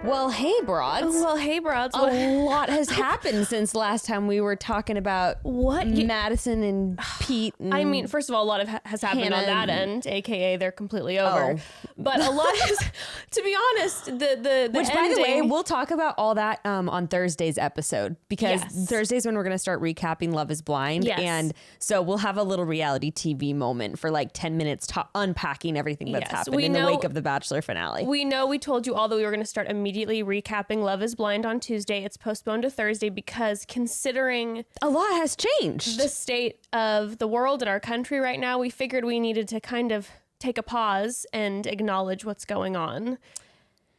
Well, hey, broads. Well, hey, broads. A lot has happened since last time we were talking about Madison and Pete. And I mean, first of all, a lot has happened Hannah on that end, aka they're completely over. Oh. But a lot has, to be honest, the which, by the way, we'll talk about all that on Thursday's episode, because Thursday's when we're going to start recapping Love is Blind. Yes. And so we'll have a little reality TV moment for like 10 minutes unpacking everything that's happened in the wake of the Bachelor finale. We told you all that we were going to start immediately recapping Love is Blind on Tuesday. It's postponed to Thursday because considering a lot has changed. The state of the world and our country right now, we figured we needed to kind of take a pause and acknowledge what's going on.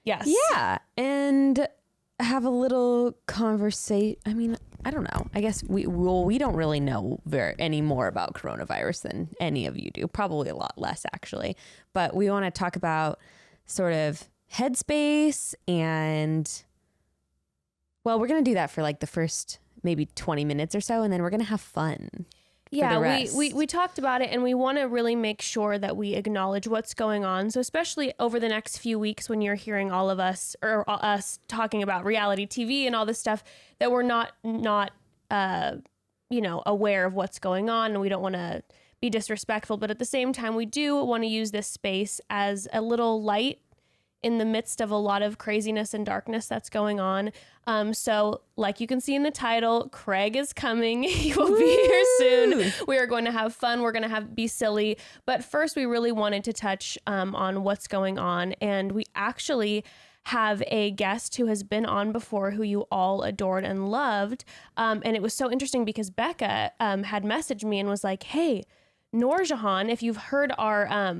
Yes. Yeah. And have a little conversation. I mean, I don't know. I guess we don't really know any more about coronavirus than any of you do. Probably a lot less, actually. But we want to talk about sort of headspace and, well, we're going to do that for like the first maybe 20 minutes or so, and then we're going to have fun. Yeah, we talked about it, and we want to really make sure that we acknowledge what's going on. So especially over the next few weeks when you're hearing all of us or us talking about reality TV and all this stuff, that we're not aware of what's going on, and we don't want to be disrespectful. But at the same time, we do want to use this space as a little light in the midst of a lot of craziness and darkness that's going on. So like you can see in the title, Craig is coming. He will be here soon. We are going to have fun. We're going to be silly. But first, we really wanted to touch on what's going on. And we actually have a guest who has been on before, who you all adored and loved. And it was so interesting because Becca had messaged me and was like, hey, Nurjahan, if you've heard our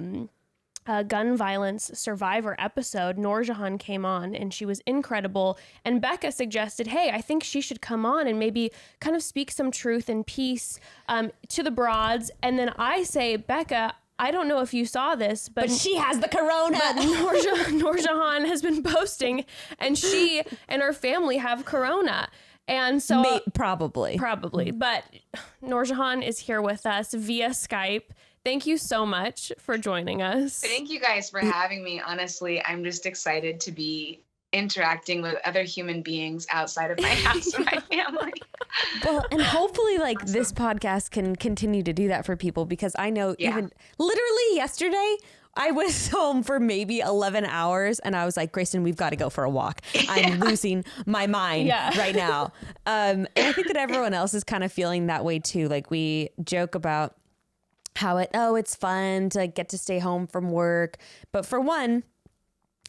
gun violence survivor episode, Nurjahan came on and she was incredible. And Becca suggested, hey, I think she should come on and maybe kind of speak some truth and peace to the broads. And then I say, Becca, I don't know if you saw this, but she has the corona. Nurjahan has been posting, and she and her family have corona. And so probably. But Nurjahan is here with us via Skype. Thank you so much for joining us. Thank you guys for having me. Honestly, I'm just excited to be interacting with other human beings outside of my house and my family. Well, and hopefully this podcast can continue to do that for people, because I know even literally yesterday, I was home for maybe 11 hours and I was like, Grayson, we've got to go for a walk. I'm losing my mind right now. And I think that everyone else is kind of feeling that way too. Like, we joke about how it's fun to get to stay home from work. But for one,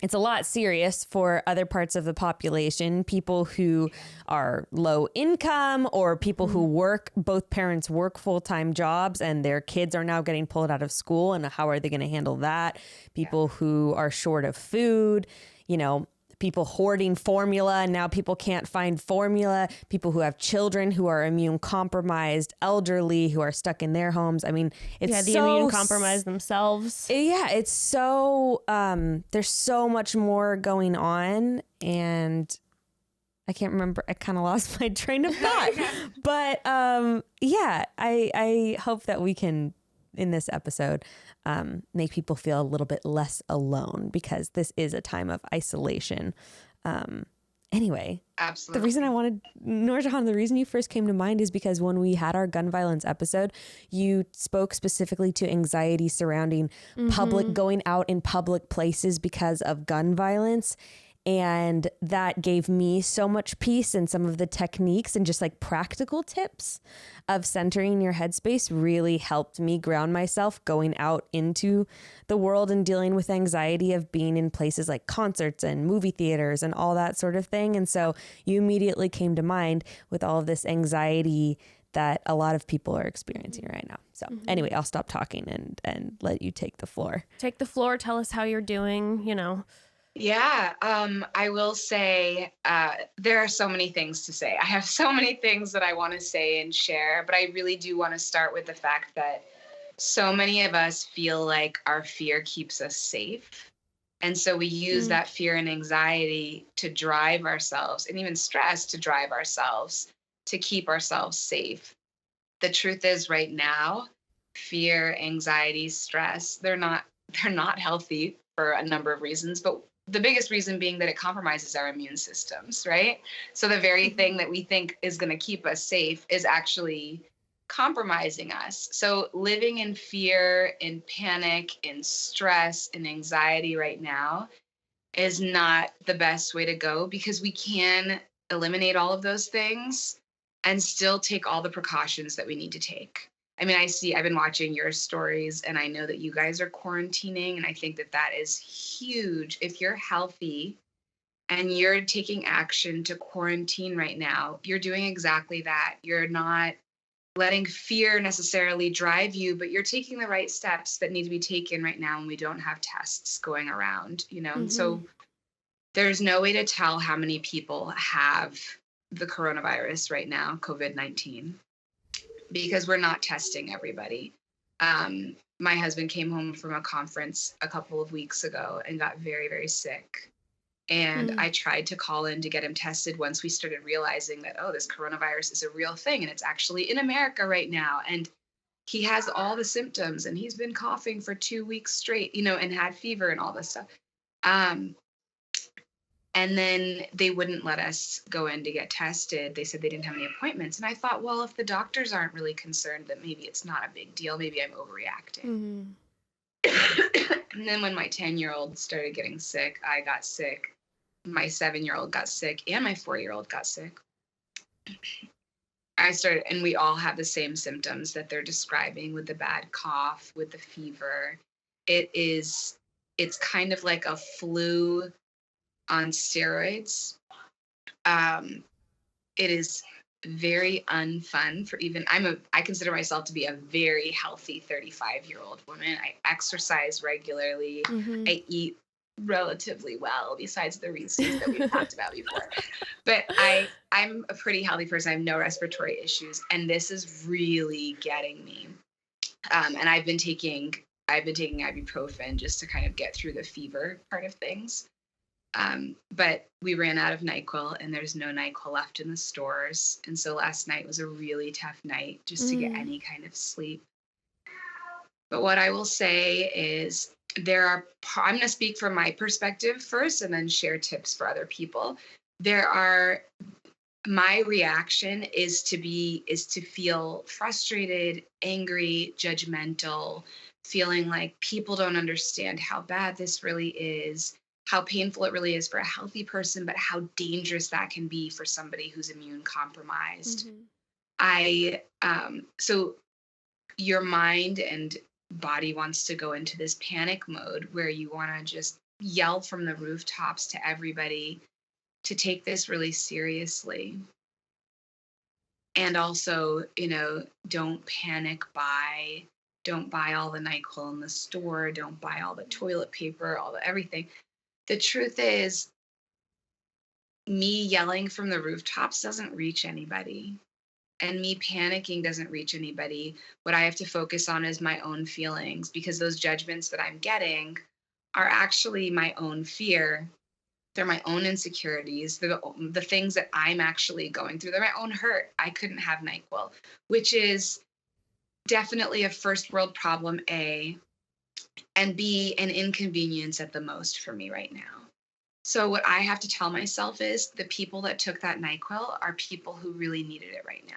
it's a lot serious for other parts of the population, people who are low income or people who both parents work full-time jobs and their kids are now getting pulled out of school. And how are they going to handle that? People who are short of food, people hoarding formula, and now people can't find formula, people who have children who are immune compromised, elderly who are stuck in their homes. I mean, it's the immune compromised themselves. Yeah, it's so, there's so much more going on, and I can't remember. I kind of lost my train of thought. But I hope that we can, in this episode, make people feel a little bit less alone, because this is a time of isolation. Anyway, absolutely. The reason I wanted Nurjahan, the reason you first came to mind is because when we had our gun violence episode, you spoke specifically to anxiety surrounding going out in public places because of gun violence. And that gave me so much peace, and some of the techniques and just like practical tips of centering your headspace really helped me ground myself going out into the world and dealing with anxiety of being in places like concerts and movie theaters and all that sort of thing. And so you immediately came to mind with all of this anxiety that a lot of people are experiencing right now. So anyway, I'll stop talking and let you take the floor. Take the floor. Tell us how you're doing, Yeah, I will say there are so many things to say. I have so many things that I want to say and share, but I really do want to start with the fact that so many of us feel like our fear keeps us safe. And so we use that fear and anxiety to drive ourselves, and even stress to drive ourselves, to keep ourselves safe. The truth is, right now, fear, anxiety, stress, they're not healthy for a number of reasons, but the biggest reason being that it compromises our immune systems, right? So the very thing that we think is going to keep us safe is actually compromising us. So living in fear, in panic, in stress, in anxiety right now is not the best way to go, because we can eliminate all of those things and still take all the precautions that we need to take. I mean, I've been watching your stories, and I know that you guys are quarantining, and I think that that is huge. If you're healthy and you're taking action to quarantine right now, you're doing exactly that. You're not letting fear necessarily drive you, but you're taking the right steps that need to be taken right now, and we don't have tests going around, you know? And so there's no way to tell how many people have the coronavirus right now, COVID-19, because we're not testing everybody. My husband came home from a conference a couple of weeks ago and got very, very sick. And I tried to call in to get him tested once we started realizing that, oh, this coronavirus is a real thing, and it's actually in America right now. And he has all the symptoms, and he's been coughing for 2 weeks straight, you know, and had fever and all this stuff. And then they wouldn't let us go in to get tested. They said they didn't have any appointments. And I thought, well, if the doctors aren't really concerned, that maybe it's not a big deal. Maybe I'm overreacting. And then when my 10-year-old started getting sick, I got sick. My 7-year-old got sick, and my 4-year-old got sick. And we all have the same symptoms that they're describing, with the bad cough, with the fever. It's kind of like a flu on steroids. It is very unfun for even, I consider myself to be a very healthy 35-year-old woman. I exercise regularly. I eat relatively well, besides the reasons that we've talked about before. But I'm a pretty healthy person. I have no respiratory issues, and this is really getting me. And I've been taking ibuprofen just to kind of get through the fever part of things. But we ran out of NyQuil, and there's no NyQuil left in the stores. And so last night was a really tough night just to get any kind of sleep. But what I will say is I'm going to speak from my perspective first and then share tips for other people. My reaction is to feel frustrated, angry, judgmental, feeling like people don't understand how bad this really is, how painful it really is for a healthy person, but how dangerous that can be for somebody who's immune compromised. So your mind and body wants to go into this panic mode where you want to just yell from the rooftops to everybody to take this really seriously. And also, you know, don't panic buy. Don't buy all the NyQuil in the store. Don't buy all the toilet paper, all the everything. The truth is, me yelling from the rooftops doesn't reach anybody. And me panicking doesn't reach anybody. What I have to focus on is my own feelings, because those judgments that I'm getting are actually my own fear. They're my own insecurities. They're the things that I'm actually going through. They're my own hurt. I couldn't have NyQuil, which is definitely a first world problem, A, and B, an inconvenience at the most for me right now. So what I have to tell myself is the people that took that NyQuil are people who really needed it right now.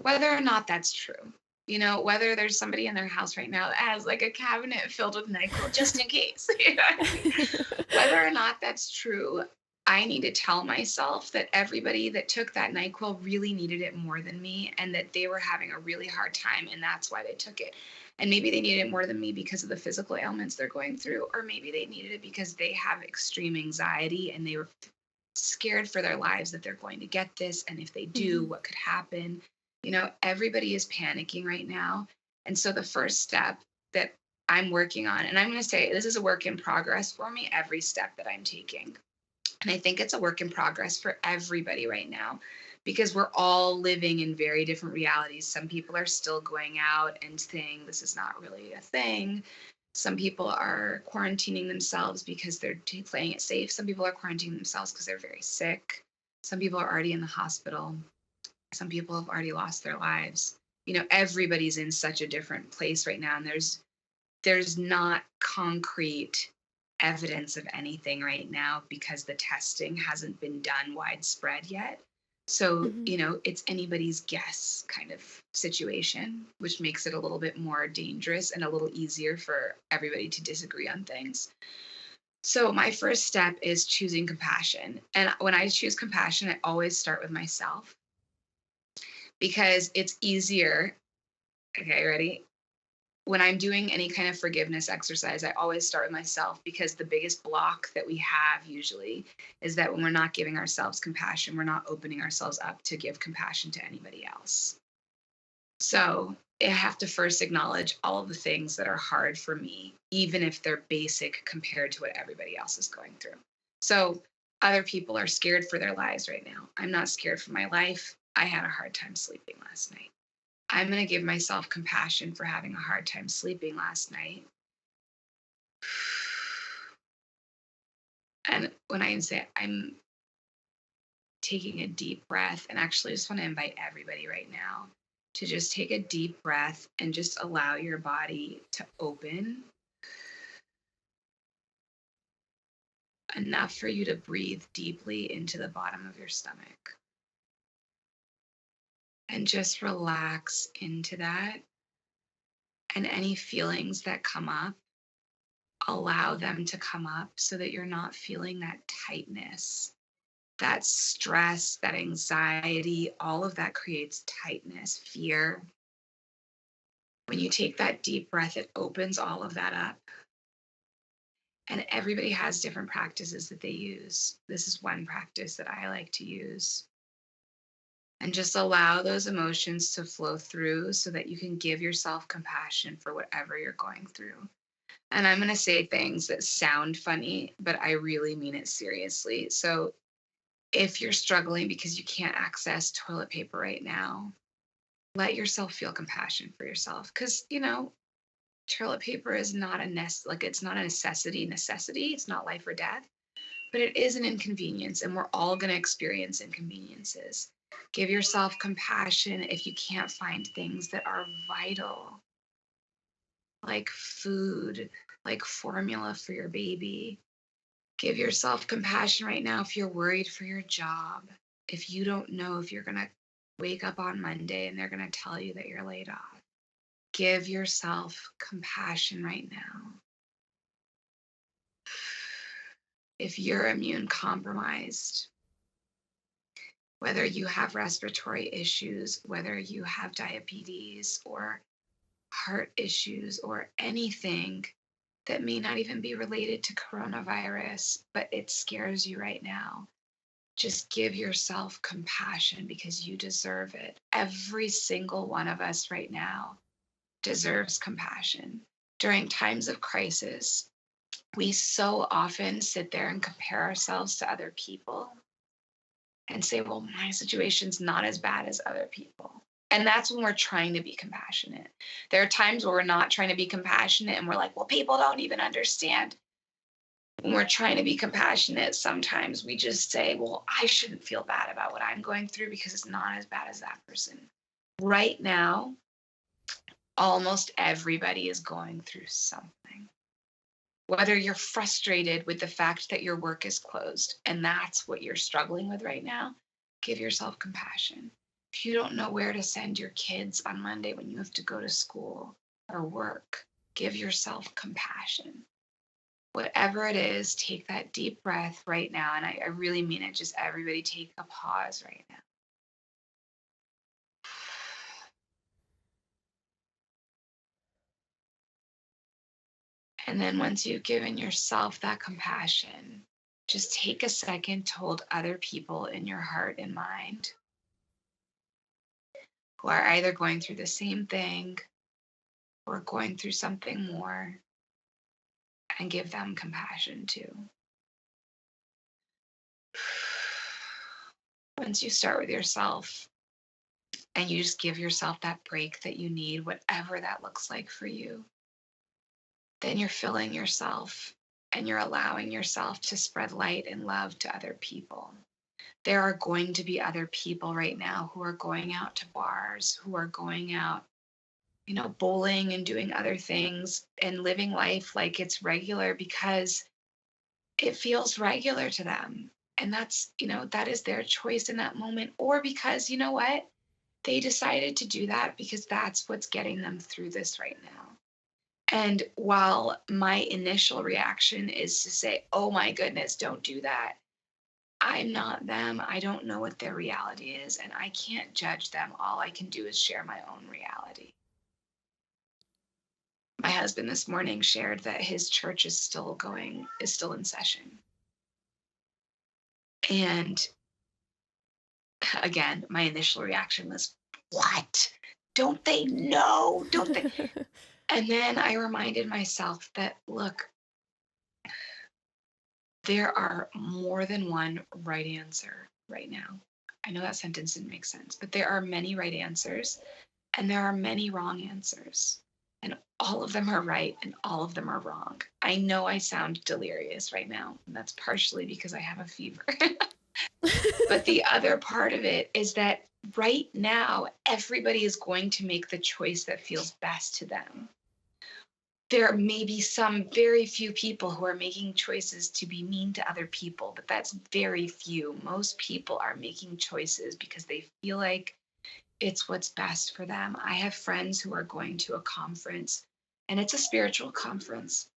Whether or not that's true, you know, whether there's somebody in their house right now that has like a cabinet filled with NyQuil just in case, you know? Whether or not that's true, I need to tell myself that everybody that took that NyQuil really needed it more than me, and that they were having a really hard time, and that's why they took it. And maybe they needed it more than me because of the physical ailments they're going through, or maybe they needed it because they have extreme anxiety and they were scared for their lives that they're going to get this, and if they do, what could happen? You know, everybody is panicking right now. And so the first step that I'm working on, and I'm going to say this is a work in progress for me, every step that I'm taking. And I think it's a work in progress for everybody right now, because we're all living in very different realities. Some people are still going out and saying this is not really a thing. Some people are quarantining themselves because they're playing it safe. Some people are quarantining themselves because they're very sick. Some people are already in the hospital. Some people have already lost their lives. You know, everybody's in such a different place right now. And there's not concrete evidence of anything right now because the testing hasn't been done widespread yet. So, it's anybody's guess kind of situation, which makes it a little bit more dangerous and a little easier for everybody to disagree on things. So, my first step is choosing compassion. And when I choose compassion, I always start with myself because it's easier. Okay, ready? When I'm doing any kind of forgiveness exercise, I always start with myself because the biggest block that we have usually is that when we're not giving ourselves compassion, we're not opening ourselves up to give compassion to anybody else. So I have to first acknowledge all of the things that are hard for me, even if they're basic compared to what everybody else is going through. So other people are scared for their lives right now. I'm not scared for my life. I had a hard time sleeping last night. I'm going to give myself compassion for having a hard time sleeping last night. And when I say I'm taking a deep breath, and actually just want to invite everybody right now to just take a deep breath and just allow your body to open enough for you to breathe deeply into the bottom of your stomach. And just relax into that. And any feelings that come up, allow them to come up so that you're not feeling that tightness, that stress, that anxiety. All of that creates tightness, fear. When you take that deep breath, it opens all of that up. And everybody has different practices that they use. This is one practice that I like to use. And just allow those emotions to flow through so that you can give yourself compassion for whatever you're going through. And I'm going to say things that sound funny, but I really mean it seriously. So if you're struggling because you can't access toilet paper right now, let yourself feel compassion for yourself. Because, toilet paper is not it's not a necessity. It's not life or death, but it is an inconvenience. And we're all going to experience inconveniences. Give yourself compassion if you can't find things that are vital, like food, like formula for your baby. Give yourself compassion right now if you're worried for your job, if you don't know if you're going to wake up on Monday and they're going to tell you that you're laid off. Give yourself compassion right now. If you're immune compromised, whether you have respiratory issues, whether you have diabetes or heart issues or anything that may not even be related to coronavirus, but it scares you right now, just give yourself compassion because you deserve it. Every single one of us right now deserves compassion. During times of crisis, we so often sit there and compare ourselves to other people and say, well, my situation's not as bad as other people. And that's when we're trying to be compassionate. There are times where we're not trying to be compassionate and we're like, well, people don't even understand. When we're trying to be compassionate, sometimes we just say, well, I shouldn't feel bad about what I'm going through because it's not as bad as that person. Right now, almost everybody is going through something. Whether you're frustrated with the fact that your work is closed and that's what you're struggling with right now, give yourself compassion. If you don't know where to send your kids on Monday when you have to go to school or work, give yourself compassion. Whatever it is, take that deep breath right now. And I really mean it. Just everybody take a pause right now. And then once you've given yourself that compassion, just take a second to hold other people in your heart and mind who are either going through the same thing or going through something more, and give them compassion too. Once you start with yourself and you just give yourself that break that you need, whatever that looks like for you, then you're filling yourself and you're allowing yourself to spread light and love to other people. There are going to be other people right now who are going out to bars, who are going out, bowling and doing other things and living life like it's regular because it feels regular to them. And that's, that is their choice in that moment. Or because, you know what? They decided to do that because that's what's getting them through this right now. And while my initial reaction is to say, oh my goodness, don't do that, I'm not them. I don't know what their reality is, and I can't judge them. All I can do is share my own reality. My husband this morning shared that his church is still in session. And again, my initial reaction was, what? Don't they know? Don't they? And then I reminded myself that, look, there are more than one right answer right now. I know that sentence didn't make sense, but there are many right answers and there are many wrong answers. And all of them are right and all of them are wrong. I know I sound delirious right now, and that's partially because I have a fever. But the other part of it is that right now, everybody is going to make the choice that feels best to them. There may be some very few people who are making choices to be mean to other people, but that's very few. Most people are making choices because they feel like it's what's best for them. I have friends who are going to a conference, and it's a spiritual conference.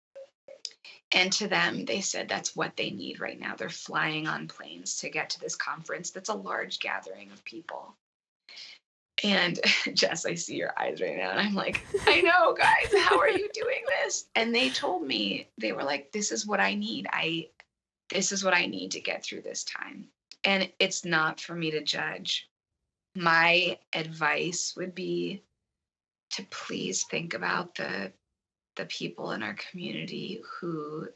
And to them, they said that's what they need right now. They're flying on planes to get to this conference that's a large gathering of people. And Jess, I see your eyes right now. And I'm like, I know, guys, how are you doing this? And they told me, they were like, this is what I need. This is what I need to get through this time. And it's not for me to judge. My advice would be to please think about the people in our community who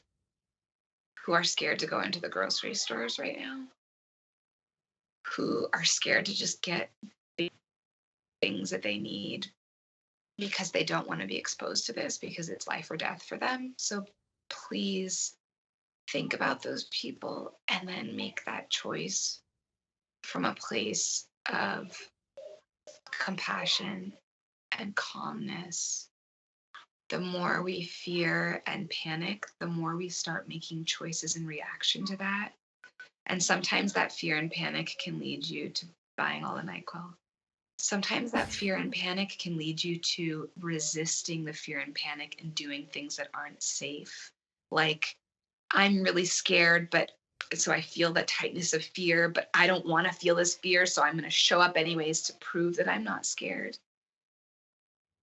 are scared to go into the grocery stores right now, who are scared to just get the things that they need because they don't want to be exposed to this because it's life or death for them. So please think about those people and then make that choice from a place of compassion and calmness. The more we fear and panic, the more we start making choices in reaction to that. And sometimes that fear and panic can lead you to buying all the NyQuil. Sometimes that fear and panic can lead you to resisting the fear and panic and doing things that aren't safe. Like, I'm really scared, but so I feel the tightness of fear, but I don't want to feel this fear, so I'm going to show up anyways to prove that I'm not scared.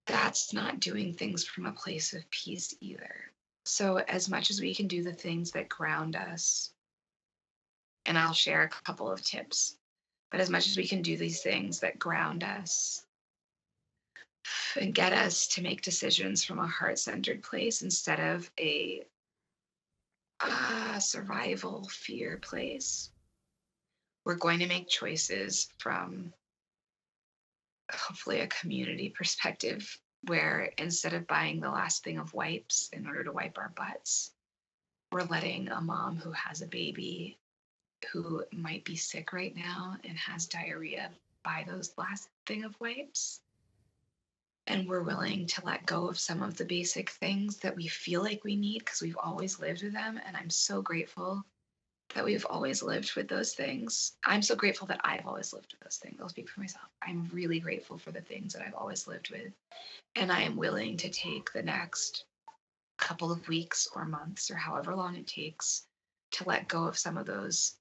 That's not doing things from a place of peace either. So as much as we can do the things that ground us, and I'll share a couple of tips, but as much as we can do these things that ground us and get us to make decisions from a heart-centered place instead of a survival fear place, we're going to make choices from hopefully a community perspective where instead of buying the last thing of wipes in order to wipe our butts, we're letting a mom who has a baby who might be sick right now and has diarrhea buy those last thing of wipes. And we're willing to let go of some of the basic things that we feel like we need because we've always lived with them. And I'm so grateful that we've always lived with those things. I'm so grateful that I've always lived with those things. I'll speak for myself. I'm really grateful for the things that I've always lived with. And I am willing to take the next couple of weeks or months or however long it takes to let go of some of those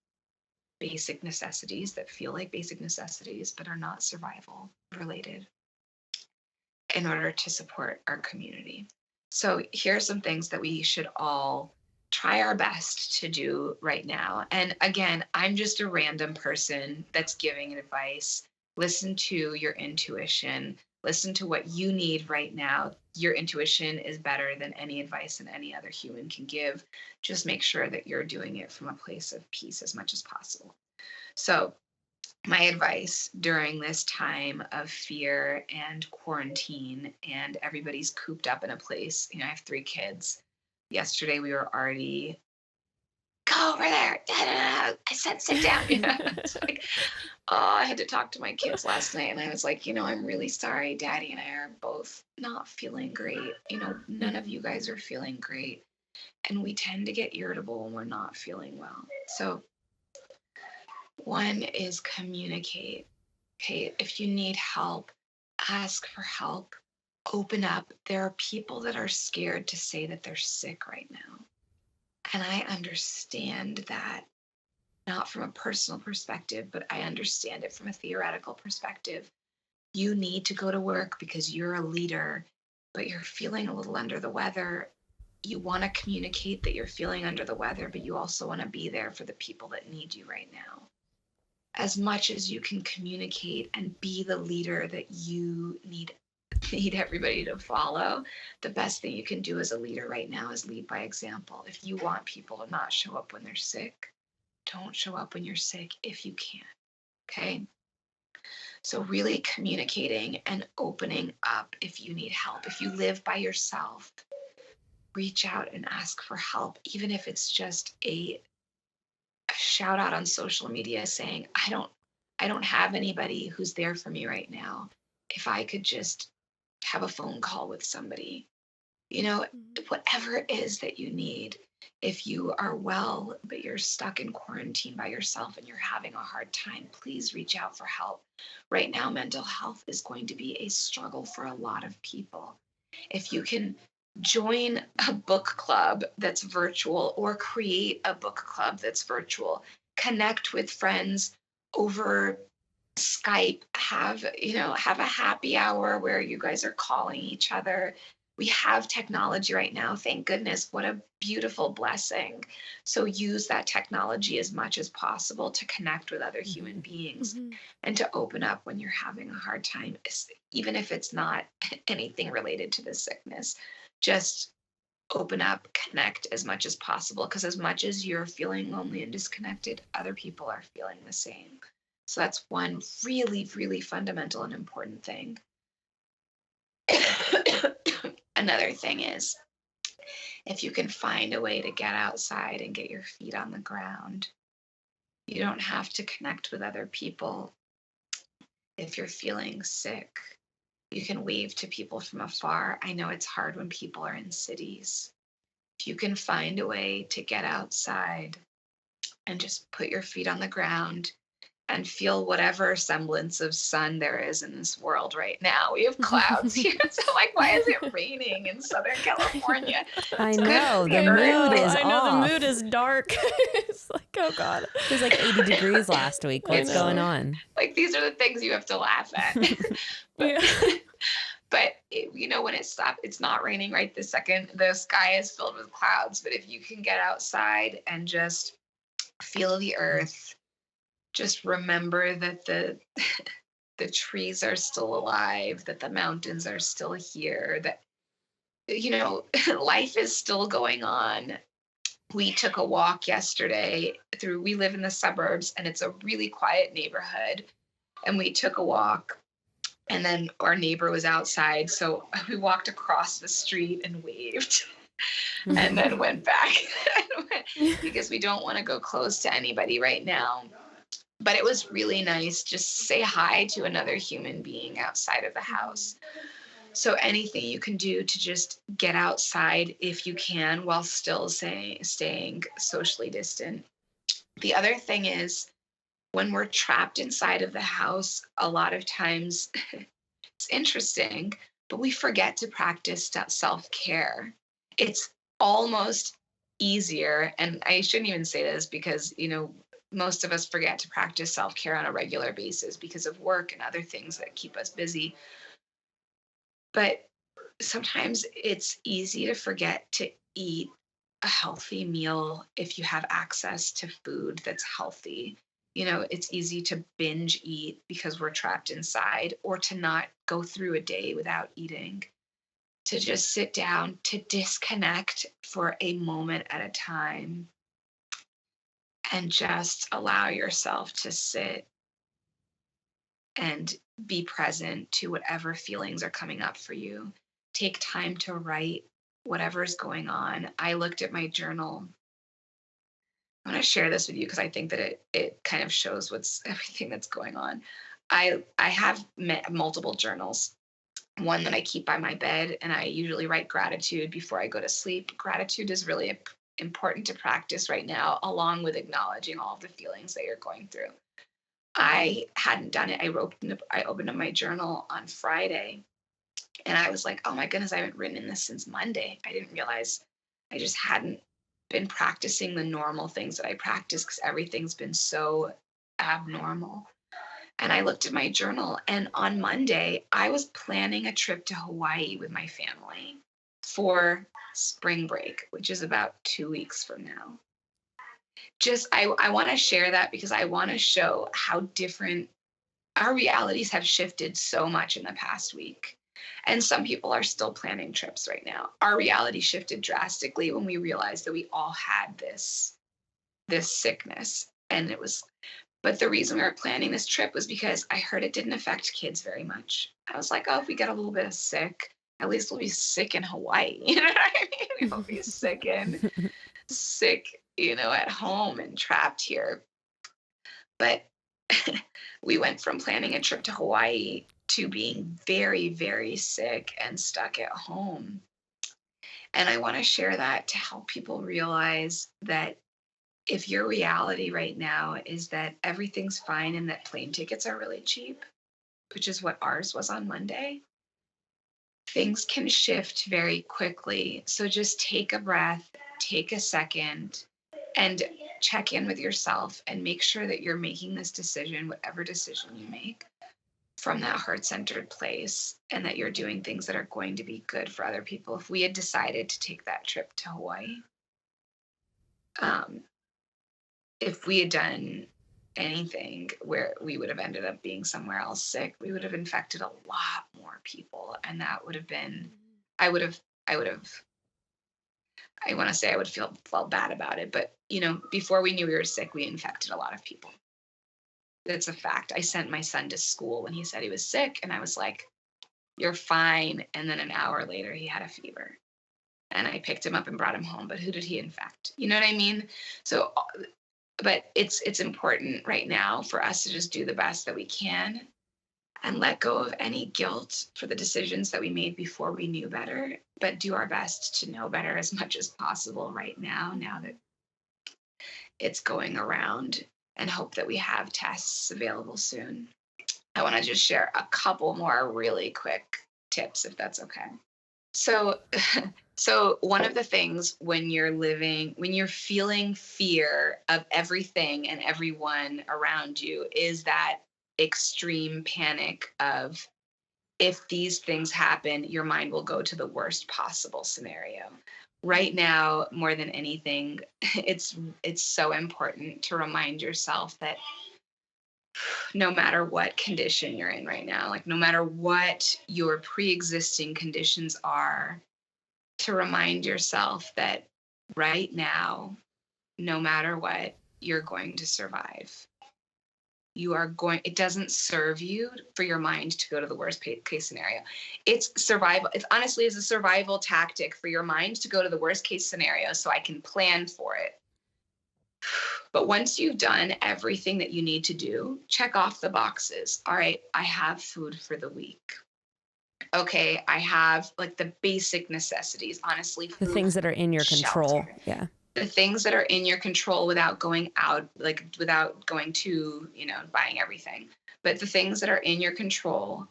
basic necessities that feel like basic necessities but are not survival related in order to support our community. So here are some things that we should all try our best to do right now. And again, I'm just a random person that's giving advice. Listen to your intuition. Listen to what you need right now. Your intuition is better than any advice that any other human can give. Just make sure that you're doing it from a place of peace as much as possible. So my advice during this time of fear and quarantine and everybody's cooped up in a place, I have 3 kids. Yesterday we were already, go over there. I said, sit down. It's like, I had to talk to my kids last night and I was like, I'm really sorry. Daddy and I are both not feeling great. None of you guys are feeling great. And we tend to get irritable when we're not feeling well. So one is communicate. Okay, if you need help, ask for help. Open up. There are people that are scared to say that they're sick right now. And I understand that, not from a personal perspective, but I understand it from a theoretical perspective. You need to go to work because you're a leader, but you're feeling a little under the weather. You want to communicate that you're feeling under the weather, but you also want to be there for the people that need you right now. As much as you can communicate and be the leader that you need everybody to follow, the best thing you can do as a leader right now is lead by example. If you want people to not show up when they're sick, don't show up when you're sick if you can. Okay? So really communicating and opening up if you need help. If you live by yourself, reach out and ask for help, even if it's just a shout out on social media saying, I don't have anybody who's there for me right now. If I could just have a phone call with somebody, whatever it is that you need. If you are well, but you're stuck in quarantine by yourself and you're having a hard time, please reach out for help. Right now, mental health is going to be a struggle for a lot of people. If you can join a book club that's virtual or create a book club that's virtual, connect with friends over Skype, have a happy hour where you guys are calling each other. We have technology right now. Thank goodness. What a beautiful blessing. So use that technology as much as possible to connect with other human beings and to open up when you're having a hard time, even if it's not anything related to the sickness. Just open up, connect as much as possible, because as much as you're feeling lonely and disconnected, other people are feeling the same. So that's one really, really fundamental and important thing. Another thing is, if you can find a way to get outside and get your feet on the ground, you don't have to connect with other people. If you're feeling sick, you can wave to people from afar. I know it's hard when people are in cities. If you can find a way to get outside and just put your feet on the ground and feel whatever semblance of sun there is in this world right now. We have clouds here. So why is it raining in Southern California? I know. The mood is off. I know the mood is dark. It's like, oh God. It was like 80 degrees last week. What's going on? These are the things you have to laugh at. But when it stops, it's not raining right this second. The sky is filled with clouds. But if you can get outside and just feel the earth, just remember that the trees are still alive, that the mountains are still here, that, life is still going on. We took a walk yesterday we live in the suburbs and it's a really quiet neighborhood. And we took a walk and then our neighbor was outside. So we walked across the street and waved and then went back because we don't want to go close to anybody right now. But it was really nice just to say hi to another human being outside of the house. So anything you can do to just get outside if you can while still staying socially distant. The other thing is, when we're trapped inside of the house, a lot of times it's interesting, but we forget to practice self-care. It's almost easier, and I shouldn't even say this because, most of us forget to practice self-care on a regular basis because of work and other things that keep us busy. But sometimes it's easy to forget to eat a healthy meal if you have access to food that's healthy. It's easy to binge eat because we're trapped inside, or to not go through a day without eating. To just sit down, to disconnect for a moment at a time and just allow yourself to sit and be present to whatever feelings are coming up for you. Take time to write whatever's going on. I looked at my journal. I want to share this with you because I think that it kind of shows everything that's going on. I have multiple journals, one that I keep by my bed, and I usually write gratitude before I go to sleep. Gratitude is really important to practice right now, along with acknowledging all of the feelings that you're going through. I hadn't done it. I opened up my journal on Friday, and I was like, oh my goodness, I haven't written in this since Monday. I didn't realize I just hadn't been practicing the normal things that I practice because everything's been so abnormal. And I looked at my journal, and on Monday, I was planning a trip to Hawaii with my family for spring break, which is about 2 weeks from now. I want to share that because I want to show how different our realities have shifted so much in the past week. And some people are still planning trips right now. Our reality shifted drastically when we realized that we all had this sickness. But the reason we were planning this trip was because I heard it didn't affect kids very much. I was like, oh, if we get a little bit of sick, at least we'll be sick in Hawaii. You know what I mean? We won't be sick, at home and trapped here. But we went from planning a trip to Hawaii to being very, very sick and stuck at home. And I want to share that to help people realize that if your reality right now is that everything's fine and that plane tickets are really cheap, which is what ours was on Monday, things can shift very quickly. So just take a breath, take a second, and check in with yourself and make sure that you're making this decision, whatever decision you make, from that heart-centered place, and that you're doing things that are going to be good for other people. If we had decided to take that trip to Hawaii, if we had done anything where we would have ended up being somewhere else sick, we would have infected a lot more people. And that would have been, I want to say I would felt bad about it. But, before we knew we were sick, we infected a lot of people. That's a fact. I sent my son to school when he said he was sick, and I was like, you're fine. And then an hour later, he had a fever. And I picked him up and brought him home. But who did he infect? You know what I mean? So, but it's important right now for us to just do the best that we can and let go of any guilt for the decisions that we made before we knew better, but do our best to know better as much as possible right now that it's going around, and hope that we have tests available soon. I want to just share a couple more really quick tips, if that's okay. So one of the things when you're feeling fear of everything and everyone around you is that extreme panic of, if these things happen, your mind will go to the worst possible scenario. Right now, more than anything, it's so important to remind yourself that no matter what condition you're in right now, like no matter what your pre-existing conditions are, to remind yourself that right now, no matter what, you're going to survive. It doesn't serve you for your mind to go to the worst case scenario. It's survival. It's honestly a survival tactic for your mind to go to the worst case scenario so I can plan for it. But once you've done everything that you need to do, check off the boxes. All right, I have food for the week. Okay, I have like the basic necessities, honestly. The things that are in your control. Yeah. The things that are in your control without going out, like without going to, buying everything. But the things that are in your control,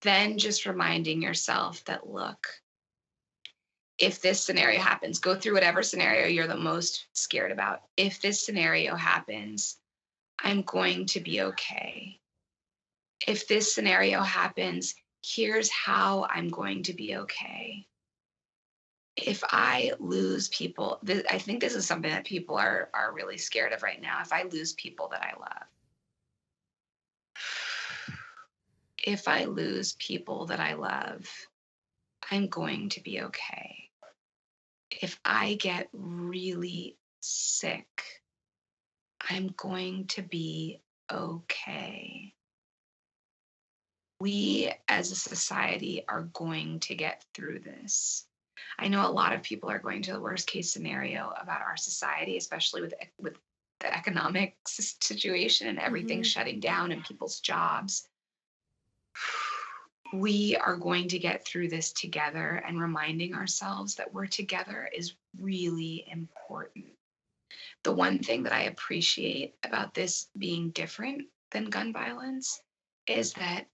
then just reminding yourself that, look, if this scenario happens, go through whatever scenario you're the most scared about. If this scenario happens, I'm going to be okay. If this scenario happens, here's how I'm going to be okay. If I lose people, I think this is something that people are really scared of right now. If I lose people that I love, if I lose people that I love, I'm going to be okay. If I get really sick, I'm going to be okay. We as a society are going to get through this. I know a lot of people are going to the worst case scenario about our society, especially with the economic situation and everything shutting down and people's jobs. we are going to get through this together, and reminding ourselves that we're together is really important. The one thing that I appreciate about this being different than gun violence is that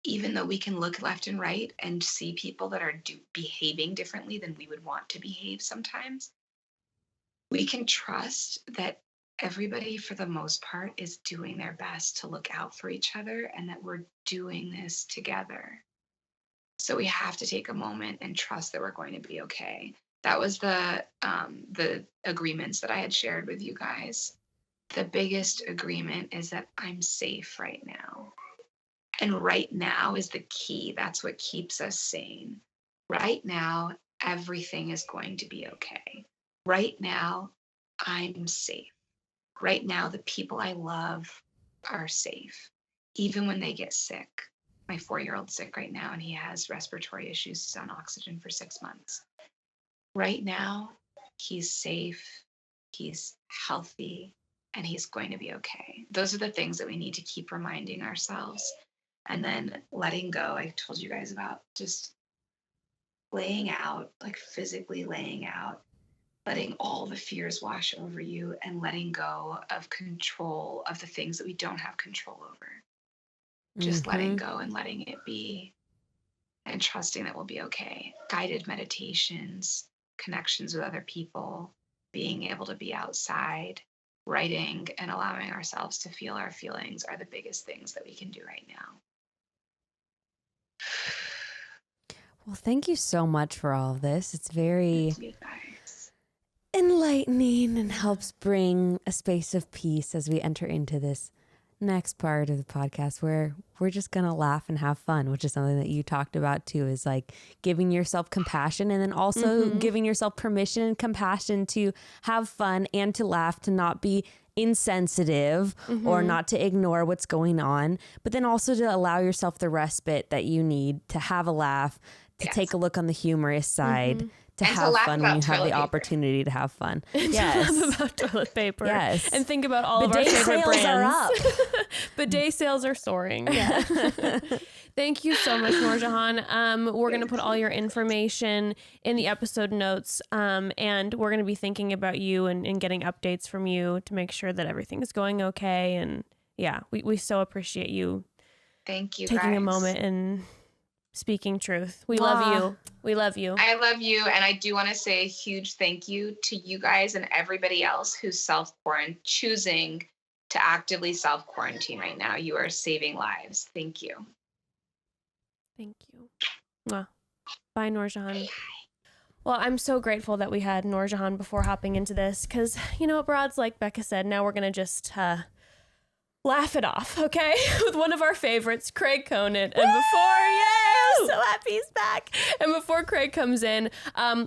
even though we can look left and right and see people that are behaving differently than we would want to behave sometimes, we can trust that everybody, for the most part, is doing their best to look out for each other, and that we're doing this together. So we have to take a moment and trust that we're going to be okay. That was the agreements that I had shared with you guys. The biggest agreement is that I'm safe right now. And right now is the key. That's what keeps us sane. Right now, everything is going to be okay. Right now, I'm safe. Right now, the people I love are safe, even when they get sick. My 4-year-old's sick right now, and he has respiratory issues. He's on oxygen for 6 months. Right now, he's safe, he's healthy, and he's going to be okay. Those are the things that we need to keep reminding ourselves. And then letting go. I told you guys about just laying out, like physically laying out, letting all the fears wash over you, and letting go of control of the things that we don't have control over. Just letting go and letting it be, and trusting that we'll be okay. Guided meditations, connections with other people, being able to be outside, writing, and allowing ourselves to feel our feelings are the biggest things that we can do right now. Well, thank you so much for all of this. It's very enlightening and helps bring a space of peace as we enter into this next part of the podcast, where we're just going to laugh and have fun, which is something that you talked about too, is like giving yourself compassion, and then also giving yourself permission and compassion to have fun and to laugh, to not be insensitive or not to ignore what's going on, but then also to allow yourself the respite that you need to have a laugh, to take a look on the humorous side, to and have to fun when you have the opportunity to have fun. Yes. Laugh about toilet paper. Yes. And think about all Bidet of our favorite sales brands. are up. Bidet sales are soaring. Yeah. Thank you so much, Nurjahan. We're going to put all your information in the episode notes, and we're going to be thinking about you and getting updates from you to make sure that everything is going okay. And yeah, we so appreciate you. Thank you, taking guys. a moment and speaking truth. We love you. We love you. I love you. And I do want to say a huge thank you to you guys and everybody else who's choosing to actively self-quarantine right now. You are saving lives. Thank you. Thank you. Mwah. Bye, Nurjahan. Well, I'm so grateful that we had Nurjahan before hopping into this, because, you know what, broads, like Becca said, now we're going to just laugh it off, okay? With one of our favorites, Craig Conant. And I'm so happy he's back. And before Craig comes in,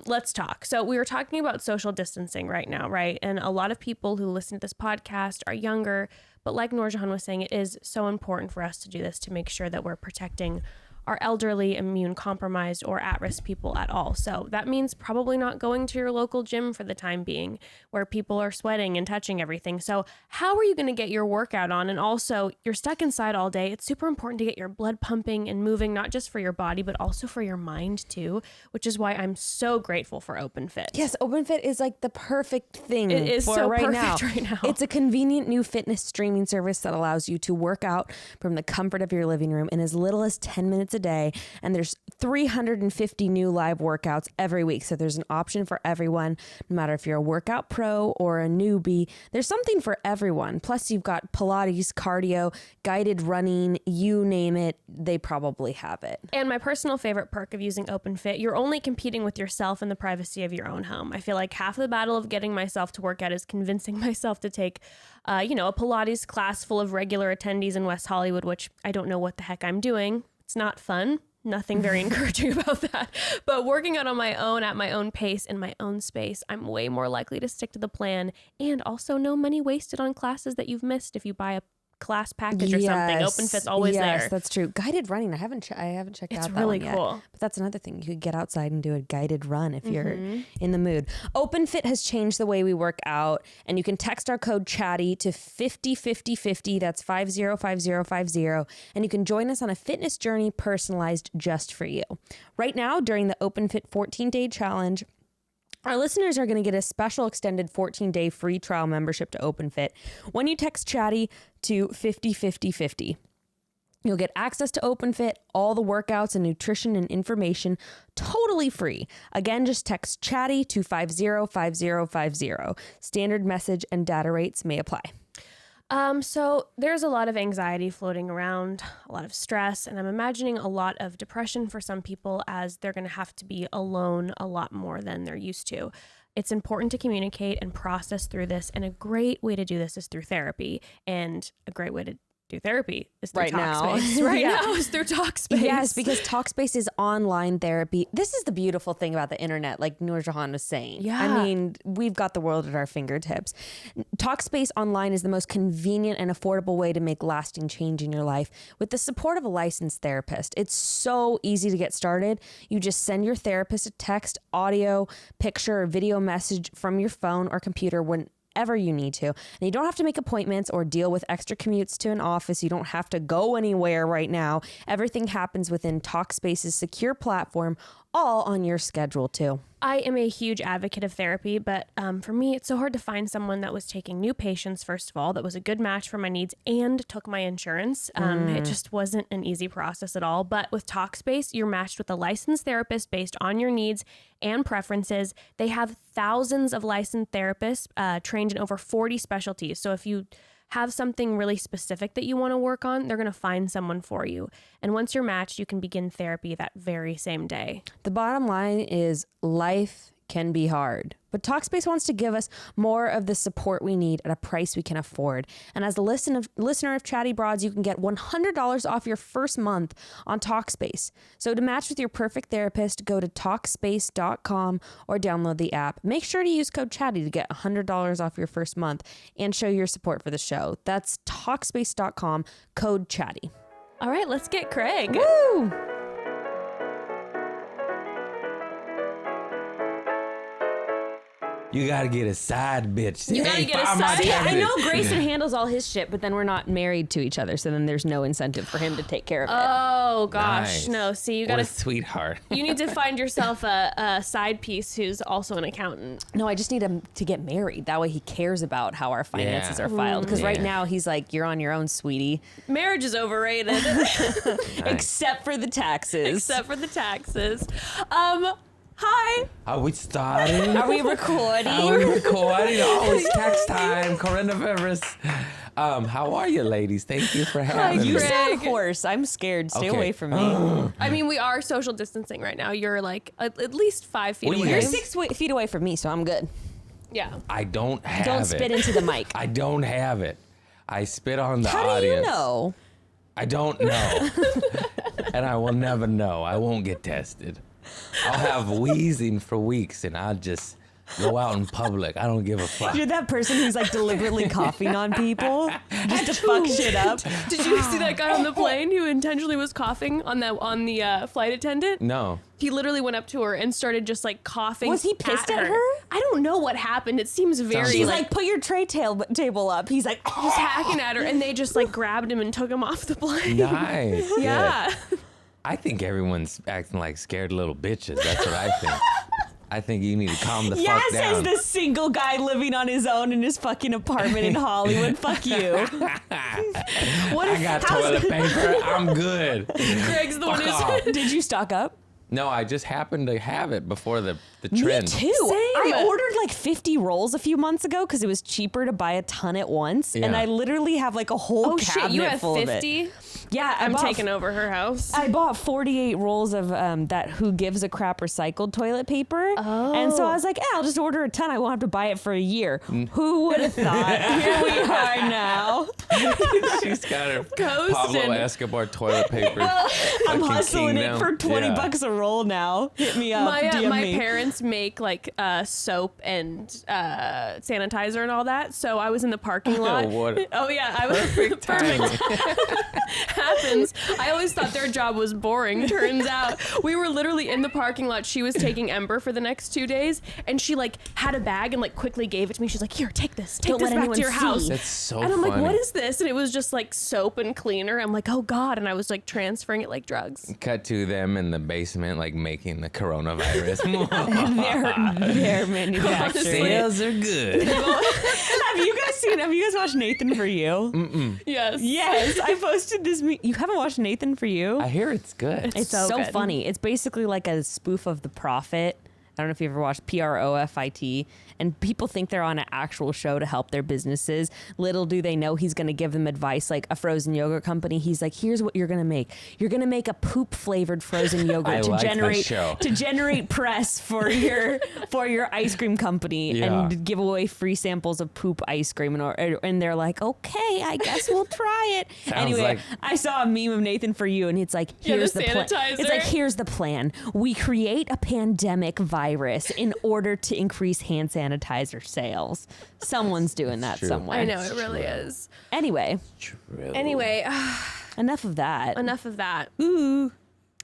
let's talk. So we were talking about social distancing right now, right? And a lot of people who listen to this podcast are younger, but like Nurjahan was saying, it is so important for us to do this to make sure that we're protecting are elderly, immune compromised, or at-risk people at all. So that means probably not going to your local gym for the time being, where people are sweating and touching everything. So how are you going to get your workout on? And also, you're stuck inside all day. It's super important to get your blood pumping and moving, not just for your body, but also for your mind too, which is why I'm so grateful for OpenFit. Yes, OpenFit is like the perfect thing. It is so right perfect right now. It's a convenient new fitness streaming service that allows you to work out from the comfort of your living room in as little as 10 minutes a day. And there's 350 new live workouts every week. So there's an option for everyone, no matter if you're a workout pro or a newbie. There's something for everyone. Plus you've got Pilates, cardio, guided running, you name it, they probably have it. And my personal favorite perk of using OpenFit, you're only competing with yourself in the privacy of your own home. I feel like half the battle of getting myself to work out is convincing myself to take, a Pilates class full of regular attendees in West Hollywood, which I don't know what the heck I'm doing. It's not fun. Nothing very encouraging about that. But working out on my own at my own pace in my own space, I'm way more likely to stick to the plan, and also no money wasted on classes that you've missed if you buy a class package or something. OpenFit's always there. Yes, that's true. Guided running. I haven't checked It's out that really one cool. yet. But that's another thing. You could get outside and do a guided run if you're in the mood. OpenFit has changed the way we work out, and you can text our code CHATTY to 505050. That's 505050, and you can join us on a fitness journey personalized just for you. Right now, during the OpenFit 14-day challenge, our listeners are going to get a special extended 14-day free trial membership to OpenFit when you text CHATTY to 505050. You'll get access to OpenFit, all the workouts and nutrition and information totally free. Again, just text CHATTY to 505050. Standard message and data rates may apply. So there's a lot of anxiety floating around, a lot of stress, and I'm imagining a lot of depression for some people as they're going to have to be alone a lot more than they're used to. It's important to communicate and process through this, and a great way to do this is through therapy, and a great way to do therapy is through TALKSPACE. Now is through TALKSPACE. Yes, because TALKSPACE is online therapy. This is the beautiful thing about the internet, like Nurjahan was saying. Yeah. I mean, we've got the world at our fingertips. TALKSPACE online is the most convenient and affordable way to make lasting change in your life with the support of a licensed therapist. It's so easy to get started. You just send your therapist a text, audio, picture, or video message from your phone or computer whenever you need to. And you don't have to make appointments or deal with extra commutes to an office. You don't have to go anywhere right now. Everything happens within TALKSPACE's secure platform, all on your schedule too. I am a huge advocate of therapy, but for me, it's so hard to find someone that was taking new patients, first of all, that was a good match for my needs and took my insurance. It just wasn't an easy process at all. But with TALKSPACE, you're matched with a licensed therapist based on your needs and preferences. They have thousands of licensed therapists trained in over 40 specialties. So if you have something really specific that you want to work on, they're going to find someone for you. And once you're matched, you can begin therapy that very same day. The bottom line is life can be hard, but TALKSPACE wants to give us more of the support we need at a price we can afford. And as a listener of Chatty Broads, you can get $100 off your first month on TALKSPACE. So to match with your perfect therapist, go to TALKSPACE.com or download the app. Make sure to use code CHATTY to get $100 off your first month and show your support for the show. That's TALKSPACE.com, code CHATTY. All right, let's get Craig. Woo! You gotta get a side bitch. You gotta get a side See, bitch. I know Grayson handles all his shit, but then we're not married to each other, so then there's no incentive for him to take care of it. Oh gosh, Nice. no. See, you What a gotta. sweetheart. You need to find yourself a side piece who's also an accountant. No, I just need him to get married. That way he cares about how our finances are filed. Because right Yeah. now he's like, you're on your own, sweetie. Marriage is overrated, Except for the taxes. except for the taxes. Hi. Are we starting? Are we recording? Are we recording? Oh, it's tax time. Coronavirus. How are you, ladies? Thank you for having You me. sound hoarse. I'm scared. Stay Okay. away from me. I mean, we are social distancing right now. You're like at least 5 feet What do away. you You're guys- 6 feet away from me, so I'm good. Yeah. I don't have Don't it. spit into the mic. I don't have it. I spit on the How do audience. you know? I don't know. And I will never know. I won't get tested. I'll have wheezing for weeks and I'll just go out in public. I don't give a fuck. You're that person who's like deliberately coughing on people just to fuck shit up. Did you see that guy on the plane who intentionally was coughing on the flight attendant? No. He literally went up to her and started just like coughing. Was he pissed at her? I don't know what happened. It seems very She's like like, put your tray table up. He's like, he's hacking at her, and they just like grabbed him and took him off the plane. Nice. Yeah. Good. I think everyone's acting like scared little bitches. That's what I think. I think you need to calm the yeah, fuck says down. the single guy living on his own in his fucking apartment in Hollywood. Fuck you. What I got how's- toilet paper. I'm good. Greg's the one Fuck who's off. Did you stock up? No, I just happened to have it before the trend. Me too. Same. I ordered like 50 rolls a few months ago because it was cheaper to buy a ton at once. And Yeah. I literally have like a whole Oh cabinet shit, you have full 50? of it. Yeah, I'm taking over her house. I bought 48 rolls of that Who Gives a Crap recycled toilet paper. Oh. And so I was like, I'll just order a ton. I won't have to buy it for a year. Who would have thought? Here we are now. She's got her Coasting. Pablo Escobar toilet paper. I'm fucking hustling kingdom. it for 20 Yeah. bucks a roll now. Hit me up. My DM my me. parents make like soap and sanitizer and all that. So I was in the parking lot. What? Oh yeah, I was Perfect timing. happens. I always thought their job was boring. Turns out we were literally in the parking lot. She was taking Ember for the next 2 days, and she like had a bag and like quickly gave it to me. She's like, "Here, take this. Take Don't this let back anyone to your see." house." That's so And I'm funny. like, "What is this?" And it was just like soap and cleaner. I'm like, "Oh God!" And I was like transferring it like drugs. Cut to them in the basement, like making the coronavirus. They're manufacturing. Sales are good. Have you guys watched Nathan For You? Yes. Yes, I posted this. You haven't watched Nathan For You? I hear it's good. It's so so good. funny. It's basically like a spoof of The Prophet. I don't know if you ever watched Profit, and people think they're on an actual show to help their businesses. Little do they know he's going to give them advice, like a frozen yogurt company. He's like, "Here's what you're going to make. You're going to make a poop flavored frozen yogurt I like this show. to generate press for your ice cream company Yeah. and give away free samples of poop ice cream." And they're like, "Okay, I guess we'll try it." Sounds Anyway, like- I saw a meme of Nathan For You, and it's like, Yeah, "Here's the the plan." sanitizer. It's like, "Here's the plan. We create a pandemic virus in order to increase hand sanitizer sales." Someone's doing that true. somewhere. I know it really is. Anyway, True. Anyway, enough of that. enough of that. Ooh.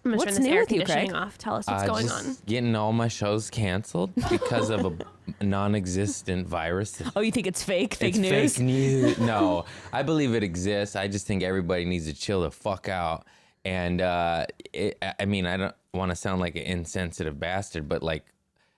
I'm gonna What's turn this new air with you, conditioning Craig? off. Tell us what's going just on. Getting all my shows canceled because of a non-existent virus. Oh, you think it's fake? Fake It's news? fake news. No, I believe it exists. I just think everybody needs to chill the fuck out. And I mean, I don't want to sound like an insensitive bastard, but like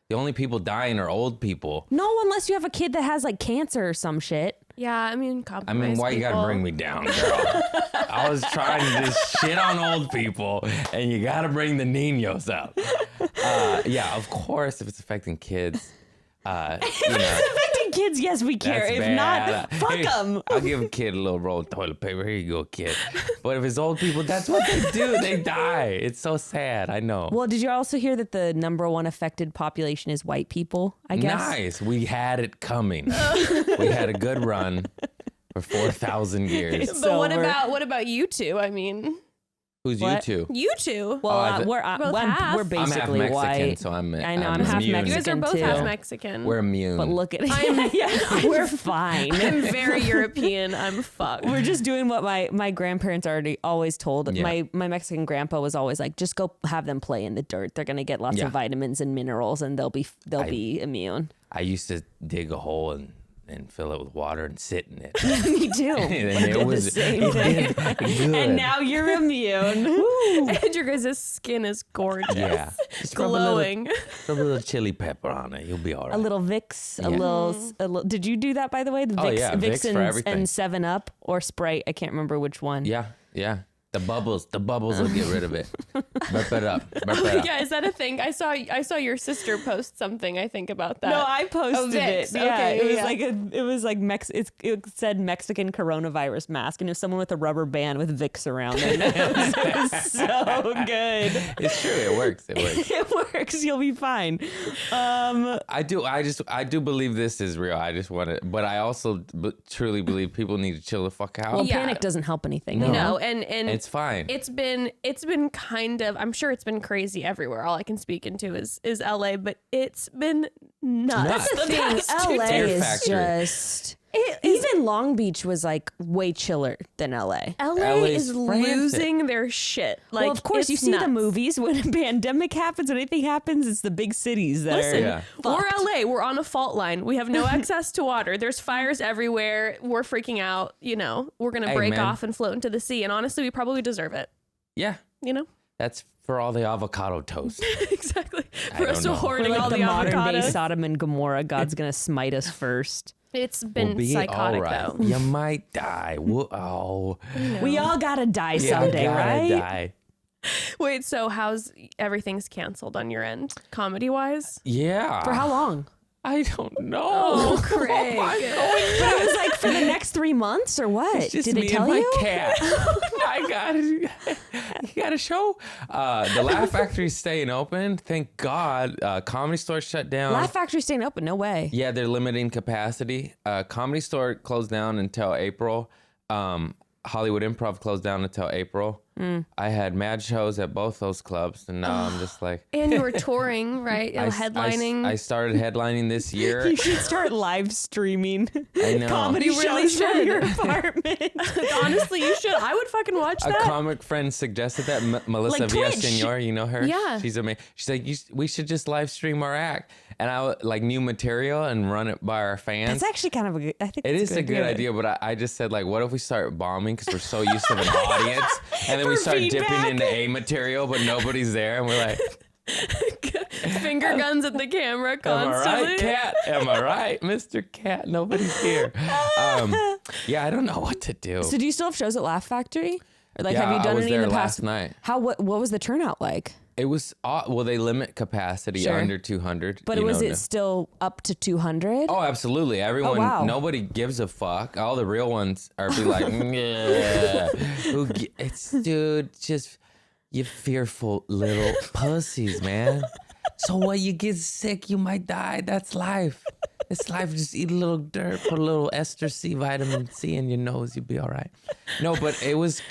the only people dying are old people. No, unless you have a kid that has like cancer or some shit. Yeah, I mean, Why you gotta bring me down, girl? I was trying to just shit on old people, and you gotta bring the niños out. Yeah, of course, if it's affecting kids, you know. Affecting kids, yes, we care. That's If bad. not, fuck Here, them. I'll give a kid a little roll of toilet paper. Here you go, kid. But if it's old people, that's what they do. They die. It's so sad. I know. Well, did you also hear that the number one affected population is white people? I guess. Nice. We had it coming. We had a good run for 4,000 years. It's But over. what about you two? I mean, Who's What? you two? you two. Well, Oh, we're both half. we're I'm I'm half basically Mexican, white. so I'm. I know, I'm I'm half immune. You guys are Mexican both too. half Mexican. We're immune. But look at I'm- yeah, we're fine. I'm very European. I'm fucked. We're just doing what my grandparents always told. Yeah. My Mexican grandpa was always like, just go have them play in the dirt. They're gonna get lots Yeah. of vitamins and minerals, and they'll be immune. I used to dig a hole and fill it with water and sit in it. Me too. And I it did was the same thing. good. And now you're immune. And your guys' skin is gorgeous. Yeah. Just Glowing. Rub a little chili pepper on it. You'll be all right. A little Vicks, Yeah. a little. Did you do that, by the way? The Oh, Vicks, yeah, Vicks Vicks for everything. and 7-Up or Sprite. I can't remember which one. Yeah, yeah. The bubbles will get rid of it. Burp it up. Burp it up. Yeah, is that a thing? I saw your sister post something. I think about that. No, I posted it. Vicks. Yeah, Okay, it was yeah. like it said Mexican coronavirus mask, and it was someone with a rubber band with Vicks around it. It was so good. It's true. It works. It works. It works. You'll be fine. I do believe this is real. I just want to, but I also truly believe people need to chill the fuck out. Well, Yeah. panic doesn't help anything. You you know, know? and It's fine. it's been kind of, I'm sure it's been crazy everywhere. All I can speak into is LA, but it's been nuts. Nuts. the Thing, past 2 LA Fear is factory. just. It is- Even Long Beach was like way chiller than LA. LA LA's is frantic. losing their shit. Like, Well, of course, it's you see nuts. the movies when a pandemic happens, when anything happens, it's the big cities that Listen, are. Yeah. we're fucked. LA. We're on a fault line. We have no access to water. There's fires everywhere. We're freaking out. You know, we're gonna Hey, break man. off and float into the sea. And honestly, we probably deserve it. Yeah. You know, That's for all the avocado toast. exactly. I For us don't to know. hoarding We're like all the the modern day avocados. Sodom and Gomorrah. God's gonna smite us first. It's We'll been be psychotic all right. though. You might die. Oh, We all gotta die yeah, someday, gotta right? die. Wait, so how's everything's canceled on your end, comedy wise? Yeah. For how long? I don't know. Oh, Craig. But it was like for the next 3 months or what? It's just Did me they tell and my you? cat. I got it. You got a show? The Laugh Factory's staying open. Thank God. Comedy Store shut down. Laugh Factory staying open? No way. Yeah, they're limiting capacity. Comedy Store closed down until April. Hollywood Improv closed down until April. I had mad shows at both those clubs, and now I'm just like. And you were touring, right? Headlining. I started headlining this year. You should start live streaming I know. comedy You really shows from should. your apartment. Honestly, you should. I would fucking watch A that. comic friend suggested that Melissa Like Twitch. Villaseñor, you know her? Yeah. She's amazing. She's like, we should just live stream our act, and I would like new material and run it by our fans. That's actually kind of a good. I think It it's is a good idea, but I just said like, what if we start bombing because we're so used to an audience, and then we For start dipping feedback. into A material, but nobody's there, and we're like, Finger guns at the camera am constantly. I right, Cat? Am I right, Mr. Cat? Nobody's here. Yeah, I don't know what to do. So do you still have shows at Laugh Factory? Or like Yeah, have you done I was any in there the last past? night. What was the turnout like? It was well, they limit capacity Sure. under 200. But you was know, it still up to 200? Oh, absolutely. Everyone, wow. nobody gives a fuck. All the real ones are be like, yeah. It's, dude, just, you fearful little pussies, man. So when you get sick, you might die. That's life. It's life. Just eat a little dirt, put a little ester C, vitamin C in your nose. You'll be all right. No, but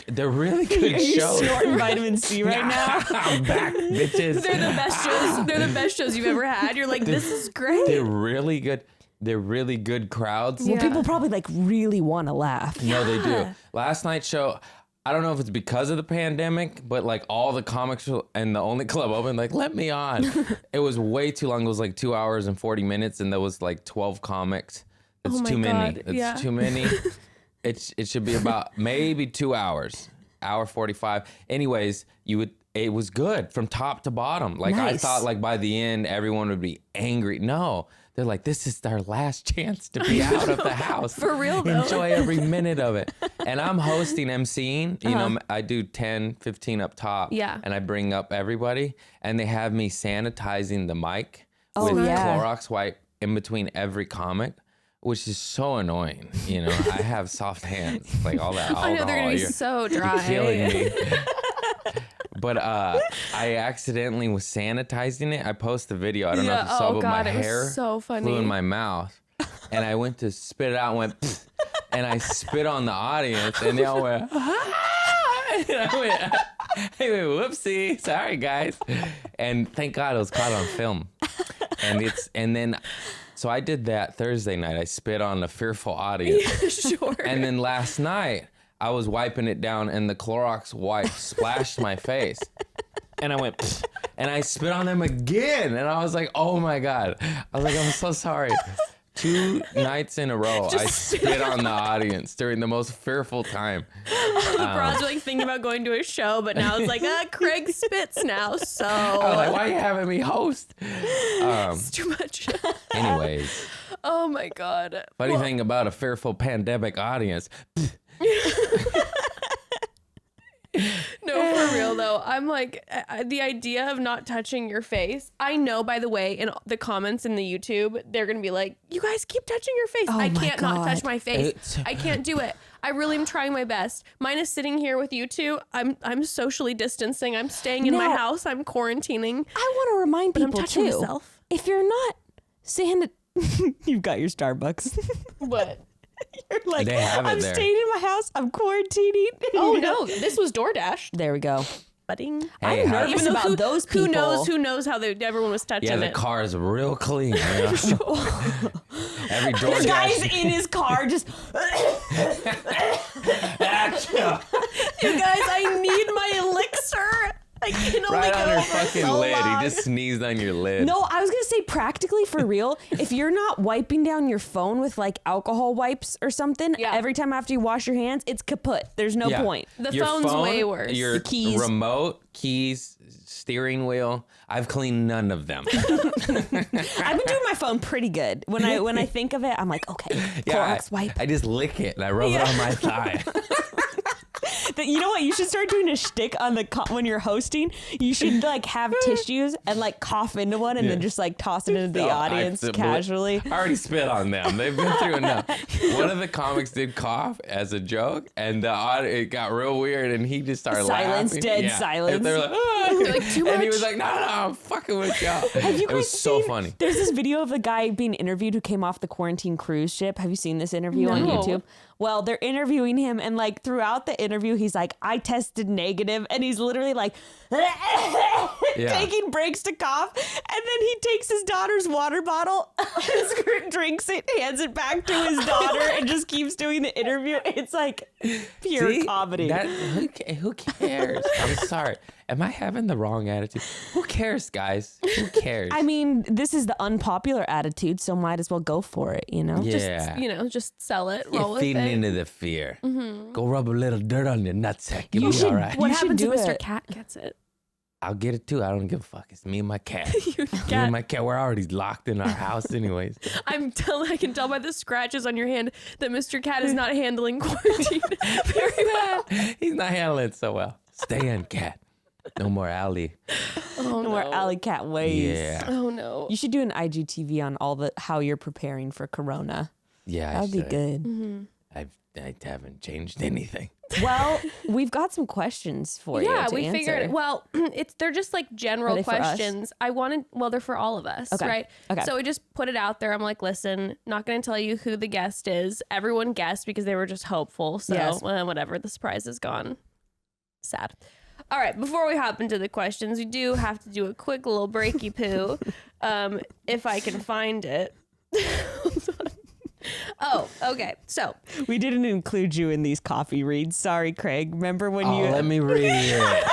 they're really good Are you shows. snorting vitamin C right now? I'm back, bitches. They're the best shows. They're the best shows you've ever had. You're like, this is great. They're really good. They're really good crowds. Yeah. People probably like really want to laugh. No, they do. Last night's show, I don't know if it's because of the pandemic, but like all the comics and the only club open, like, let me on. It was way too long. It was like 2 hours and 40 minutes, and there was like 12 comics. It's Oh my too many. God, It's yeah. too many. It should be about maybe 2 hours, hour 45. Anyways, it was good from top to bottom. Like I Nice. thought like by the end, everyone would be angry. No. They're like, this is our last chance to be out of the house. For real, though. Enjoy every minute of it. And I'm hosting, emceeing. You know, I do 10, 15 up top. Yeah. And I bring up everybody. And they have me sanitizing the mic Oh, with yeah. Clorox wipe in between every comic, which is so annoying. You know, I have soft hands. Like all that alcohol. I know they're gonna be You're so dry. killing me. But I accidentally was sanitizing it. I posted a video. I don't know if you saw, oh but god, my it was hair so funny. flew in my mouth. And I went to spit it out and went, "Pfft," and I spit on the audience, and they all went, "Ah!" And I went, whoopsie, sorry guys. And thank God it was caught on film. And then, so I did that Thursday night. I spit on the fearful audience. Sure. And then last night, I was wiping it down, and the Clorox wipe splashed my face. And I went, "Pfft," and I spit on them again. And I was like, oh my God. I was like, I'm so sorry. 2 nights in a row, I spit on the audience during the most fearful time. The bros are like thinking about going to a show, but now it's like, Craig spits now, so I was like, why are you having me host? it's too much. Anyways, Oh my god. funny thing about a fearful pandemic audience. No, for real though. I'm like, the idea of not touching your face. I know, by the way, in the comments in the YouTube, they're gonna be like, "You guys keep touching your face. Oh I my can't not touch God. my face. It's- I can't do it. I really am trying my best. Mine is sitting here with you two. I'm socially distancing. I'm staying in my Now- house. I'm quarantining. I want to remind I'm people touching too. myself. If you're not you've got your Starbucks. What? You're like, They have it I'm there. staying in my house. I'm quarantining. Oh no, this was DoorDash. There we go. Budding. Hey, I'm how- nervous Even though about those people. Who knows how everyone was touching Yeah, the it. car is real clean. You know? Every The guy's DoorDash. in his car just. You guys, I need my elixir. I can only Right go on her for fucking so lid. long. He just sneezed on your lid. No, I was gonna say practically for real. If you're not wiping down your phone with like alcohol wipes or something Yeah. every time after you wash your hands, it's kaput. There's no Yeah. point. The Your phone's phone, way worse. Your The keys. remote, keys, steering wheel. I've cleaned none of them. I've been doing my phone pretty good. When I think of it, I'm like, okay, Yeah, Clorox wipe. I just lick it and I rub it on my thigh. You know what? You should start doing a shtick on when you're hosting. You should like have tissues and like cough into one and then just like toss it into the audience casually. I already spit on them. They've been through enough. One of the comics did cough as a joke, and it got real weird, and he just started laughing. Dead silence. And they were like, They're like, too much. and he was like, no, I'm fucking with y'all. It was so funny. There's this video of a guy being interviewed who came off the quarantine cruise ship. Have you seen this interview on YouTube? Well, they're interviewing him, and like throughout the interview, he's like, I tested negative, and he's literally like taking breaks to cough, and then he takes his daughter's water bottle, drinks it, hands it back to his daughter, and just keeps doing the interview. It's like pure comedy. Who cares? I'm sorry. Am I having the wrong attitude? Who cares, guys? Who cares? I mean, this is the unpopular attitude, so might as well go for it, you know? Yeah. Just sell it, roll You're with feeding it. into the fear. Go rub a little dirt on your nutsack. You'll be all right. What You should happens if do Mr. it. Cat gets it? I'll get it too. I don't give a fuck. It's me and my cat. You Me and my cat. We're already locked in our house anyways. I can tell by the scratches on your hand that Mr. Cat is not handling quarantine very well. He's not handling it so well. Stay in, cat. No more alley. No more alley cat ways. Yeah. Oh no. You should do an IGTV on how you're preparing for Corona. Yeah, That would be good. Mm-hmm. I haven't changed anything. Well, we've got some questions for you to we answer. figured. Well, they're just like general Are they for us? questions. They're for all of us, Okay. right? Okay. So we just put it out there. I'm like, listen, not going to tell you who the guest is. Everyone guessed because they were just hopeful. So Yes. whatever, the surprise is gone. Sad. All right, before we hop into the questions, we do have to do a quick little breaky poo, if I can find it. Oh, okay. So We didn't include you in these coffee reads. Sorry, Craig. Remember when you... Let me read it.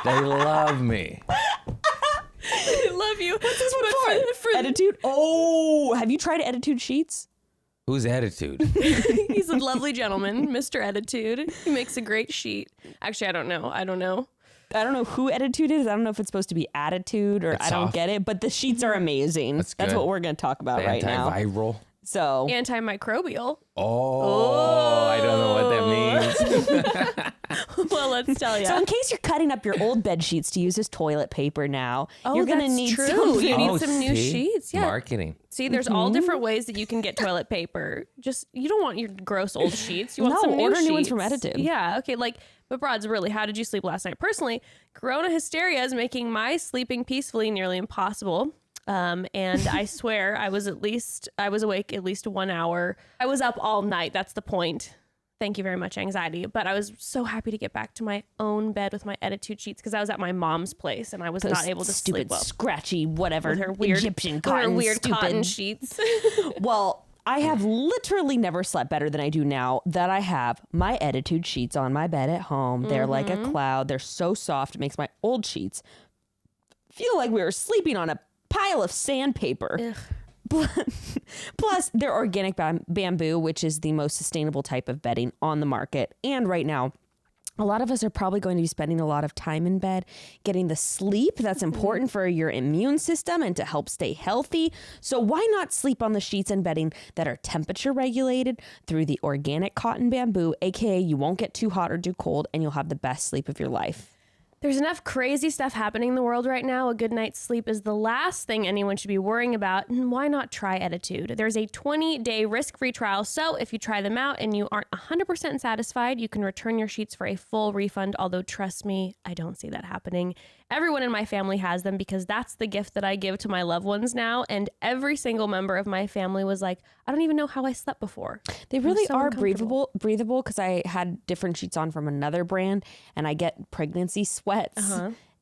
They love me. I love you. What's this one for? Attitude? Oh, have you tried Attitude sheets? Whose attitude? He's a lovely gentleman, Mr. Attitude. He makes a great sheet. Actually, I don't know. I don't know who Attitude is. I don't know if it's supposed to be attitude or I don't get it, but the sheets are amazing. That's good. what we're going to talk about right now. Antiviral. So Antimicrobial. I don't know what that means. Well, let's tell you. So in case you're cutting up your old bed sheets to use as toilet paper now, you're going to need true. some. You need some new see? sheets. Yeah. Marketing. See, there's all different ways that you can get toilet paper. Just, you don't want your gross old sheets. You want some new order sheets. new ones from Attitude. Yeah. Okay. But Broads, really, how did you sleep last night? Personally, Corona hysteria is making my sleeping peacefully nearly impossible. And I swear I was awake at least 1 hour. I was up all night. That's the point. Thank you very much, anxiety. But I was so happy to get back to my own bed with my Attitude sheets because I was at my mom's place and I was not able to sleep well. Scratchy, whatever, With her weird Egyptian cotton, cotton sheets. Well, I have literally never slept better than I do now that I have my Attitude sheets on my bed at home. They're like a cloud. They're so soft. It makes my old sheets feel like we were sleeping on a pile of sandpaper. Plus, they're organic bamboo, which is the most sustainable type of bedding on the market. And right now, a lot of us are probably going to be spending a lot of time in bed getting the sleep that's important for your immune system and to help stay healthy. So why not sleep on the sheets and bedding that are temperature regulated through the organic cotton bamboo, aka you won't get too hot or too cold and you'll have the best sleep of your life. There's enough crazy stuff happening in the world right now. A good night's sleep is the last thing anyone should be worrying about. And why not try Attitude? There's a 20-day risk-free trial. So if you try them out and you aren't 100% satisfied, you can return your sheets for a full refund. Although trust me, I don't see that happening. Everyone in my family has them because that's the gift that I give to my loved ones now. And every single member of my family was like, I don't even know how I slept before. They really are breathable because I had different sheets on from another brand and I get pregnancy sweats.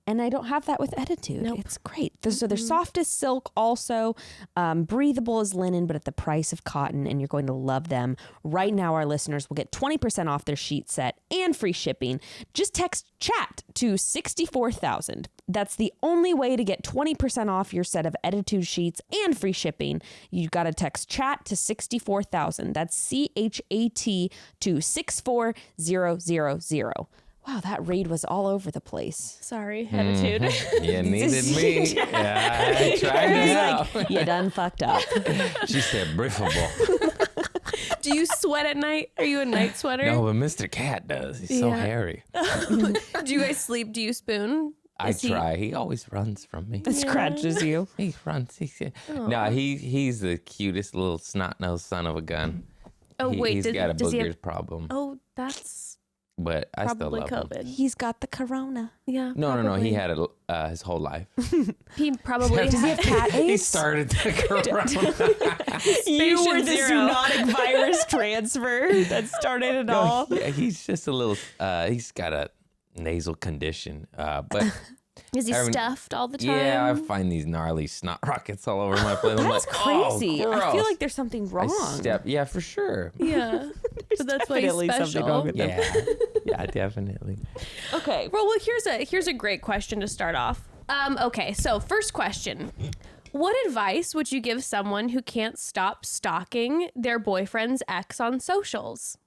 And I don't have that with Attitude. Nope. It's great. So they're soft as silk also, breathable as linen, but at the price of cotton, and you're going to love them. Right now, our listeners will get 20% off their sheet set and free shipping. Just text CHAT to 64,000. That's the only way to get 20% off your set of Attitude sheets and free shipping. You got to text CHAT to 64,000. That's CHAT to 64000. Wow, that raid was all over the place. Sorry, Attitude. You needed me. Yeah, I tried to help. You done fucked up. She said briefable. Do you sweat at night? Are you a night sweater? No, but Mr. Cat does. He's so hairy. Do you guys sleep? Do you spoon? I try. He always runs from me. Scratches you. He runs. No, he's the cutest little snot-nosed son of a gun. Oh, wait. He's got a does he boogers have, problem. oh, that's But I still probably love COVID. him. He's got the corona. Yeah. No. probably. He had it his whole life. He probably Does he have cat He AIDS? started the corona. You were Patient the zero. zoonotic virus transfer that started it all. Yeah, he's just a little. He's got a nasal condition. But Is he I mean, stuffed all the time? yeah, I find these gnarly snot rockets all over my place. I'm That's like, crazy. Oh, I feel gross. like there's something wrong. Yeah, for sure. Yeah. But that's why he's definitely special. something wrong with Yeah, yeah, definitely. Okay. Well, here's a great question to start off. Okay, so first question. What advice would you give someone who can't stop stalking their boyfriend's ex on socials?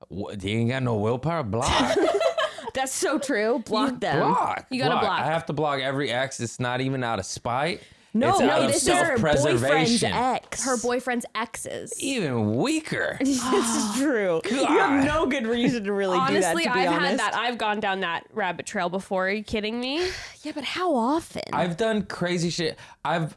What, you ain't got no willpower? Block. That's so true. Block them. Block. You gotta block. I have to block every ex. It's not even out of spite. No, it's out of this is her boyfriend's self-preservation. ex. Her boyfriend's exes. Even weaker. This is true. You have no good reason to really do that, Honestly, to be I've honest. had that. I've gone down that rabbit trail before. Are you kidding me? Yeah, but how often? I've done crazy shit. I've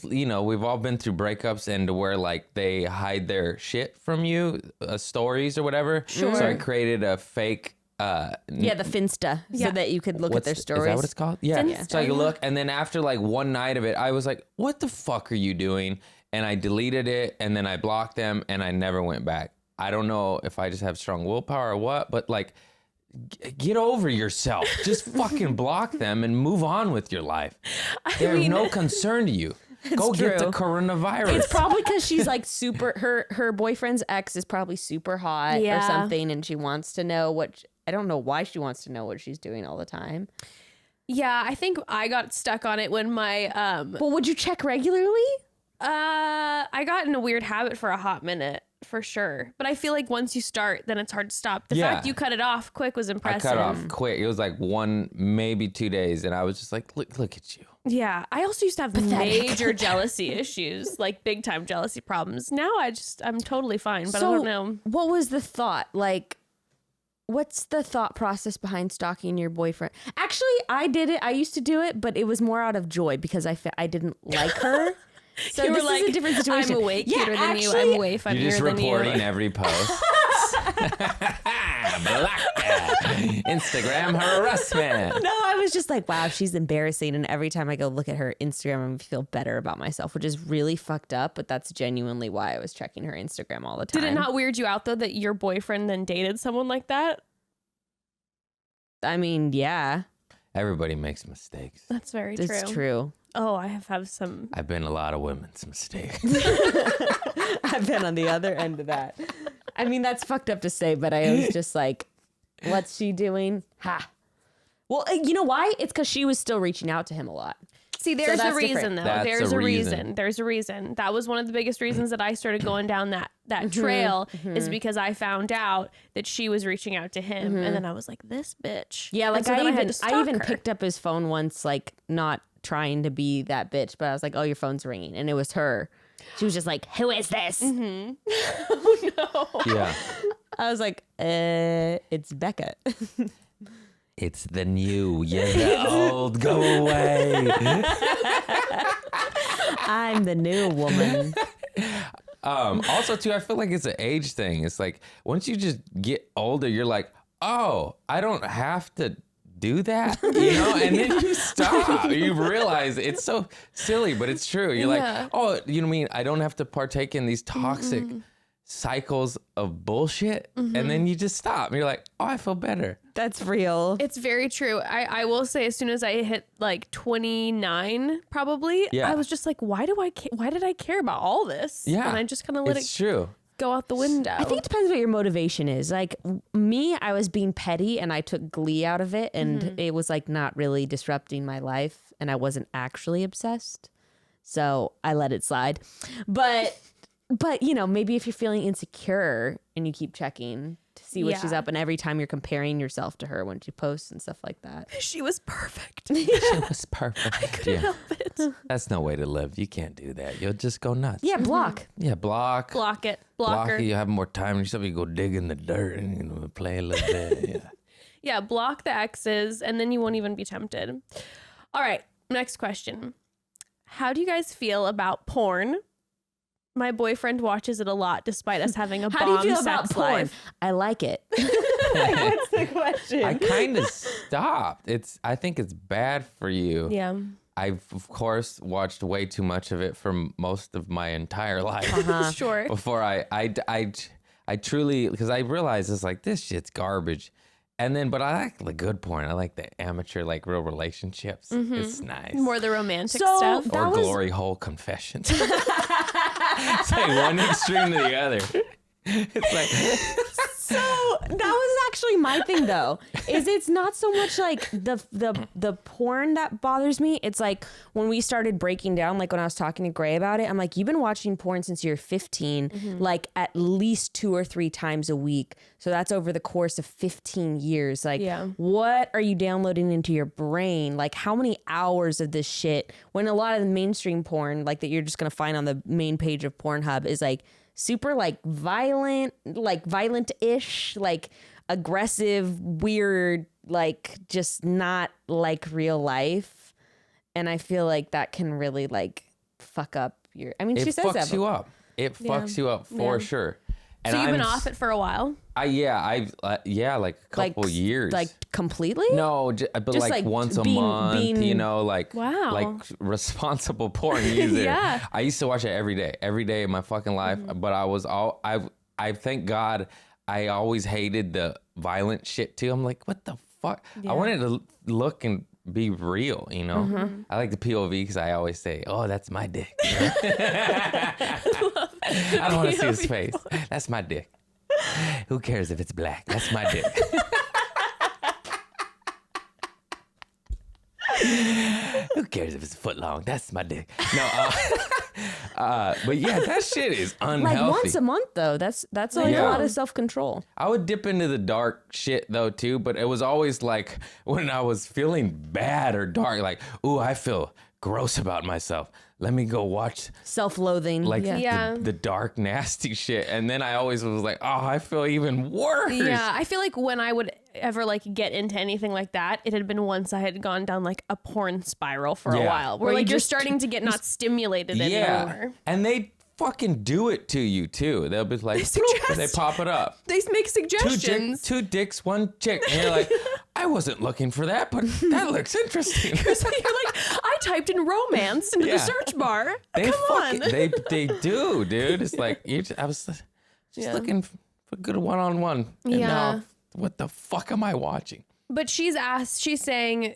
we've all been through breakups and to where like they hide their shit from you, stories or whatever. Sure. So I created a fake. Yeah, the Finsta, Yeah. so that you could look at their stories. Is that what it's called? Yeah. Finsta, So I could yeah. look, and then after like one night of it, I was like, "What the fuck are you doing?" And I deleted it, and then I blocked them, and I never went back. I don't know if I just have strong willpower or what, but like, get over yourself. Just fucking block them and move on with your life. They're of no concern to you. Go get the true. coronavirus. It's probably because she's like super. Her boyfriend's ex is probably super hot or Yeah. something, and she wants to know what. I don't know why she wants to know what she's doing all the time. Yeah, I think I got stuck on it when my Well, would you check regularly? I got in a weird habit for a hot minute, for sure. But I feel like once you start, then it's hard to stop. The Yeah. fact you cut it off quick was I impressive. cut off quick. It was like 1, maybe 2 days, and I was just like, look at you. Yeah, I also used to have major jealousy issues, like big time jealousy problems. Now I'm totally fine, but I don't know. What was the thought? Like, what's the thought process behind stalking your boyfriend? Actually, I did it. I used to do it, but it was more out of joy because I didn't like her. So You were this like, is a different situation. I'm way cuter than you. actually, I'm way funnier You're just than you. reporting every post. Black Instagram harassment. No, I was just like, wow, she's embarrassing. And every time I go look at her Instagram, I feel better about myself, which is really fucked up. But that's genuinely why I was checking her Instagram all the time. Did it not weird you out though that your boyfriend then dated someone like that? I mean, yeah, Everybody makes mistakes. That's very true. it's true. Oh, I have some. I've been a lot of women's mistakes. I've been on the other end of that. I mean, that's fucked up to say, but I was just like, what's she doing? Ha. Well, you know why? It's because she was still reaching out to him a lot. See, there's a that's reason different. though. That's There's a a reason. reason. There's a reason. That was one of the biggest reasons that I started going down that trail is because I found out that she was reaching out to him, and then I was like, this bitch. Yeah, And like so then had to I even stalk her. picked up his phone once, like not trying to be that bitch, but I was like, oh, your phone's ringing. And it was her. She was just like, who is this? Oh no. Yeah. I was like, it's Becca. It's the new, you're the old, go away. I'm the new woman. Also, too, I feel like it's an age thing. It's like once you just get older, you're like, oh, I don't have to do that, you know? And then you stop. You realize it's so silly, but it's true. You're Yeah. like, oh, you know what I mean? I don't have to partake in these toxic cycles of bullshit. And then you just stop. And you're like, oh, I feel better. That's real. It's very true. I will say, as soon as I hit like 29, probably, Yeah. I was just like, why did I care about all this? Yeah. And I just kind of let It's it true. go out the window. I think it depends what your motivation is. Like me, I was being petty and I took glee out of it, and it was like not really disrupting my life, and I wasn't actually obsessed. So I let it slide. But you know, maybe if you're feeling insecure and you keep checking, to see what she's up, and every time you're comparing yourself to her when she posts and stuff like that. She was perfect. She was perfect. I couldn't help it. That's no way to live. You can't do that. You'll just go nuts. Yeah, block. Yeah, block. Block it. Block Blocker. it. You have more time. You go dig in the dirt and play a little bit. Yeah. Yeah, block the exes, and then you won't even be tempted. All right, next question. How do you guys feel about porn? My boyfriend watches it a lot, despite us having a How do you bomb feel sex about porn? life. I like it. What's the question? I kind of stopped. I think it's bad for you. Yeah. I've of course watched way too much of it for most of my entire life. Sure. Before I truly, because I realized it's like, this shit's garbage. And then, but I like the good porn. I like the amateur, like real relationships. It's nice. More the romantic So, stuff. that Or was- glory hole confessions. It's like one extreme to the other. It's like, So that was actually my thing, though. Is it's not so much like the porn that bothers me. It's like when we started breaking down, like when I was talking to Gray about it, I'm like, you've been watching porn since you're 15, like at least 2 or 3 times a week. So that's over the course of 15 years. Like, what are you downloading into your brain? Like, how many hours of this shit? When a lot of the mainstream porn, like that you're just gonna find on the main page of Pornhub, is like super like violent-ish, like aggressive, weird, like just not like real life. And I feel like that can really like fuck up your, I mean, she it says that. fucks you up. It fucks you up for sure. And So you've been off it for a while? like a couple years. Like completely? No, but Just, like like, once a being- month, you know, like Wow. like responsible porn user. Yeah. I used to watch it every day of my fucking life. But I thank God I always hated the violent shit too. I'm like, what the fuck? I wanted to look and be real, you know. I like the POV because I always say, "Oh, that's my dick." You know? I don't want to see his face. That's my dick. Who cares if it's black? That's my dick. Who cares if it's a foot long? That's my dick. No, but yeah, that shit is unhealthy. Like once a month though. That's like a Yeah. lot of self-control. I would dip into the dark shit though too, but it was always like when I was feeling bad or dark, like, ooh, I feel gross about myself. Let me go watch Self-loathing. like Yeah. the dark, nasty shit. And then I always was like, oh, I feel even worse. Yeah, I feel like when I would ever like get into anything like that, it had been once I had gone down like a porn spiral for a Yeah. while, where Where like you you're just- starting to get not stimulated Yeah. anymore. And they fucking do it to you too. They'll be like, suggest- bloop, they pop it up. They make Two suggestions. two dicks, one chick. And you're like, I wasn't looking for that, but that looks interesting. So you're like, I typed in romance into the search bar. They Come on. they do, dude. It's like I was just looking for good one-on-one. And Yeah. now, what the fuck am I watching? But she's saying,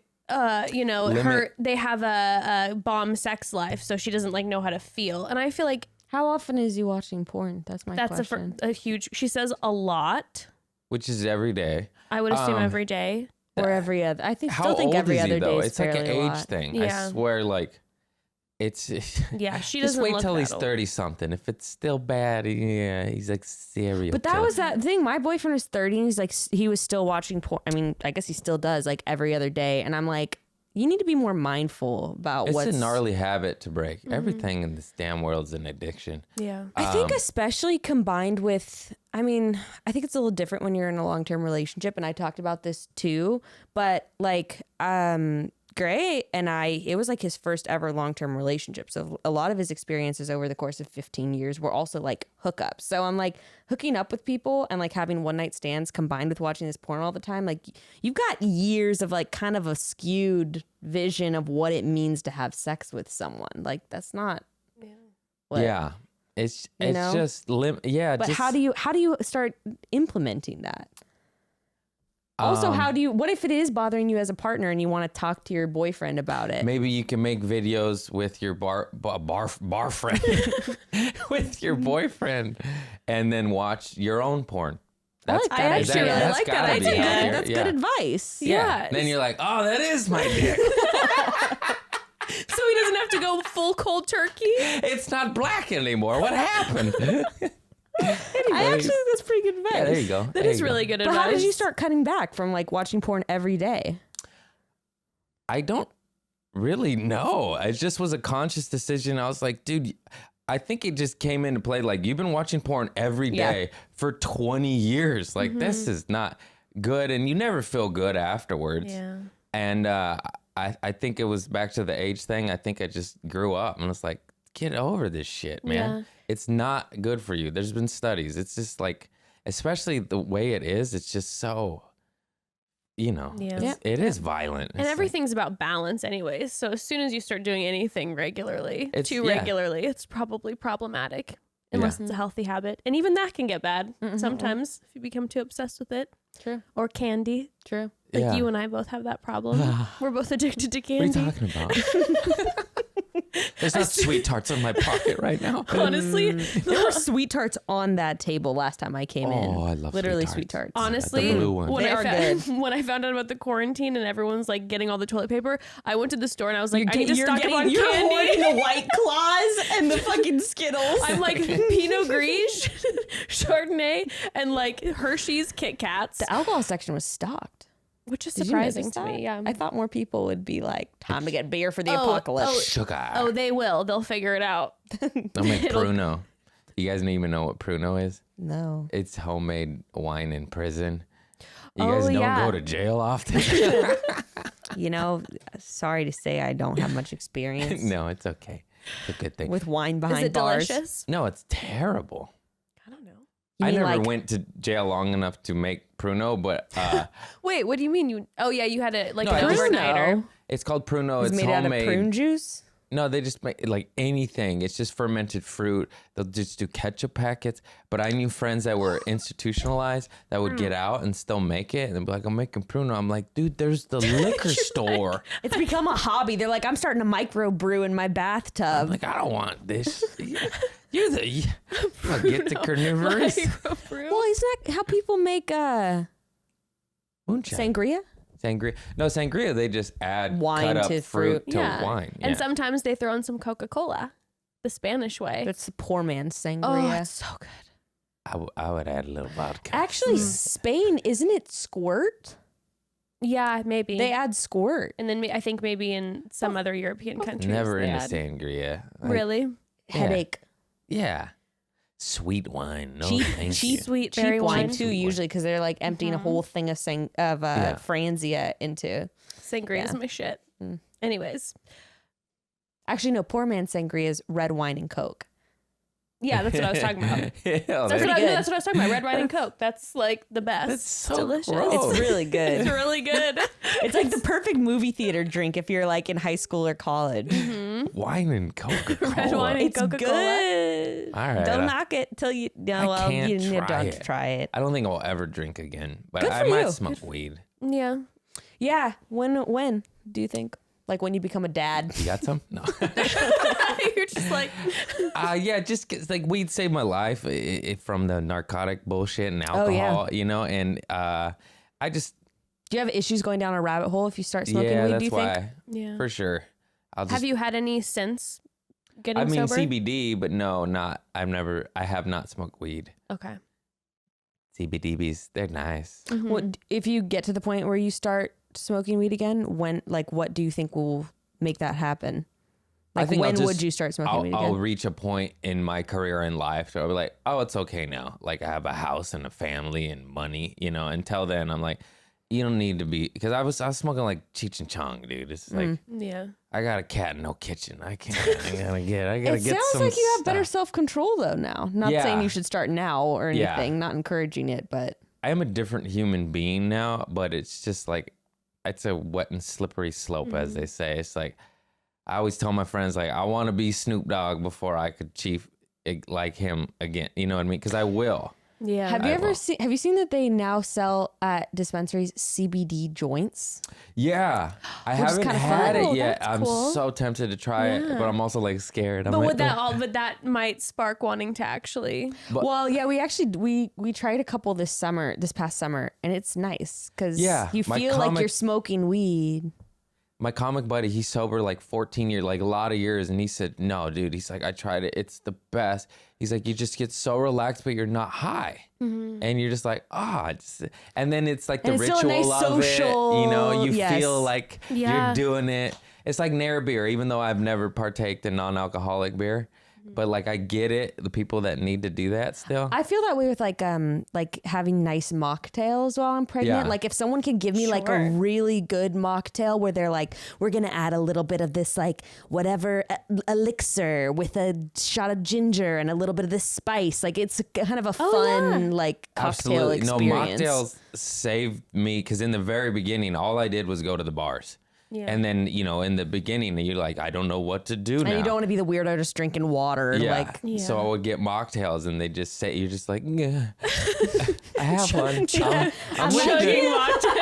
you know, they have a bomb sex life, so she doesn't like know how to feel. And I feel like How often is you watching porn? That's my that's question. a huge, she says a lot. Which is every day. I would assume every day. Or every other. I How still think old every is he other though? day is It's like an fairly a age lot. thing. Yeah. I swear, like it's Yeah, she just doesn't wait look till that he's old. 30 something. If it's still bad, yeah, he's like serial. But that killer. was that thing. My boyfriend was 30 and he's like, he was still watching porn. I mean, I guess he still does like every other day. And I'm like, you need to be more mindful about It's what's a gnarly habit to break. Everything in this damn world's an addiction. Yeah. I think especially combined with, I mean, I think it's a little different when you're in a long-term relationship. And I talked about this too, but like, Gray and it was like his first ever long-term relationship. So a lot of his experiences over the course of 15 years were also like hookups. So I'm like hooking up with people and like having one night stands combined with watching this porn all the time. Like you've got years of like kind of a skewed vision of what it means to have sex with someone. Like that's not. What, Yeah. It's know? just But just, how do you start implementing that? Also, what if it is bothering you as a partner and you want to talk to your boyfriend about it? maybe you can make videos with your bar friend with your boyfriend and then watch your own porn. That's I actually really like that gotta be idea. healthier. That's Yeah. good advice. Yeah. Then you're like, oh, that is my dick. So he doesn't have to go full cold turkey. It's not black anymore. What happened? I actually think that's pretty good advice. advice. Yeah, there you go. That There is you go. really good But advice. how did you start cutting back from like watching porn every day? I don't really know. It just was a conscious decision. I was like, dude, I think it just came into play. Like, you've been watching porn every day for 20 years. Like, this is not good. And you never feel good afterwards. Yeah. And I think it was back to the age thing. I think I just grew up and was like, get over this shit, man. Yeah. It's not good for you. There's been studies. It's just like, especially the way it is, it's just so, you know, it is violent. And It's everything's about balance anyways. So as soon as you start doing anything regularly, regularly, it's probably problematic unless it's a healthy habit. And even that can get bad sometimes if you become too obsessed with it. True. Or candy. True. Like you and I both have that problem. We're both addicted to candy. What are you talking about? There's not sweet tarts in my pocket right now. Honestly, There were sweet tarts on that table last time I came in. Oh, I love literally sweet tarts. honestly, The blue ones. when They are when I found out about the quarantine and everyone's like getting all the toilet paper, I went to the store and I was like, I need to stock up on you're candy. hoarding the White Claws and the fucking Skittles. I'm like Pinot Gris, Chardonnay, and like Hershey's Kit Kats, The alcohol section was stocked. which is Did you surprising notice to that? me. Yeah. I thought more people would be like, time to get beer for the apocalypse. Sugar. Oh, they will. They'll figure it out. I'll make Pruno. You guys don't even know what Pruno is? No. It's homemade wine in prison. You Oh, guys don't yeah. go to jail often? You know, sorry to say I don't have much experience No, it's okay. It's a good thing. with wine Is behind it bars. delicious? No, it's terrible. I don't know. You I mean never like- went to jail long enough to make Pruno, but Wait, what do you mean? You? Oh yeah, you had it like No, an I just- overnighter. it's called Pruno. It's It's made out of homemade. prune juice. No, they just make like anything. It's just fermented fruit. They'll just do ketchup packets. But I knew friends that were institutionalized that would get out and still make it. And they'd be like, I'm making Pruno. I'm like, dude, there's the liquor store. It's become a hobby. They're like, I'm starting to micro brew in my bathtub. I'm like, I don't want this. You're the, I'll get the carnivorous. Well, isn't that how people make Moonshine. sangria? Sangria. No, sangria, they just add Wine cut up to fruit fruit. to Yeah. wine. And Yeah. sometimes they throw in some Coca-Cola, the Spanish way. That's the poor man's Oh, sangria. it's so good. I would add a little vodka. Actually, Spain, isn't it squirt? Yeah, maybe. They add squirt. And then I think maybe in some other European countries. Never they into add. sangria. Like, Really? Headache. Yeah. Sweet wine. No, Cheap- thank cheap you. Sweet Cheap berry wine wine. too, usually, because they're like emptying a whole thing of Franzia into. Sangria is Yeah. my shit. Anyways. Actually, no, poor man's sangria is red wine and Coke. Yeah, that's what I was talking about. Hell, That's that's what, good. that's what I was talking about. Red wine and Coke. That's like the best. That's so delicious. gross. It's really good. It's really good. It's like the perfect movie theater drink if you're like in high school or college. wine and Coca-Cola. Red wine and It's Coca-Cola. good. All right. Don't knock it till you. No, I well, can't you try don't it. try it. I don't think I'll ever drink again, but Good I for might you. smoke weed. Yeah. Yeah. When do you think? Like when you become a dad? You got some? No. You're just like, Yeah, just 'cause, like weed saved my life from the narcotic bullshit and alcohol, you know, and I just Do you have issues going down a rabbit hole if you start smoking yeah, weed? that's Do you why think? yeah. for sure. I'll just Have you had any since getting I mean sober? CBD, but no, not I have not smoked weed. Okay. CBDBs, they're nice. What if you get to the point where you start smoking weed again? When, like, what do you think will make that happen? I Like, think when I'll would just- you start smoking weed again? I'll reach a point in my career and life where I'll be like, oh, it's okay now. Like I have a house and a family and money, you know. Until then, I'm like, you don't need to be, because I was smoking like Cheech and Chong, dude. It's like Yeah. I got a cat in no kitchen. I can't. I gotta It get sounds some like you have better stuff. self-control though now. Not Yeah. saying you should start now or Yeah. anything, not encouraging it, but I am a different human being now, but it's just like it's a wet and slippery slope, as they say. It's like I always tell my friends, like I want to be Snoop Dogg before I could chief like him again. You know what I mean? Because I will. Yeah. have you I ever will. seen? Have you seen that they now sell at dispensaries CBD joints? Yeah, I is haven't kinda had fun. it Oh, yet. that's I'm cool. so tempted to try it, but I'm also like scared. I'm But like, would that all? But that might spark wanting to actually. But- Well, yeah, we actually we tried a couple this past summer, and it's nice because Yeah, you my feel like comic- you're smoking weed. my comic buddy, he's sober like 14 years, like a lot of years. And he said, no, dude, he's like, I tried it. It's the best. He's like, you just get so relaxed, but you're not high. And you're just like, and then it's like the And it's still ritual a nice of social, it. You know, you yes. feel like you're doing it. It's like Nair beer, even though I've never partaked in non-alcoholic beer. But like I get it, the people that need to do that still. I feel that way with like having nice mocktails while I'm pregnant. Yeah. Like if someone could give me like a really good mocktail where they're like, we're gonna add a little bit of this like whatever elixir with a shot of ginger and a little bit of this spice. Like it's kind of a fun like cocktail experience. No, mocktails saved me because in the very beginning, all I did was go to the bars. Yeah. And then, you know, in the beginning, you're like, I don't know what to do now. And you don't want to be the weirdo just drinking water. Yeah. So I would get mocktails and they just say, you're just like, yeah, I have one. I'm chugging mocktails.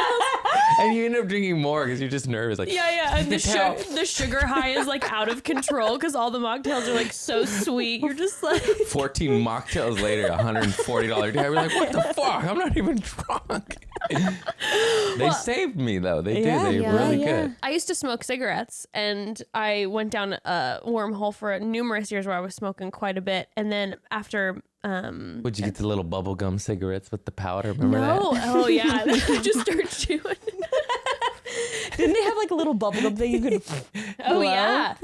And you end up drinking more because you're just nervous. Like, And the sugar high is like out of control because all the mocktails are like so sweet. You're just like 14 mocktails later, $140 day. We're like, what the fuck? I'm not even drunk. They saved me though. They did. They're really good. I used to smoke cigarettes and I went down a wormhole for numerous years where I was smoking quite a bit. And then after would you get the little bubblegum cigarettes with the powder? Remember that? Oh yeah. I just started chewing. Didn't they have like a little bubble gum that you could blow? Yeah.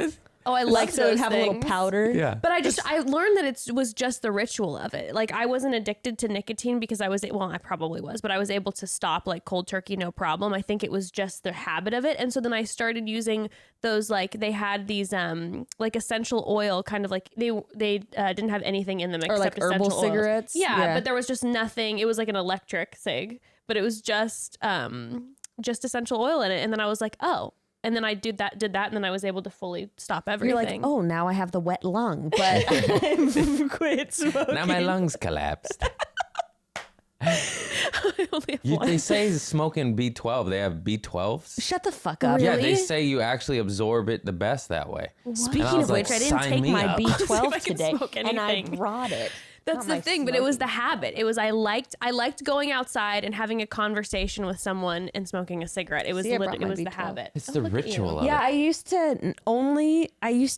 Oh, I like love so those it'd have things. a little powder. Yeah. But I learned that it was just the ritual of it. Like I wasn't addicted to nicotine because I probably was, but I was able to stop like cold turkey, no problem. I think it was just the habit of it. And so then I started using those, like they had these like essential oil kind of like they didn't have anything in them except like essential herbal oils. cigarettes. Yeah, but there was just nothing. It was like an electric cig, but it was just essential oil in it. And then I was like, oh. And then I did that, and then I was able to fully stop everything. You're like, oh, now I have the wet lung, but I've quit smoking. Now my lungs collapsed. I only have one. They say smoking B12. They have B12s. Shut the fuck up. Really? Yeah, they say you actually absorb it the best that way. Speaking of which, I didn't take my B12 today, and I anything. brought it. That's the thing, but it was the habit. It was I liked going outside and having a conversation with someone and smoking a cigarette. It was See, I brought it my was the B12. habit. It's the ritual of it. Yeah, I used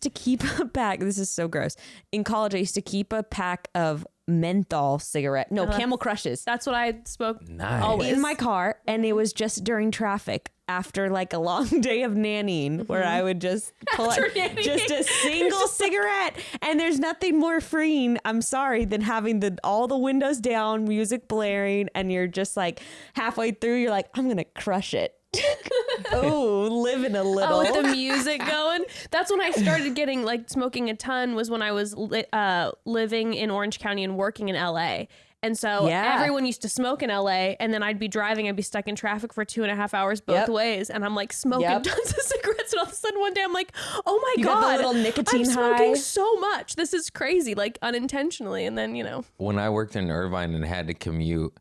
to keep a pack. This is so gross. In college, I used to keep a pack of menthol cigarette. No, Camel Crushes. That's what I smoked Nice. always. In my car, and it was just during traffic after like a long day of nannying where I would just pull out just a single cigarette, and there's nothing more freeing, I'm sorry, than having all the windows down, music blaring, and you're just like halfway through you're like, I'm gonna crush it. Oh, living a little. Oh, with the music going. That's when I started getting like smoking a ton, was when I was living in Orange County and working in LA. And so everyone used to smoke in LA, and then I'd be driving, I'd be stuck in traffic for 2.5 hours both ways. And I'm like smoking tons of cigarettes. And all of a sudden one day I'm like, oh my God, got the little nicotine I'm smoking high. so much. This is crazy, like unintentionally. And then, When I worked in Irvine and had to commute,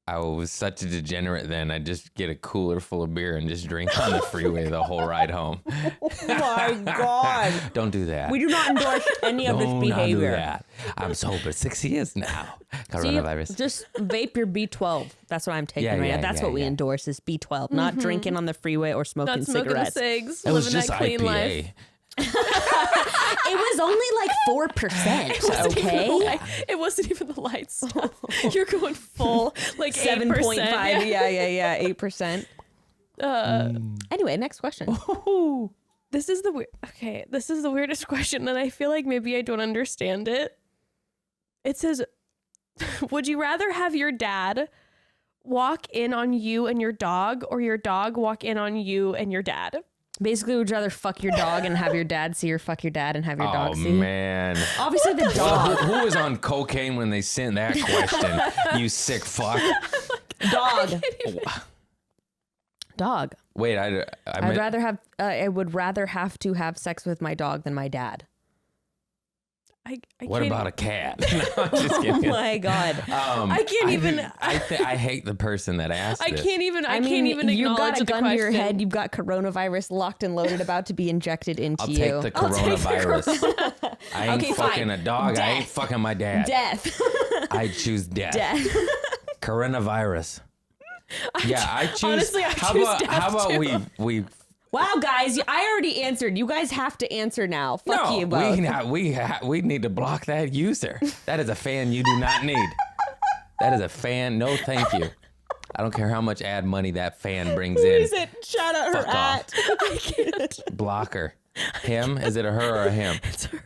I was such a degenerate then. I'd just get a cooler full of beer and just drink on the freeway the whole ride home. Oh my God. Don't do that. We do not endorse any of this behavior. Not do that. I'm sober 6 years now. Coronavirus. Just vape your B12. That's what I'm taking right now. That's what we endorse is B12. Not drinking on the freeway or smoking not smoking cigarettes. the cigs, It was living just that clean IPA. life. It was only like 4%. Okay. It wasn't even the light stuff. You're going full, like 7.5. 8%. Yeah. 8%. Anyway, next question. This is the weirdest question, and I feel like maybe I don't understand it. It says, would you rather have your dad walk in on you and your dog, or your dog walk in on you and your dad? Basically, would you rather fuck your dog and have your dad see, or fuck your dad and have your dog see? Oh, man. Obviously, the dog. Who was on cocaine when they sent that question? You sick fuck. Dog. Dog. Wait, I would rather have to have sex with my dog than my dad. What about a cat? No, I'm just kidding. Oh my God. I can't even. I hate the person that asked I this. can't even. I mean, can't even you've acknowledge got a gun the to your question. head. You've got coronavirus locked and loaded, about to be injected into I'll you. take the coronavirus. I ain't Okay, fucking fine. a dog. I ain't Death. fucking my dad. Death. I choose death. Death. Coronavirus. Yeah, I choose. Honestly, I how choose about death how about too. we Wow, guys, I already answered. You guys have to answer now. Fuck you both. We need to block that user. That is a fan you do not need. That is a fan. No, thank you. I don't care how much ad money that fan brings in. Who is it? Shout out her Fuck at. I can't. Block her. Him? Is it a her or a him? It's her.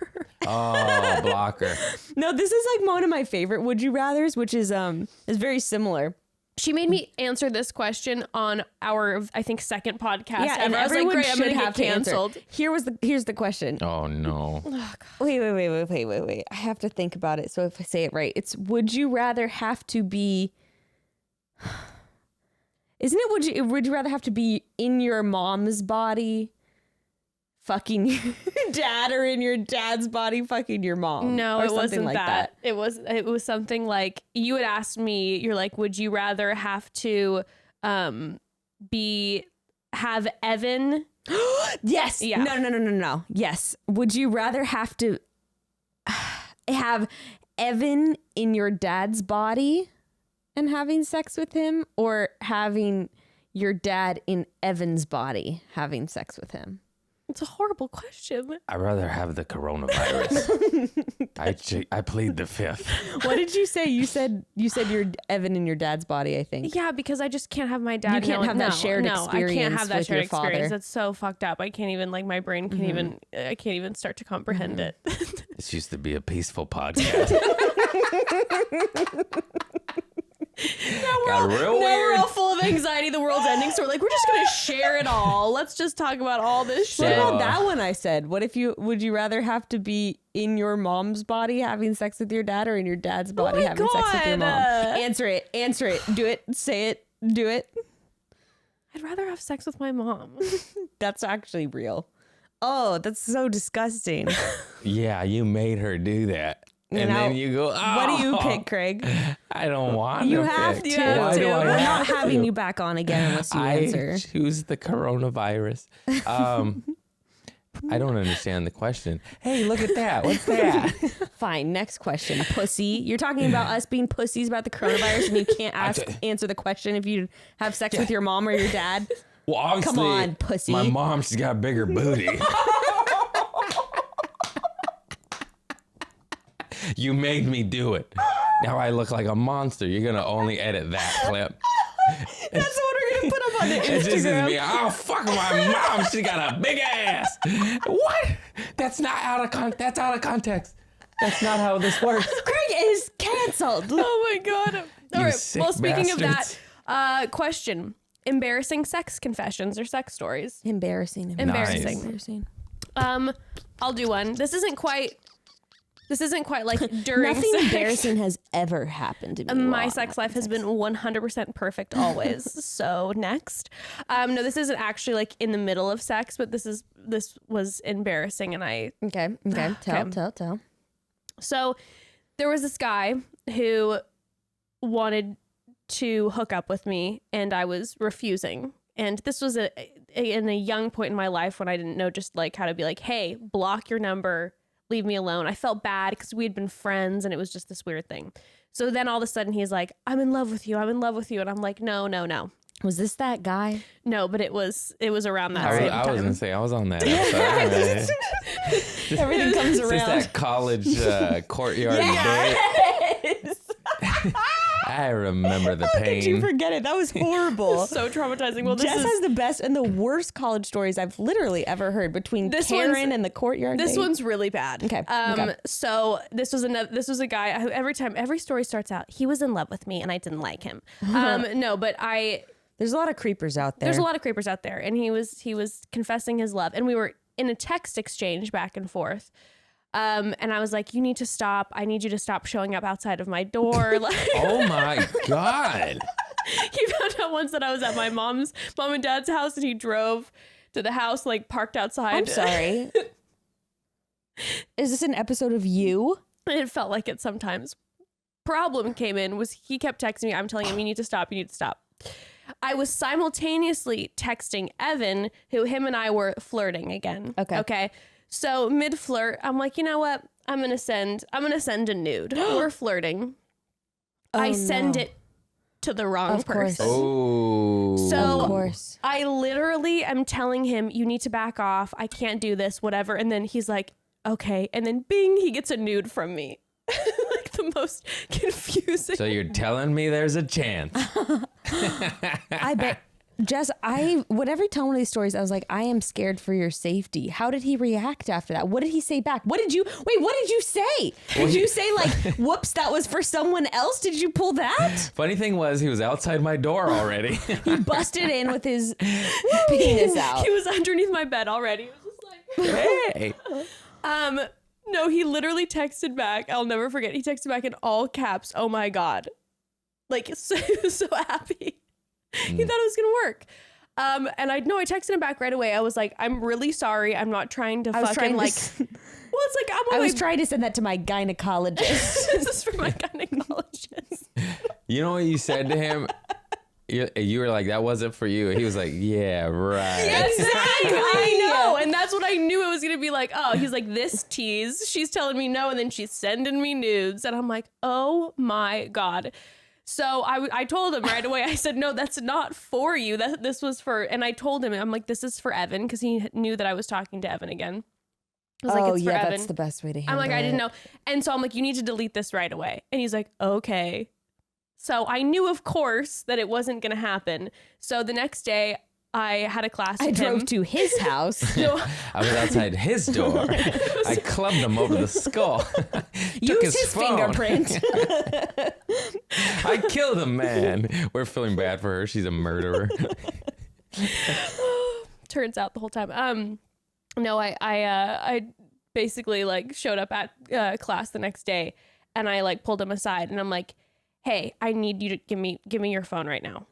Oh, block her. No, this is like one of my favorite Would You Rathers, which is very similar. She made me answer this question on our, I think, second podcast. Yeah, and I was like, everyone great, I'm should gonna have get to answer. canceled. Here's the question. Oh, no. Wait. I have to think about it. So if I say it right, it's would you rather have to be... Isn't it would you rather have to be in your mom's body fucking your dad or in your dad's body fucking your mom? No, or it something wasn't like that. It was something like, you had asked me, you're like, would you rather have to have Evan? Yes. Yeah. No. Yes. Would you rather have to have Evan in your dad's body and having sex with him, or having your dad in Evan's body having sex with him? It's a horrible question. I'd rather have the coronavirus. I plead the fifth. What did you say? You said you're Evan in your dad's body, I think. Yeah, because I just can't have my dad. You can't have that shared I can't experience have that with shared your father. experience. That's so fucked up. I can't even, like, my brain can't even. I can't even start to comprehend it. This used to be a peaceful podcast. Got real Now we're weird. all full of anxiety. The world's ending, so we're like, we're just gonna share it all. Let's just talk about all this What shit. about that one I said? Would you rather have to be in your mom's body having sex with your dad, or in your dad's body my having sex with your mom? God. Answer it. Do it. Say it. Do it. I'd rather have sex with my mom. That's actually real. Oh, that's so disgusting. Yeah, you made her do that. And Now, then you go, oh, what do you pick, Craig? I don't want You to have pick. to. Why do I We're have not having to? you back on again unless you I answer. choose the coronavirus. I don't understand the question. Hey, look at that. What's that? Fine. Next question. Pussy. You're talking about us being pussies about the coronavirus, and you can't answer the question if you have sex with your mom or your dad. Well, obviously, Come on, pussy. my mom, she's got a bigger booty. You made me do it. Now I look like a monster. You're going to only edit that clip. That's what we're gonna put up on the It just is Instagram. me. Oh, fuck my mom. She got a big ass. What? That's not out of That's out of context. That's not how this works. Craig is canceled. Oh my god. All right. sick Well, speaking bastards. of that, question: embarrassing sex confessions or sex stories? Embarrassing. Embarrassing. I'll do one. This isn't quite like during Nothing sex. embarrassing has ever happened to me. My while sex I'm life has having been 100% perfect always. So next, no, this isn't actually like in the middle of sex, but this was embarrassing, and I. sex. Okay. Tell. So there was this guy who wanted to hook up with me, and I was refusing. And this was in a young point in my life when I didn't know just like how to be like, hey, block your number. Leave me alone. I felt bad because we had been friends and it was just this weird thing. So then all of a sudden he's like, I'm in love with you. And I'm like, no. Was this that guy? No, but it was around that I same was time. going to say, I was on that episode. Everything comes It's around. that college courtyard date. Yes. I remember the How did you pain. forget it? That was horrible. So traumatizing. Well, this Jess is has the best and the worst college stories I've literally ever heard between This Karen one's- and the courtyard. This date. one's really bad. Okay, okay. So this was a guy who every story starts out, he was in love with me and I didn't like him. No, but There's a lot of creepers out there. there's a lot of creepers out there, and he was confessing his love, and we were in a text exchange back and forth. And I was like, you need to stop. I need you to stop showing up outside of my door. Like, Oh my God. he found out once that I was at my mom and dad's house, and he drove to the house, like parked outside. I'm sorry. Is this an episode of You? It felt like it sometimes. Problem came in was he kept texting me. I'm telling him, you need to stop. I was simultaneously texting Evan, who him and I were flirting again. Okay. So mid flirt, I'm like, you know what? I'm gonna send a nude. We're flirting. I send it to the wrong person. Oh. So of course. I literally am telling him, you need to back off. I can't do this, whatever. And then he's like, okay. And then bing, he gets a nude from me. Like the most confusing. So you're telling me there's a chance. I bet. Jess, whenever you tell one of these stories, I was like, I am scared for your safety. How did he react after that? What did he say back? What did you say? Did you say like, whoops, that was for someone else? Did you pull that? Funny thing was, he was outside my door already. He busted in with his penis out. He was underneath my bed already. He was just like, Hey. No, he literally texted back. I'll never forget. He texted back in all caps. Oh my God. Like, so, he was so happy. He thought it was going to work. And I texted him back right away. I was like, I'm really sorry. I'm not trying to fucking like, well, it's like, I was trying to send that to my gynecologist. This is for my gynecologist. You know what you said to him? You were like, that wasn't for you. He was like, yeah, right. Exactly. I know. And that's what I knew it was going to be like. Oh, he's like, this tease. She's telling me no. And then she's sending me nudes. And I'm like, oh my God. So I told him right away. I said, no, that's not for you. This was for, and I told him, I'm like, this is for Evan, because he knew that I was talking to Evan again. I was like, it's for Evan. That's the best way to handle I'm like, it. I didn't know. And so I'm like, you need to delete this right away. And he's like, okay. So I knew, of course, that it wasn't going to happen. So the next day, I had a class with him. I drove to his house. No, I was outside his door. I clubbed him over the skull. Took Use his phone. fingerprint. I killed a man. We're feeling bad for her. She's a murderer. turns out the whole time. No, I basically like showed up at class the next day, and I like pulled him aside, and I'm like, hey, I need you to give me your phone right now.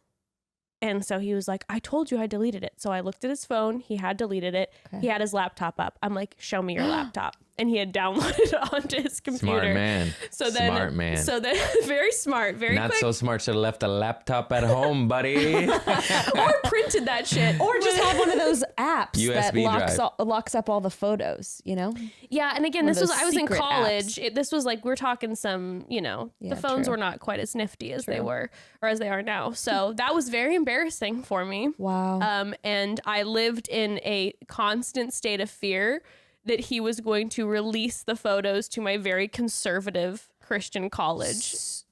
And so he was like, I told you I deleted it. So I looked at his phone. He had deleted it. Okay. He had his laptop up. I'm like, show me your laptop. And he had downloaded it onto his computer. Smart man. So then, smart man. So then, very smart, very Not quick. so smart. Should have left a laptop at home, buddy. Or printed that shit. Or just have one of those apps USB that locks up all the photos, you know? Yeah, and again, One of I was in those college. This was like, we're talking some, the phones true. were not quite as nifty as they were, or as they are now. So that was very embarrassing for me. Wow. And I lived in a constant state of fear that he was going to release the photos to my very conservative Christian college.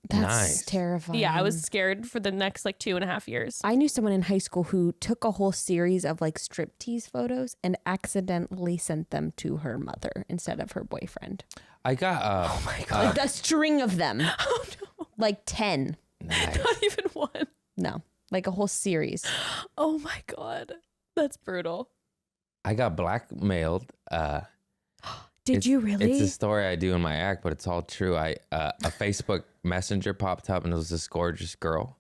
That's Nice. terrifying. Yeah, I was scared for the next like 2.5 years. I knew someone in high school who took a whole series of like striptease photos and accidentally sent them to her mother instead of her boyfriend. I got Oh my God. Like a string of them. Oh no. Like 10. nice. Not even one. No, like a whole series. Oh my God. That's brutal. I got blackmailed. Did you really? It's a story I do in my act, but it's all true. A Facebook Messenger popped up, and it was this gorgeous girl,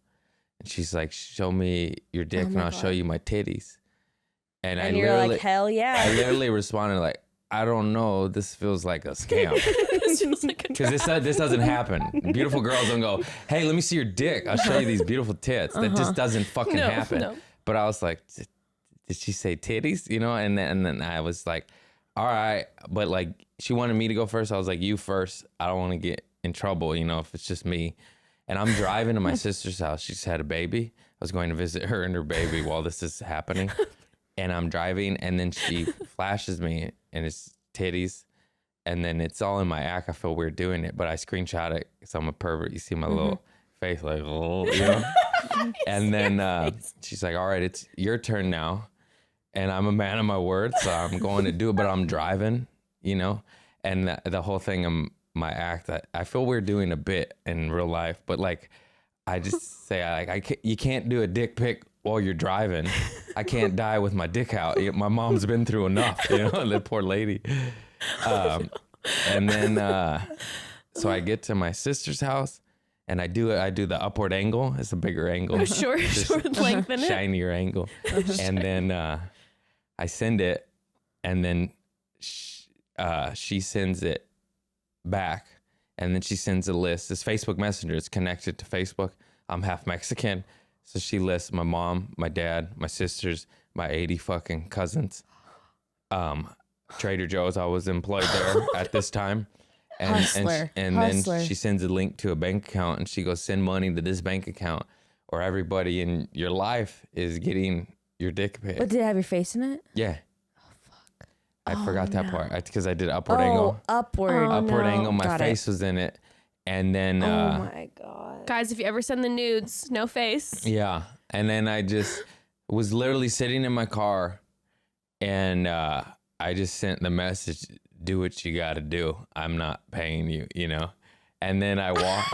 and she's like, "Show me your dick, and I'll show you my titties." And I you're literally, like, hell yeah. I literally responded like, "I don't know. This feels like a scam." This feels like a Because this doesn't happen. Beautiful girls don't go, "Hey, let me see your dick. I'll show you these beautiful tits." That just doesn't fucking happen. No. But I was like, did she say titties? And then I was like, all right. But like, she wanted me to go first. I was like, you first. I don't want to get in trouble, if it's just me. And I'm driving to my sister's house. She just had a baby. I was going to visit her and her baby while this is happening. And I'm driving, and then she flashes me, and it's titties. And then it's all in my act. I feel weird doing it, but I screenshot it because I'm a pervert. You see my little face, like, oh, And then she's like, all right, it's your turn now. And I'm a man of my word, so I'm going to do it, but I'm driving, And the whole thing, my act, I feel weird doing a bit in real life, but like, I just say, you can't do a dick pic while you're driving. I can't die with my dick out. My mom's been through enough, the poor lady. And then, so I get to my sister's house, and I do the upward angle. It's a bigger angle. Short lengthen it. Shinier angle. And then I send it, and then she sends it back, and then she sends a list. It's Facebook Messenger. It's connected to Facebook. I'm half Mexican, so she lists my mom, my dad, my sisters, my 80 fucking cousins. Trader Joe's, I was employed there at this time. And Hustler. then she sends a link to a bank account, and she goes, send money to this bank account. or everybody in your life is getting your dick pic. But did it have your face in it? Yeah. Oh, fuck. I forgot that part because I did upward Oh, angle. upward. Upward no. angle. My Got face was in it. And then, Oh my God. Guys, if you ever send the nudes, no face. yeah. And then I just was literally sitting in my car and I just sent the message, do what you got to do. I'm not paying you, you know? And then I walked.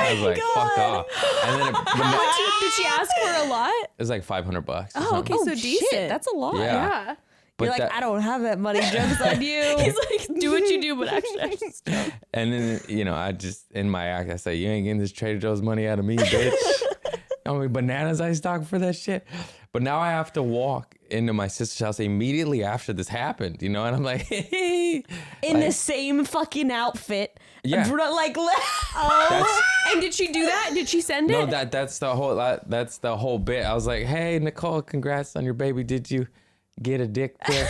I was like, fuck off. And then Did she ask for a lot? it was like $500. Oh, okay, so decent. Shit, that's a lot. Yeah. Yeah. But You're like, I don't have that money. Joke's on you. He's like, do what you do, but actually, I just don't. And then, you know, I just, in my act, I say, you ain't getting this Trader Joe's money out of me, bitch. How many bananas I stock for that shit? But now I have to walk into my sister's house immediately after this happened, you know? And I'm like, hey. In the same fucking outfit. Yeah. Like, And did she do that? Did she send No, it? that's the whole bit. I was like, hey, Nicole, congrats on your baby. Did you get a dick pic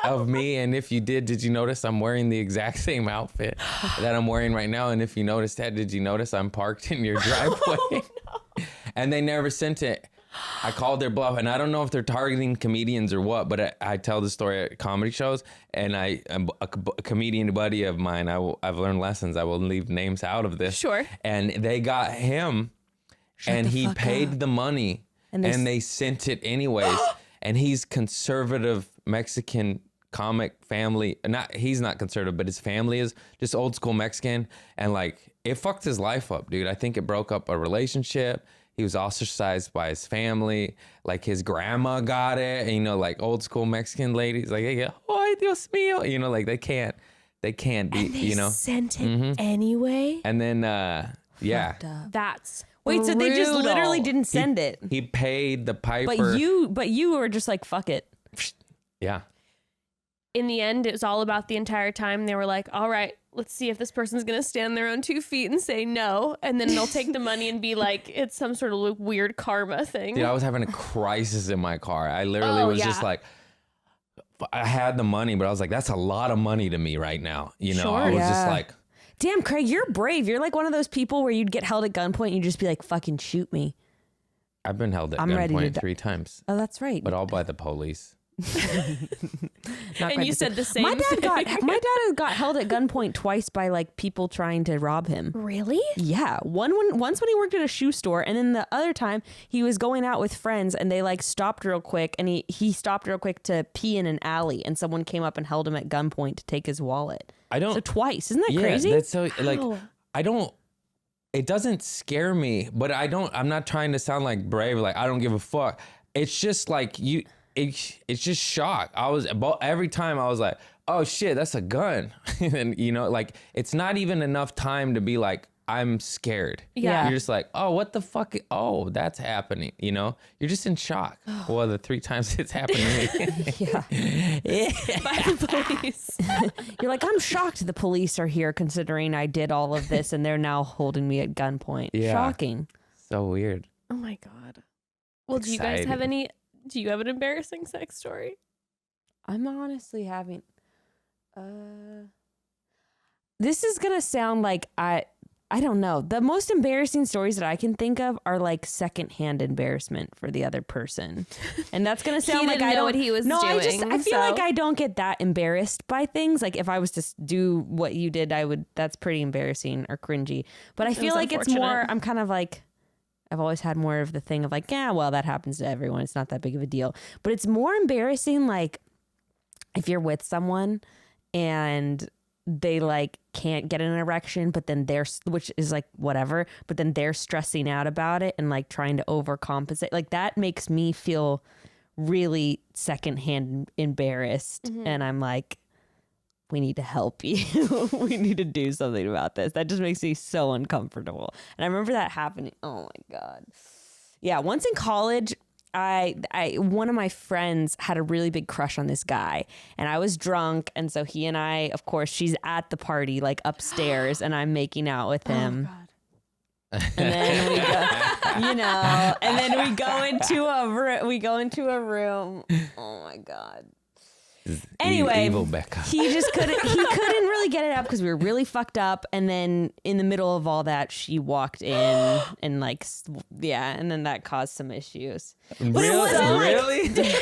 of me? And if you did you notice I'm wearing the exact same outfit that I'm wearing right now? And if you noticed that, did you notice I'm parked in your driveway? Oh, no. And they never sent it. I called their bluff, and I don't know if they're targeting comedians or what, but I tell the story at comedy shows, and a comedian buddy of mine, I've learned lessons. I will leave names out of this. Sure. And they got him, and he paid the money, and they sent it anyways. And he's conservative Mexican comic family. He's not conservative, but his family is just old school Mexican. And like, it fucked his life up, dude. I think it broke up a relationship. He was ostracized by his family. Like his grandma got it. And, you know, like old school Mexican ladies, like, they go, "Ay, Dios mío." You know, like they can't be, They you know. sent it anyway. And then, yeah. That's wait, so they just brutal. literally didn't send it. He paid the piper. But you were just like, fuck it. Yeah. In the end, it was all about the entire time. They were like, all right, let's see if this person's going to stand on their own 2 feet and say no. And then they'll take the money and be like, it's some sort of weird karma thing. Dude, I was having a crisis in my car. I literally was just like, I had the money, but I was like, that's a lot of money to me right now. You know, Sure. I was just like, Damn, Craig, you're brave. You're like one of those people where you'd get held at gunpoint and you'd just be like, fucking shoot me. I've been held at I'm ready to gunpoint die. 3 times, Oh, that's right. but all by the police. And you said the same my thing. dad got held at gunpoint twice by like people trying to rob him. Really? Yeah, once when he worked at a shoe store, and then the other time he was going out with friends, and they like stopped real quick, and he stopped real quick to pee in an alley, and someone came up and held him at gunpoint to take his wallet. So twice, isn't that crazy? That's so like Wow. I don't. It doesn't scare me, but I'm not trying to sound like brave. Like I don't give a fuck. It's just like you. It's just shock. Every time I was like, oh shit, that's a gun. And you know, like it's not even enough time to be like, I'm scared. Yeah. You're just like, oh, what the fuck? Oh, that's happening. You know, you're just in shock. Well, the 3 times it's happened to me. By the police. You're like, I'm shocked the police are here considering I did all of this, and they're now holding me at gunpoint. Yeah. Shocking. So weird. Oh my God. Well, do you guys have do you have an embarrassing sex story? I'm honestly having. This is gonna sound like I don't know. The most embarrassing stories that I can think of are like secondhand embarrassment for the other person, and that's gonna sound like didn't I know don't. what he was I doing, feel so- like I don't get that embarrassed by things. Like if I was to do what you did, I would. That's pretty embarrassing or cringy. But I feel was like it's more. unfortunate. I'm kind of like. I've always had more of the thing of like, yeah, well, that happens to everyone. It's not that big of a deal. But it's more embarrassing, like, if you're with someone and they like can't get an erection, but then which is like whatever, but then they're stressing out about it and like trying to overcompensate. Like that makes me feel really secondhand embarrassed. And I'm like, we need to help you. We need to do something about this. That just makes me so uncomfortable. And I remember that happening. Oh my God. Yeah. Once in college, one of my friends had a really big crush on this guy, and I was drunk. And so he and I, of course, she's at the party, like upstairs, and I'm making out with him. Oh, God. And then we go, you know, and then we go into a room. Oh my God. Anyway, evil Becca. he couldn't really get it up because we were really fucked up. And then in the middle of all that, she walked in and and then that caused some issues. Really? Did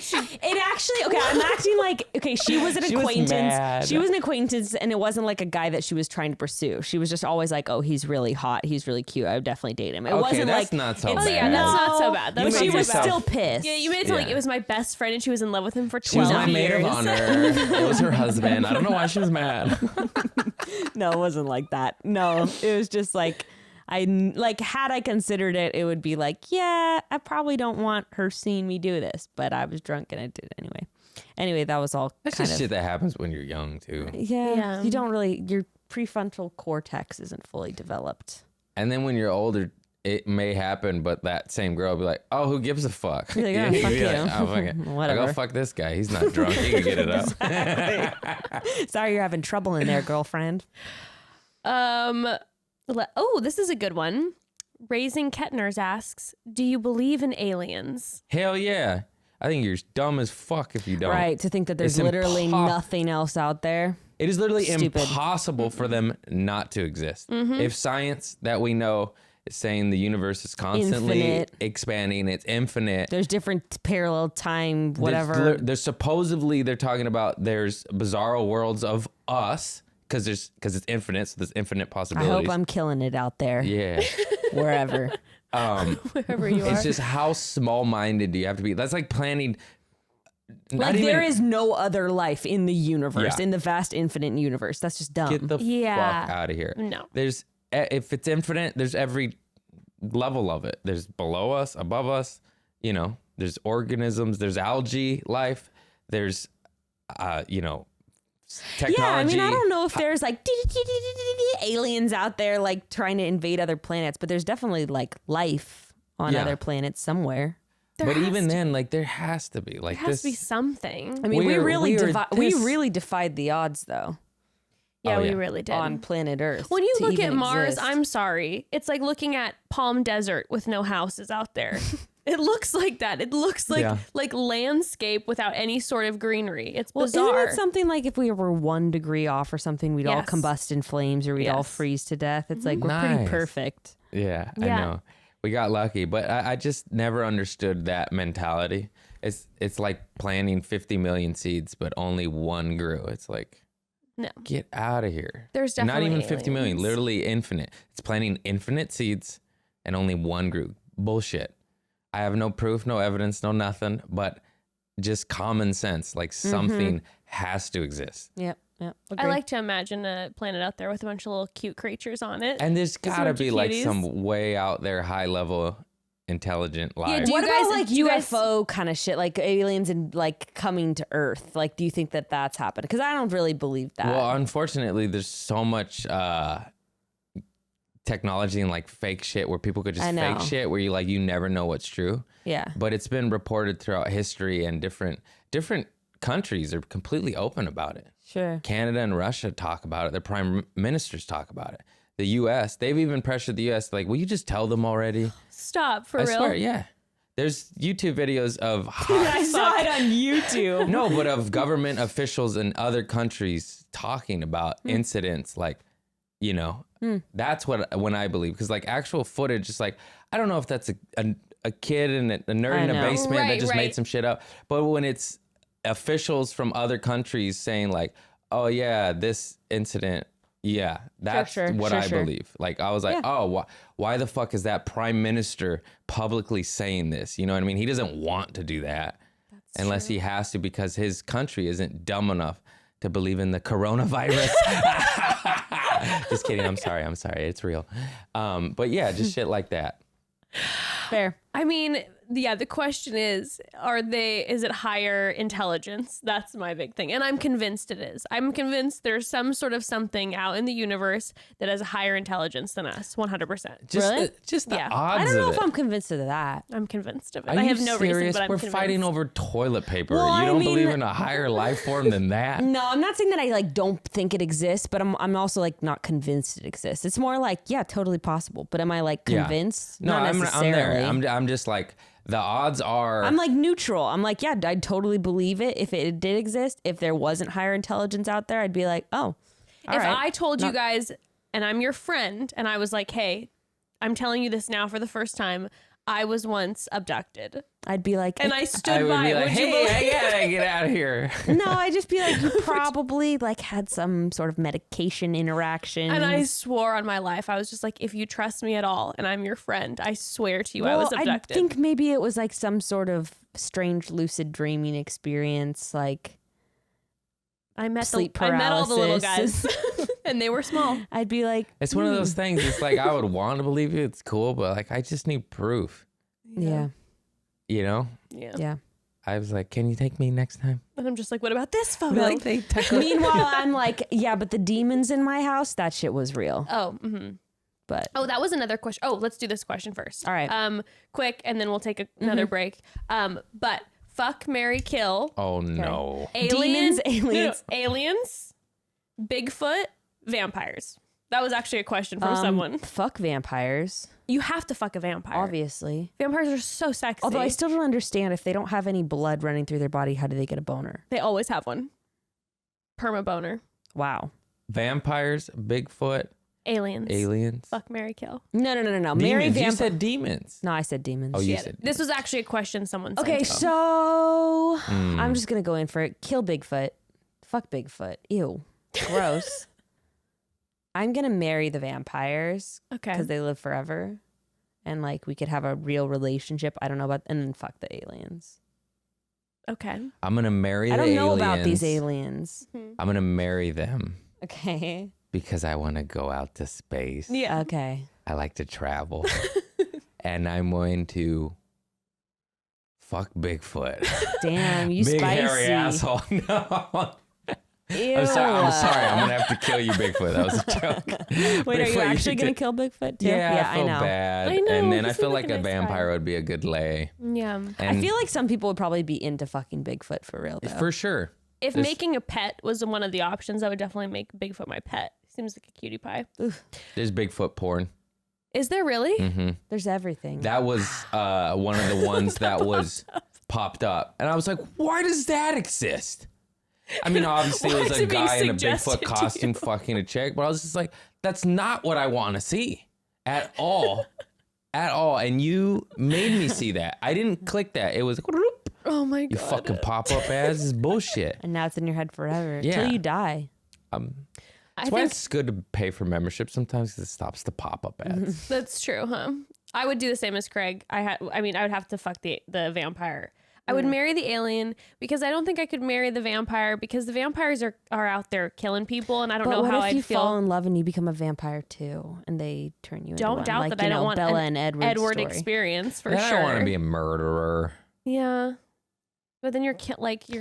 she? It actually, okay, I'm acting like, okay, she was an acquaintance. She was an acquaintance, and it wasn't like a guy that she was trying to pursue. She was just always like, oh, he's really hot. He's really cute. I would definitely date him. It wasn't that's like, not so bad. Yeah, that's not so bad. But she was still pissed. Yeah, you made it sound like it was my best friend and she was in love with him for 12 years. She was my maid of honor. It was her husband. I don't know why she was mad. No, it wasn't like that. No, it was just like, had I considered it, it would be like, yeah, I probably don't want her seeing me do this, but I was drunk and I did it anyway. Anyway, that was all That's just shit that happens when you're young too. Yeah. You don't really, your prefrontal cortex isn't fully developed. And then when you're older, it may happen, but that same girl will be like, oh, who gives a fuck? You're like, oh, fuck you. Like, oh, fuck it. Whatever. Like, oh, fuck this guy. He's not drunk. He can get it up. Sorry you're having trouble in there, girlfriend. This is a good one. Raising Kettners asks, do you believe in aliens? Hell yeah. I think you're dumb as fuck if you don't. Right, to think that there's literally nothing else out there. It is literally impossible for them not to exist. If science that we know is saying the universe is constantly expanding, it's infinite. There's different parallel time, whatever. There's supposedly they're talking about there's bizarro worlds of us because it's infinite, so there's infinite possibilities. I hope I'm killing it out there. Yeah. Wherever. Wherever you are. It's just how small-minded do you have to be? That's like planning. Like there is no other life in the universe, in the vast infinite universe. That's just dumb. Get the fuck out of here. No. If it's infinite, there's every level of it. There's below us, above us, there's organisms, there's algae life, there's, technology. Yeah, I mean, I don't know if there's like aliens out there like trying to invade other planets, but there's definitely like life on other planets somewhere. But even then, like there has to be like there has to be something. I mean, we really defied the odds though. Yeah, we really did. On planet Earth. When you look at Mars, I'm sorry. It's like looking at Palm Desert with no houses out there. It looks like that. It looks like landscape without any sort of greenery. It's bizarre. Isn't it something like if we were 1 degree off or something, we'd all combust in flames or we'd all freeze to death? It's like we're pretty perfect. Yeah, I know. We got lucky, but I just never understood that mentality. It's like planting 50 million seeds, but only one grew. It's like, no, get out of here. There's definitely not even 50 million, literally infinite. It's planting infinite seeds and only one grew. Bullshit. I have no proof, no evidence, no nothing, but just common sense. Like something has to exist. Yep. I like to imagine a planet out there with a bunch of little cute creatures on it. And there's gotta be like some way out there, high level, intelligent life. Yeah, what about like UFO kind of shit, like aliens and like coming to Earth? Like, do you think that that's happened? Because I don't really believe that. Well, unfortunately, there's so much technology and like fake shit where people could just fake shit where you never know what's true. Yeah. But it's been reported throughout history, and different countries are completely open about it. Sure. Canada and Russia talk about it. Their prime ministers talk about it. The U.S., they've even pressured the U.S. like, will you just tell them already? Stop, for real? I swear, yeah. There's YouTube videos of I saw it on YouTube. No, but of government officials in other countries talking about incidents like, that's when I believe. Because like actual footage, it's like, I don't know if that's a kid and a nerd in a basement that just made some shit up. But when it's officials from other countries saying like, oh yeah, this incident, yeah, that's what I believe. Like I was like, oh, why the fuck is that prime minister publicly saying this? You know what I mean? He doesn't want to do that unless he has to, because his country isn't dumb enough to believe in the coronavirus. Just kidding. I'm sorry. It's real. But yeah, just shit like that. Fair. I mean, the question is it higher intelligence? That's my big thing. And I'm convinced it is. I'm convinced there's some sort of something out in the universe that has a higher intelligence than us. 100%. Really? Just the odds I don't know of if I'm convinced of that. I'm convinced of it. Are I have you no serious? reason, but I'm convinced. We're fighting over toilet paper. Well, you don't believe in a higher life form than that? No, I'm not saying that I like don't think it exists, but I'm also like not convinced it exists. It's more like, yeah, totally possible. But am I like convinced? No, not I'm necessarily. there. I'm just like, The odds are. I'm like neutral. I'm like, yeah, I'd totally believe it if it did exist. If there wasn't higher intelligence out there, I'd be like, oh. If I told you guys, and I'm your friend, and I was like, hey, I'm telling you this now for the first time, I was once abducted. I'd be like, and I stood by it. Like, Would you hey, believe? I gotta get out of here. No, I'd just be like, you probably like had some sort of medication interaction. And I swore on my life, I was just like, if you trust me at all, and I'm your friend, I swear to you, I was abducted. I think maybe it was like some sort of strange lucid dreaming experience, like I met sleep I met all the little paralysis. guys, and they were small. I'd be like, It's one of those things. It's like I would want to believe you. It's cool, but like I just need proof. yeah. You know? Yeah. I was like, can you take me next time? And I'm just like, what about this photo? Like they Meanwhile, I'm like, yeah, but the demons in my house, that shit was real. Oh, mm-hmm. But that was another question. Oh, let's do this question first. All right. Quick, and then we'll take another break. But fuck, marry, kill. Oh no. Aliens, aliens. aliens, Bigfoot, vampires. That was actually a question from someone. Fuck vampires. You have to fuck a vampire. Obviously. Vampires are so sexy. Although I still don't understand, if they don't have any blood running through their body, how do they get a boner? They always have one. Perma boner. Wow. Vampires, Bigfoot, Aliens. Fuck, marry, kill. No. demons. Marry You vampire. said demons. No, I said demons. Oh, you Yeah, said this was actually a question someone sent. Okay, in. so I'm just going to go in for it. Kill Bigfoot. Fuck Bigfoot. Ew. Gross. I'm going to marry the vampires Okay. because they live forever. And like we could have a real relationship. I don't know about, and then fuck the aliens. Okay. I'm gonna marry the I don't aliens. know about these aliens. I'm gonna marry them Okay. because I want to go out to space. Yeah. Okay. I like to travel. And I'm going to fuck Bigfoot. Damn, you Big spicy. hairy asshole. No. Ew. I'm sorry. I'm gonna have to kill you, Bigfoot. That was a joke. Wait, are you Bigfoot, actually going did- to kill Bigfoot too? Yeah, I feel know. bad. I know, And then he I seemed feel like like a a nice vampire guy. would be a good lay. Yeah. And I feel like some people would probably be into fucking Bigfoot for real though. for sure. If There's- making a pet was one of the options, I would definitely make Bigfoot my pet. Seems like a cutie pie. There's Bigfoot porn. Is there really? Mm-hmm. There's everything. That was one of the ones that was popped up. And I was like, why does that exist? I mean, obviously it Why was is a it being guy in a suggested Bigfoot to costume you? fucking a chick, but I was just like, that's not what I want to see at all. At all. And you made me see that. I didn't click that. It was, Oh my you god. fucking pop-up ads is bullshit. and now it's in your head forever Yeah. till you die. I That's why think it's good to pay for membership sometimes because it stops the pop-up ads. that's true, huh? I would do the same as Craig. I would have to fuck the vampire. I would marry the alien because I don't think I could marry the vampire because the vampires are out there killing people and I don't But know what how if I'd you feel. fall in love and you become a vampire too, and they turn you into Don't one? doubt like, that you I don't know, want Bella an and Edward story. experience for And sure. I don't want to be a murderer. Yeah. But then you're But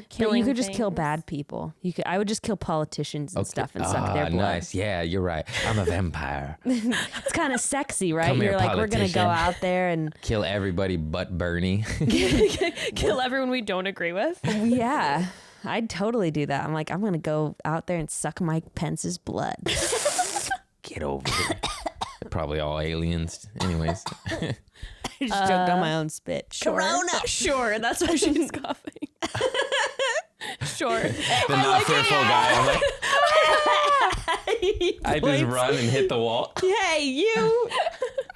killing. you could just kill things. bad people. I would just kill politicians and stuff and suck their blood. Nice. Yeah, you're right. I'm a vampire. It's kind of sexy, right? Come here, You're like, we're gonna go politician. out there and Kill everybody but Bernie. Kill everyone we don't agree with. yeah, I'd totally do that. I'm like, I'm gonna go out there and suck Mike Pence's blood. Get over it. Probably all aliens. Anyways. I just choked on my own spit. Sure. Sure. That's why she's coughing. Sure. The not fearful guy. I'm like, I just run and hit the wall. Hey, you.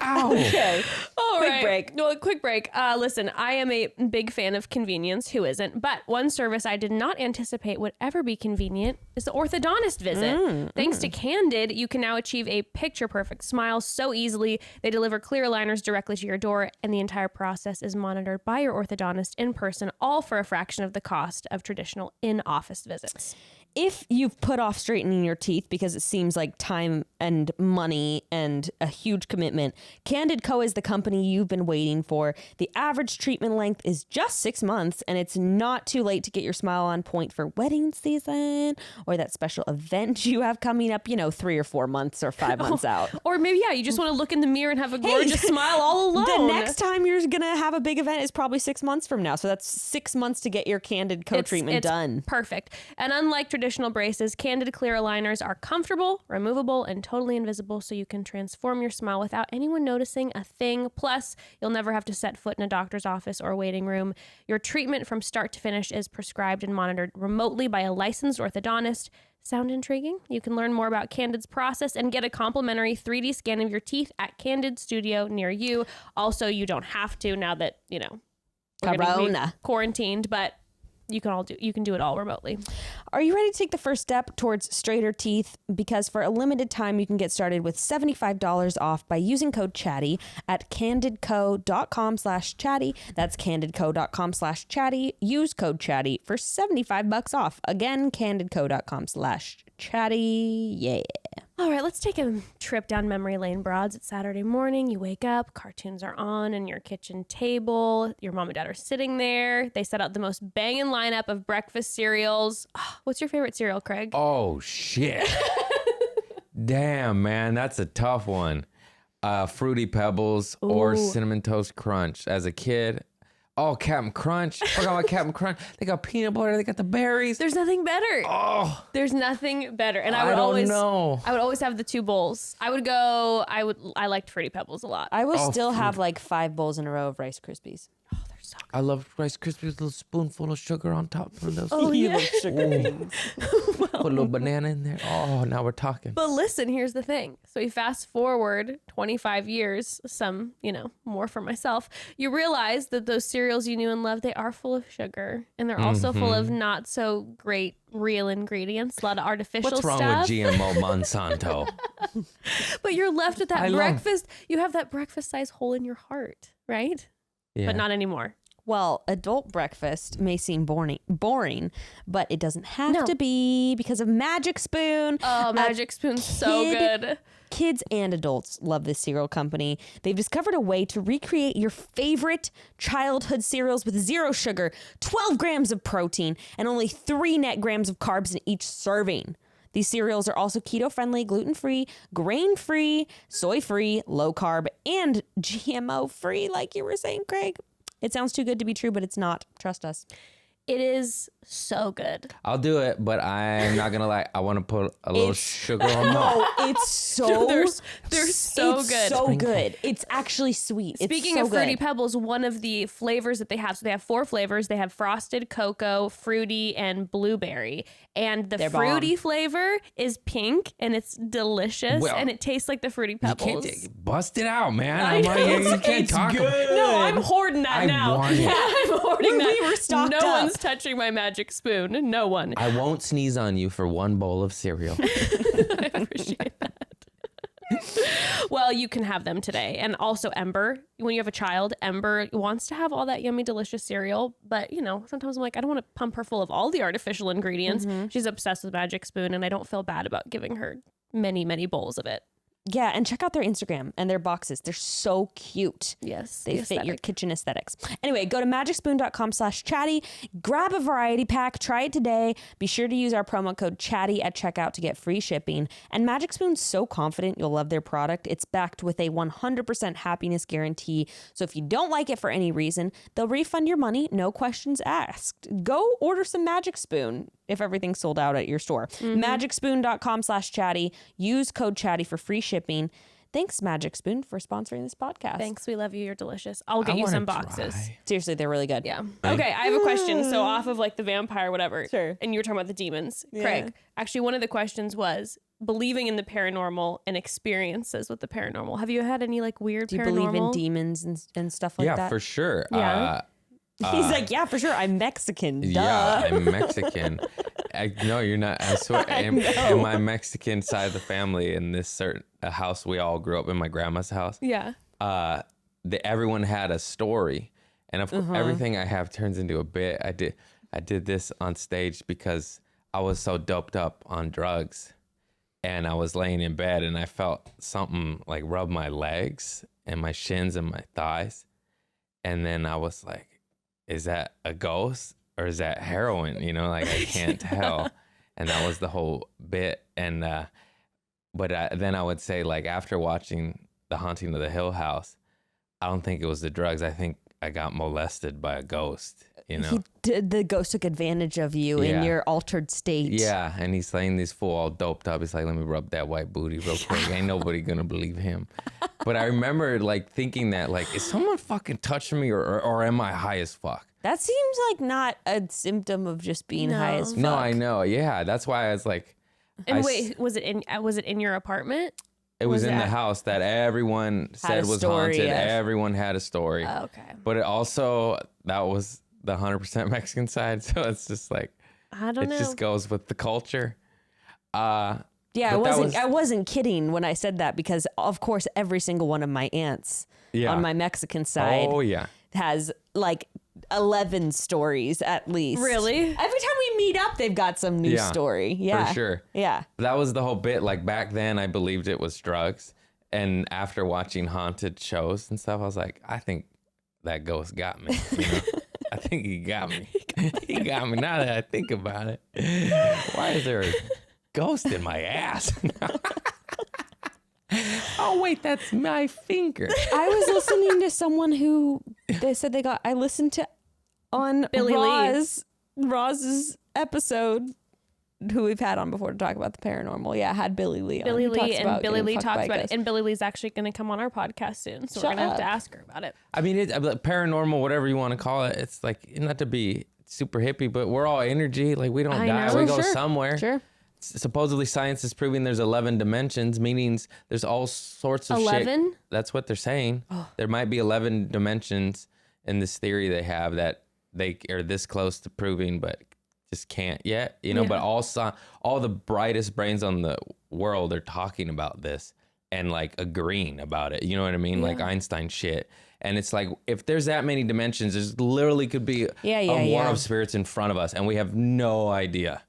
Ow. Okay. All Quick right. break. No, quick break. Listen, I am a big fan of convenience. Who isn't? But one service I did not anticipate would ever be convenient is the orthodontist visit. Thanks to Candid, you can now achieve a picture-perfect smile so easily. They deliver clear aligners directly to your door, and the entire process is monitored by your orthodontist in person, all for a fraction of the cost of traditional in-office visits. If you've put off straightening your teeth because it seems like time and money and a huge commitment, Candid Co. is the company you've been waiting for. The average treatment length is just 6 months, and it's not too late to get your smile on point for wedding season or that special event you have coming up, 3 or 4 months or 5 months out. Or maybe, you just want to look in the mirror and have a gorgeous smile all alone. The next time you're going to have a big event is probably 6 months from now. So that's 6 months to get your Candid Co. treatment it's done. Perfect. And unlike traditional traditional braces, Candid clear aligners are comfortable, removable, and totally invisible, so you can transform your smile without anyone noticing a thing. Plus, you'll never have to set foot in a doctor's office or waiting room. Your treatment from start to finish is prescribed and monitored remotely by a licensed orthodontist. Sound intriguing? You can learn more about Candid's process and get a complimentary 3D scan of your teeth at Candid Studio near you. Also, you don't have to now that, we're gonna be quarantined, but you can do it all remotely. Are you ready to take the first step towards straighter teeth? Because for a limited time, you can get started with $75 off by using code CHATTY at candidco.com/chatty. That's candidco.com/chatty. Use code CHATTY for $75 off. Again, candidco.com/chatty. Yeah. All right, let's take a trip down memory lane, broads. It's Saturday morning. You wake up, cartoons are on your kitchen table. Your mom and dad are sitting there. They set out the most banging lineup of breakfast cereals. What's your favorite cereal, Craig? Oh, shit. Damn, man, that's a tough one. Fruity Pebbles or Cinnamon Toast Crunch. As a kid, Captain Crunch. Forgot about Captain Crunch. They got peanut butter. They got the berries. There's nothing better. Oh, there's nothing better. And I would always have the two bowls. I liked Fruity Pebbles a lot. I will still have like 5 bowls in a row of Rice Krispies. Oh, they're so good. I love Rice Krispies with a little spoonful of sugar on top of those. Oh, yeah. Sugar beans. Put a little banana in there. Oh, now we're talking. But listen, here's the thing. So we fast forward 25 years, some, more for myself. You realize that those cereals you knew and loved, they are full of sugar. And they're also full of not so great real ingredients, a lot of artificial stuff. What's wrong with GMO Monsanto? But you're left with that breakfast. You have that breakfast size hole in your heart, right? Yeah. But not anymore. Well, adult breakfast may seem boring, but it doesn't have to be because of Magic Spoon. Oh, Magic Spoon's so good. Kids and adults love this cereal company. They've discovered a way to recreate your favorite childhood cereals with 0 sugar, 12 grams of protein, and only 3 net grams of carbs in each serving. These cereals are also keto-friendly, gluten-free, grain-free, soy-free, low-carb, and GMO-free, like you were saying, Craig. It sounds too good to be true, but it's not. Trust us. It is so good. I'll do it, but I'm not gonna lie. I want to put a little sugar on No, it's so they're so it's good. so good. It's actually sweet. Speaking of Fruity Pebbles, one of the flavors that they have, so they have 4 flavors. They have frosted cocoa, fruity, and blueberry. And the fruity flavor is pink, and it's delicious, and it tastes like the Fruity Pebbles. You can't bust it out, man. I know, You can't talk. good. No, I'm hoarding that now. want it. Yeah, I'm hoarding that. We were stocked No up. one's touching my Magic Spoon. No one. I won't sneeze on you for 1 bowl of cereal. I appreciate that. Well, you can have them today. And also Ember, when you have a child, Ember wants to have all that yummy, delicious cereal. But, sometimes I'm like, I don't want to pump her full of all the artificial ingredients. She's obsessed with Magic Spoon, and I don't feel bad about giving her many, many bowls of it. Yeah, and check out their Instagram and their boxes. They're so cute. Yes. They fit your kitchen aesthetics. Anyway, go to magicspoon.com/chatty. Grab a variety pack. Try it today. Be sure to use our promo code CHATTY at checkout to get free shipping. And Magic Spoon's so confident you'll love their product. It's backed with a 100% happiness guarantee. So if you don't like it for any reason, they'll refund your money. No questions asked. Go order some Magic Spoon if everything's sold out at your store. Magicspoon.com/chatty. Use code CHATTY for free shipping. Thanks, Magic Spoon, for sponsoring this podcast. Thanks. We love you. You're delicious. I'll get you some boxes. Seriously, they're really good. Yeah. Okay, I have a question. So off of like the vampire, whatever. Sure. And you were talking about the demons. Yeah. Craig, actually one of the questions was believing in the paranormal and experiences with the paranormal. Have you had any like weird Do you paranormal? believe in demons and stuff like that? Yeah, for sure. Yeah. He's like, yeah, for sure. I'm Mexican. Duh. Yeah, I'm Mexican. No, you're not. I swear. In my Mexican side of the family, in this certain house we all grew up in, my grandma's house. Yeah. Everyone had a story, and of course, everything I have turns into a bit. I did this on stage because I was so doped up on drugs, and I was laying in bed, and I felt something like rub my legs and my shins and my thighs, and then I was like, is that a ghost or is that heroin? I can't tell. And that was the whole bit. And, then I would say, like, after watching The Haunting of the Hill House, I don't think it was the drugs. I think I got molested by a ghost, you know? The ghost took advantage of you in your altered state. Yeah, and he's saying this fool all doped up. He's like, let me rub that white booty real quick. Ain't nobody gonna believe him. But I remember like thinking that, like, is someone fucking touching me or am I high as fuck? That seems like not a symptom of just being high as fuck. No, I know. Yeah, that's why I was like. And wait, was it in your apartment? It was in the house that everyone said was haunted. Everyone had a story. Oh, okay. But it also, that was the 100% Mexican side. So it's just like, I don't know. It just goes with the culture. Yeah, I wasn't kidding when I said that, because of course every single one of my aunts on my Mexican side has like 11 stories at least. Really? Every time we meet up, they've got some new story. Yeah. For sure. Yeah. That was the whole bit. Like back then I believed it was drugs. And after watching haunted shows and stuff, I was like, I think that ghost got me. You know? I think he got me. He got me now that I think about it. Why is there a ghost in my ass? Oh, wait, that's my finger. I was listening to someone who they said I listened to on Billy Roz's episode, who we've had on before to talk about the paranormal. Yeah, had Billy Lee on. Billy Lee talks about it. And Billy Lee's actually going to come on our podcast soon. So we're going to have to ask her about it. I mean, paranormal, whatever you want to call it. It's like, not to be super hippie, but we're all energy. Like, we don't die. We go somewhere. Sure. Supposedly science is proving there's 11 dimensions, meaning there's all sorts of 11? shit. That's what they're saying. Oh. There might be 11 dimensions in this theory they have that they are this close to proving, but just can't yet, you know. But all the brightest brains on the world are talking about this and like agreeing about it. You know what I mean? Like Einstein shit. And it's like, if there's that many dimensions, there's literally could be a war of spirits in front of us, and we have no idea.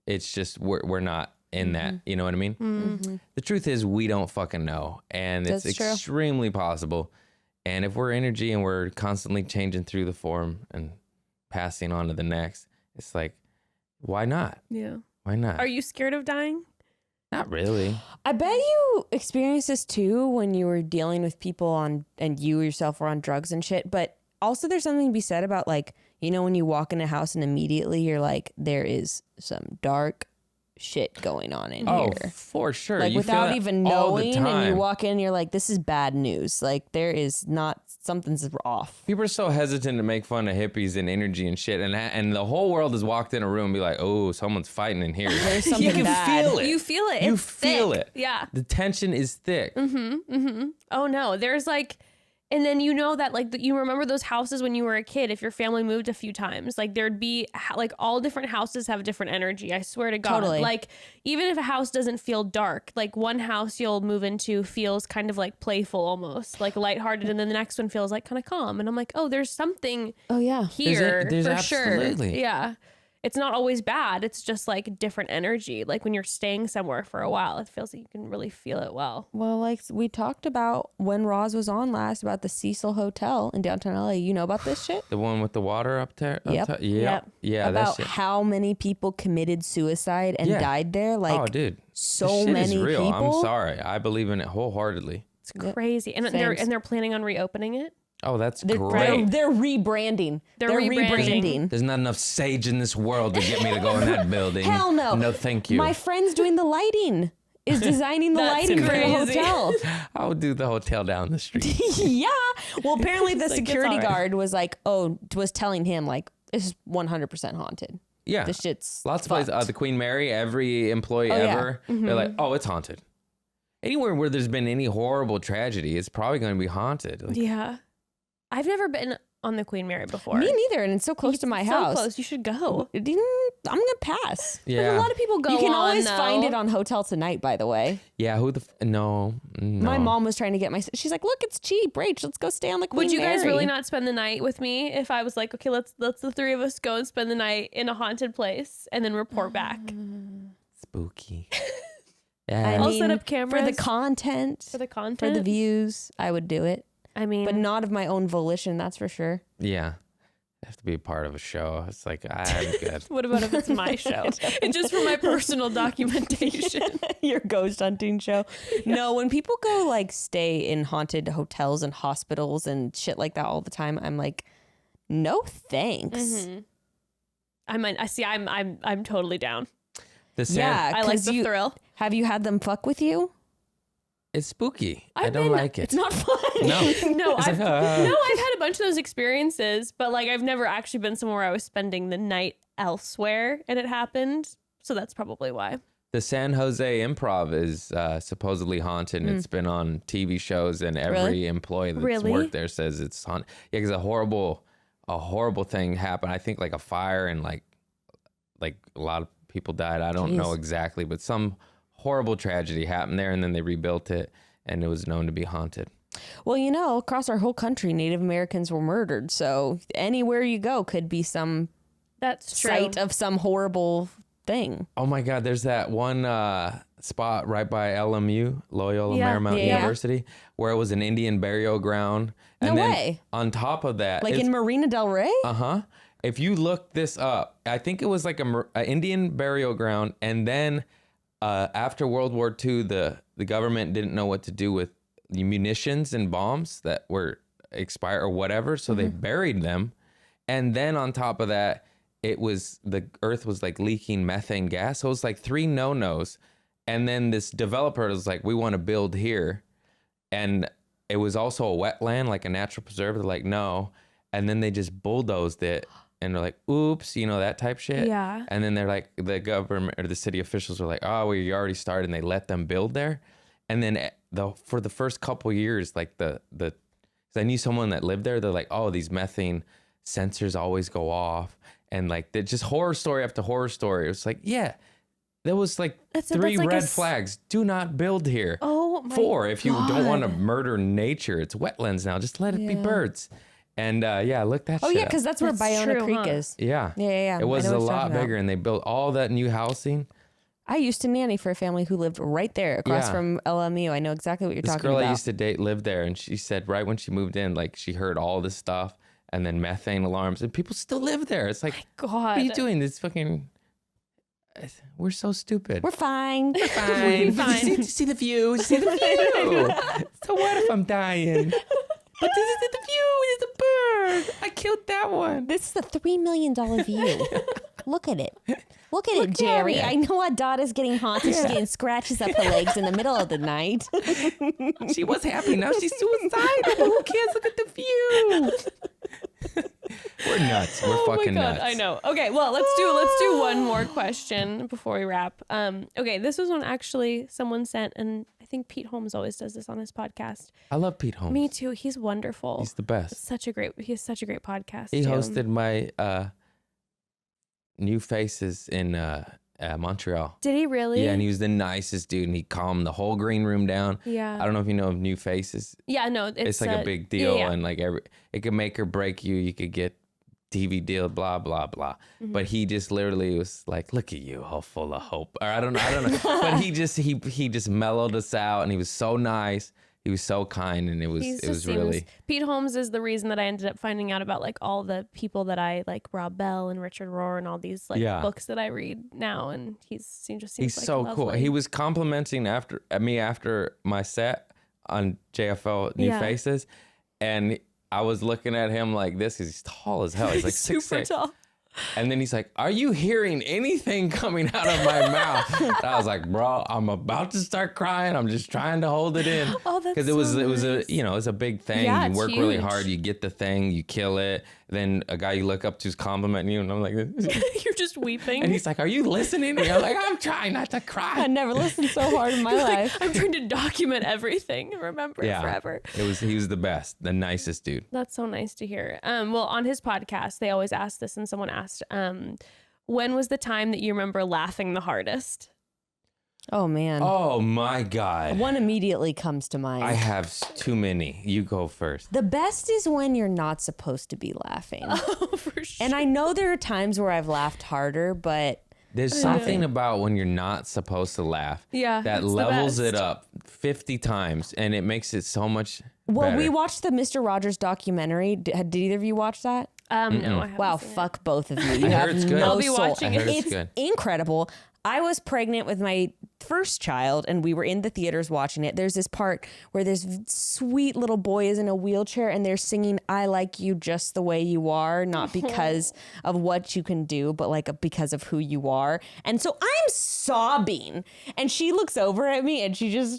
It's just we're not in that. You know what I mean? Mm-hmm. The truth is, we don't fucking know, and it's extremely possible. And if we're energy and we're constantly changing through the form and passing on to the next, it's like, why not? Yeah. Why not? Are you scared of dying? Not really. I bet you experienced this too when you were dealing with people and you yourself were on drugs and shit. But also there's something to be said about, like, you know, when you walk in a house and immediately you're like, there is some dark shit going on in here. Oh, for sure. Like, you without even knowing, and you time. walk in and you're like, this is bad news. Like, there is not, something's off. People are so hesitant to make fun of hippies and energy and shit, and the whole world has walked in a room and be like, oh, someone's fighting in here. There's something you can bad. feel it. You feel it. You it's feel thick. it. Yeah. The tension is thick. Oh no, there's like, and then you know that, like, you remember those houses when you were a kid, if your family moved a few times, like there'd be like all different houses have different energy. I swear to God. Totally. Like, even if a house doesn't feel dark, like one house you'll move into feels kind of like playful, almost like lighthearted. And then the next one feels like kind of calm. And I'm like, oh, there's something here There's for absolutely. sure. Yeah. It's not always bad. It's just like different energy. Like when you're staying somewhere for a while, it feels like you can really feel it well. Well, like we talked about when Roz was on last about the Cecil Hotel in downtown LA. You know about this shit? The one with the water up there? Yep. Yeah. About that how many people committed suicide and died there. Like, oh, dude. So this shit many is real. people. I'm sorry. I believe in it wholeheartedly. It's crazy. And they're planning on reopening it. Oh, that's great. They're rebranding. They're rebranding. There's not enough sage in this world to get me to go in that building. Hell no. No, thank you. My friend's doing the lighting. Is designing the lighting for the hotel. I'll do the hotel down the street. Yeah. Well, apparently the It's like, security it's all right. guard was like, was telling him like, this is 100% haunted. Yeah. This shit's lots of fucked. places. The Queen Mary, every employee ever, they're like, oh, it's haunted. Anywhere where there's been any horrible tragedy, it's probably going to be haunted. Like, Yeah. I've never been on the Queen Mary before. Me neither, and it's so close to my house. So close. You should go. I'm gonna pass. Yeah. Like, a lot of people go. You can on, always though. find it on Hotel Tonight, by the way. Yeah, no. My mom was trying to get she's like, look, it's cheap, Rach, let's go stay on the Queen Would you Mary. guys really not spend the night with me if I was like, okay, let's the three of us go and spend the night in a haunted place and then report back? Spooky. I I'll mean, set up cameras for the content, for for the views. I would do it, I mean, but not of my own volition. That's for sure. Yeah. have to be a part of a show. It's like, I'm good. What about if it's my show? And just for my personal documentation. Your ghost hunting show. No, when people go like stay in haunted hotels and hospitals and shit like that all the time, I'm like, no thanks. Mm-hmm. I'm totally down. Yeah, I like the thrill. Have you had them fuck with you? It's spooky. I don't like it. It's not fun. No. I've had a bunch of those experiences, but like I've never actually been somewhere where I was spending the night elsewhere and it happened. So that's probably why. The San Jose Improv is supposedly haunted, and it's been on TV shows, and every employee that's worked there says it's haunted. Yeah, because a horrible thing happened. I think like a fire, and like a lot of people died. I don't know exactly, but some horrible tragedy happened there, and then they rebuilt it, and it was known to be haunted. Well, you know, across our whole country, Native Americans were murdered. So anywhere you go could be some site of some horrible thing. Oh my God, there's that one spot right by LMU, Loyola Marymount University, where it was an Indian burial ground. And no then way. On top of that, like in Marina Del Rey? Uh-huh. If you look this up, I think it was like an Indian burial ground, and then after World War II, the government didn't know what to do with the munitions and bombs that were expired or whatever, so they buried them. And then on top of that, the earth was like leaking methane gas. So it was like 3 no-nos. And then this developer was like, we want to build here. And it was also a wetland, like a natural preserve. They're like, no. And then they just bulldozed it. And they're like, oops, that type shit. Yeah. And then they're like, the government or the city officials were like, oh, well, you already started. And they let them build there. And then for the first couple years, like cause I knew someone that lived there. They're like, oh, these methane sensors always go off. And like, just horror story after horror story. It was like, yeah, there was like 3 red flags. Do not build here. Oh my 4, if you God. don't want to murder nature. It's wetlands now. Just let it be birds. And look that shit Oh, yeah, up. because that's where Bayona Creek is. Yeah. Yeah. It was a lot bigger, and they built all that new housing. I used to nanny for a family who lived right there across from LMU. I know exactly what you're talking about. This girl I used to date lived there, and she said right when she moved in, like she heard all this stuff, and then methane alarms, and people still live there. It's like, God, what are you doing? This fucking... We're so stupid. We're fine. We're fine. See the view. See the view. So what if I'm dying? But this is the view. It's a bird. I killed that one. This is a $3 million view. Look at it. Look at it, Jerry. I know Adada's getting haunted. She's getting scratches up her legs in the middle of the night. She was happy. Now she's suicidal. Who cares? Look at the view. We're nuts. We're fucking nuts. I know. Okay, well, let's do one more question before we wrap. Okay, this was one actually someone sent, and I think Pete Holmes always does this on his podcast. I love Pete Holmes. Me too. He's wonderful. He's the best. He has such a great podcast. He too. hosted my New Faces in Montreal. Did he really? Yeah, and he was the nicest dude, and he calmed the whole green room down. Yeah. I don't know if you know of New Faces. Yeah, no, It's like a big deal, yeah. and like it could make or break you. You could get TV deal, blah blah blah. Mm-hmm. But he just literally was like, "Look at you, all full of hope." Or I don't know. But he just mellowed us out, and he was so nice. He was so kind, and it was really... Pete Holmes is the reason that I ended up finding out about like all the people that I like, Rob Bell and Richard Rohr and all these like books that I read now, and he's like so lovely. cool. He was complimenting after my set on JFL New Faces, and I was looking at him like this because he's tall as hell. He's like super 6'6". tall. And then he's like, "Are you hearing anything coming out of my mouth?" And I was like, "Bro, I'm about to start crying. I'm just trying to hold it in." Oh, that's because it was a big thing. Yeah, you work it's really huge. hard, you get the thing, you kill it. Then a guy you look up to is complimenting you, and I'm like, You're just weeping. and he's like, "Are you listening?" And I'm like, "I'm trying not to cry." I never listened so hard in my life. I'm trying to document everything and remember it forever. He was the best, the nicest dude. That's so nice to hear. Well, on his podcast, they always ask this, and someone asked, when was the time that you remember laughing the hardest? Oh, man. Oh my God. One immediately comes to mind. I have too many. You go first. The best is when you're not supposed to be laughing. Oh, for sure. And I know there are times where I've laughed harder, but There's something about when you're not supposed to laugh that it's the levels best. it up 50 times, and it makes it so much well, better. we watched the Mr. Rogers documentary. Did either of you watch that? No, I haven't Wow, seen fuck both of you. You I have heard it's good. no I'll be soul. watching I heard it. it's It's good. incredible. I was pregnant with my first child and we were in the theaters watching it. There's this part where this sweet little boy is in a wheelchair and they're singing I like you just the way you are, not because of what you can do, but like because of who you are. And so I'm sobbing and she looks over at me and she just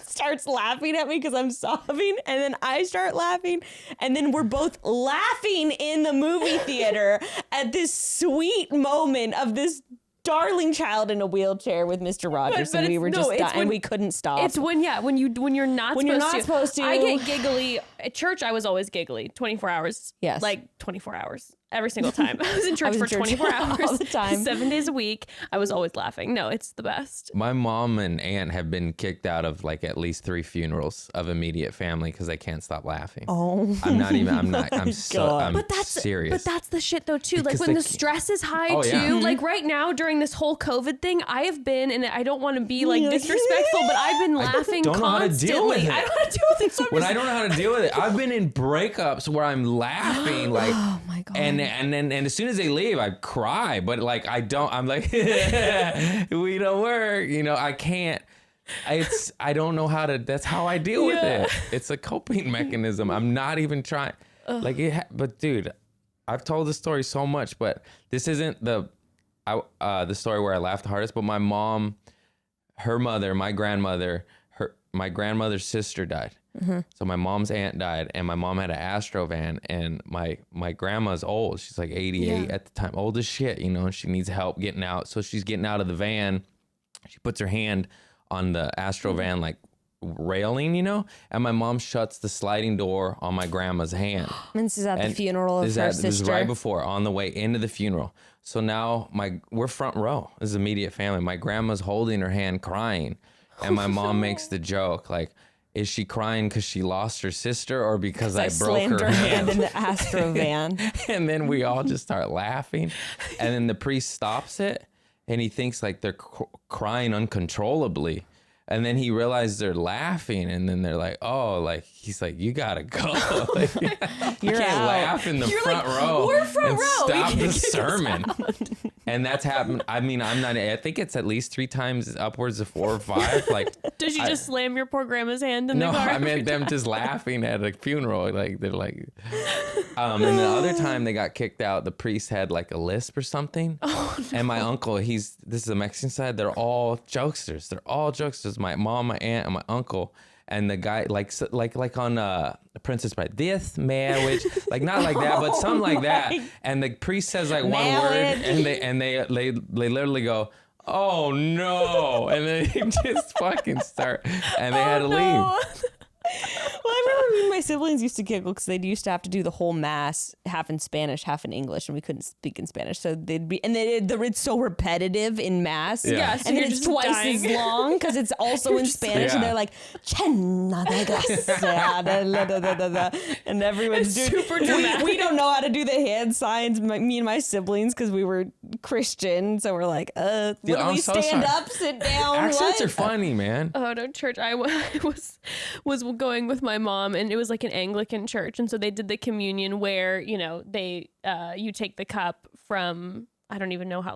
starts laughing at me because I'm sobbing, and then I start laughing, and then we're both laughing in the movie theater at this sweet moment of this darling child in a wheelchair with Mr. Rogers, but and we it's- were no, just it's and when- we couldn't stop. It's when you're not supposed to. I get giggly at church. I was always giggly 24 hours. Yes. like 24 hours every single time. I was in church was for in church 24 hours all the time. 7 days a week. I was always laughing. No, it's the best. My mom and aunt have been kicked out of like at least 3 funerals of immediate family because they can't stop laughing. Oh, I'm serious. But that's the shit though too. Because like when they the can't- stress is high Oh, too. yeah. Like right now during this whole COVID thing, I have been, and I don't want to be like disrespectful, but I've been laughing don't know how to constantly. deal with it. I don't know how to deal with it. So I'm when just- I don't know how to deal with it, I've been in breakups where I'm laughing like, oh my god. and then as soon as they leave, I cry. But like I don't. I'm like, we don't work. You know, I can't. I don't know how to. That's how I deal with it. It's a coping mechanism. I'm not even trying. Like but dude, I've told this story so much, but this isn't the story where I laughed the hardest. But my mom, her mother, my grandmother, my grandmother's sister died. Mm-hmm. So my mom's aunt died, and my mom had an Astro van, and my grandma's old. She's like 88 at the time, old as shit, you know, and she needs help getting out. So she's getting out of the van. She puts her hand on the Astro van, like railing, you know, and my mom shuts the sliding door on my grandma's hand. This is at the And funeral of her This is sister. right before, on the way into the funeral. So now we're front row. This is immediate family. My grandma's holding her hand, crying, and my mom makes the joke like, is she crying because she lost her sister or because I broke slammed her her hand? hand in the Astro van. And then we all just start laughing. And then the priest stops it and he thinks like they're crying uncontrollably. And then he realizes they're laughing, and then they're like, "Oh, like he's like, you gotta go. Like, you You're can't out. laugh in the You're front like, row we're front and row. stop You the can't kick us sermon." And that's happened. I mean, I think it's at least 3 times, upwards of 4 or 5. Like, Did you just slam your poor grandma's hand in no, the car? I meant them just laughing at a funeral. Like they're like, and the other time they got kicked out, the priest had like a lisp or something. Oh, no. And my uncle, this is the Mexican side. They're all jokesters. My mom, my aunt, and my uncle. And the guy, like on Princess Bride, this marriage, like not like that, but something like that. And the priest says like one word, and they literally go, "Oh no!" And then they just fucking start, and they had to leave. Well, I remember me and my siblings used to giggle because they used to have to do the whole mass half in Spanish, half in English, and we couldn't speak in Spanish. So it's so repetitive in mass. Yeah. Yeah, so And then you're it's just twice dying. as long because it's also in Spanish. Yeah. And they're like, "Chenna de gracia, da, da, da, da, da." And everyone's It's doing, super dramatic. we don't know how to do the hand signs, me and my siblings, because we were Christian. So we're like, what do I'm we so stand sorry. up, sit down? Accents what? are funny, man. Oh no, church! I was going with my mom, and it was like an Anglican church, and so they did the communion where they you take the cup from, I don't even know how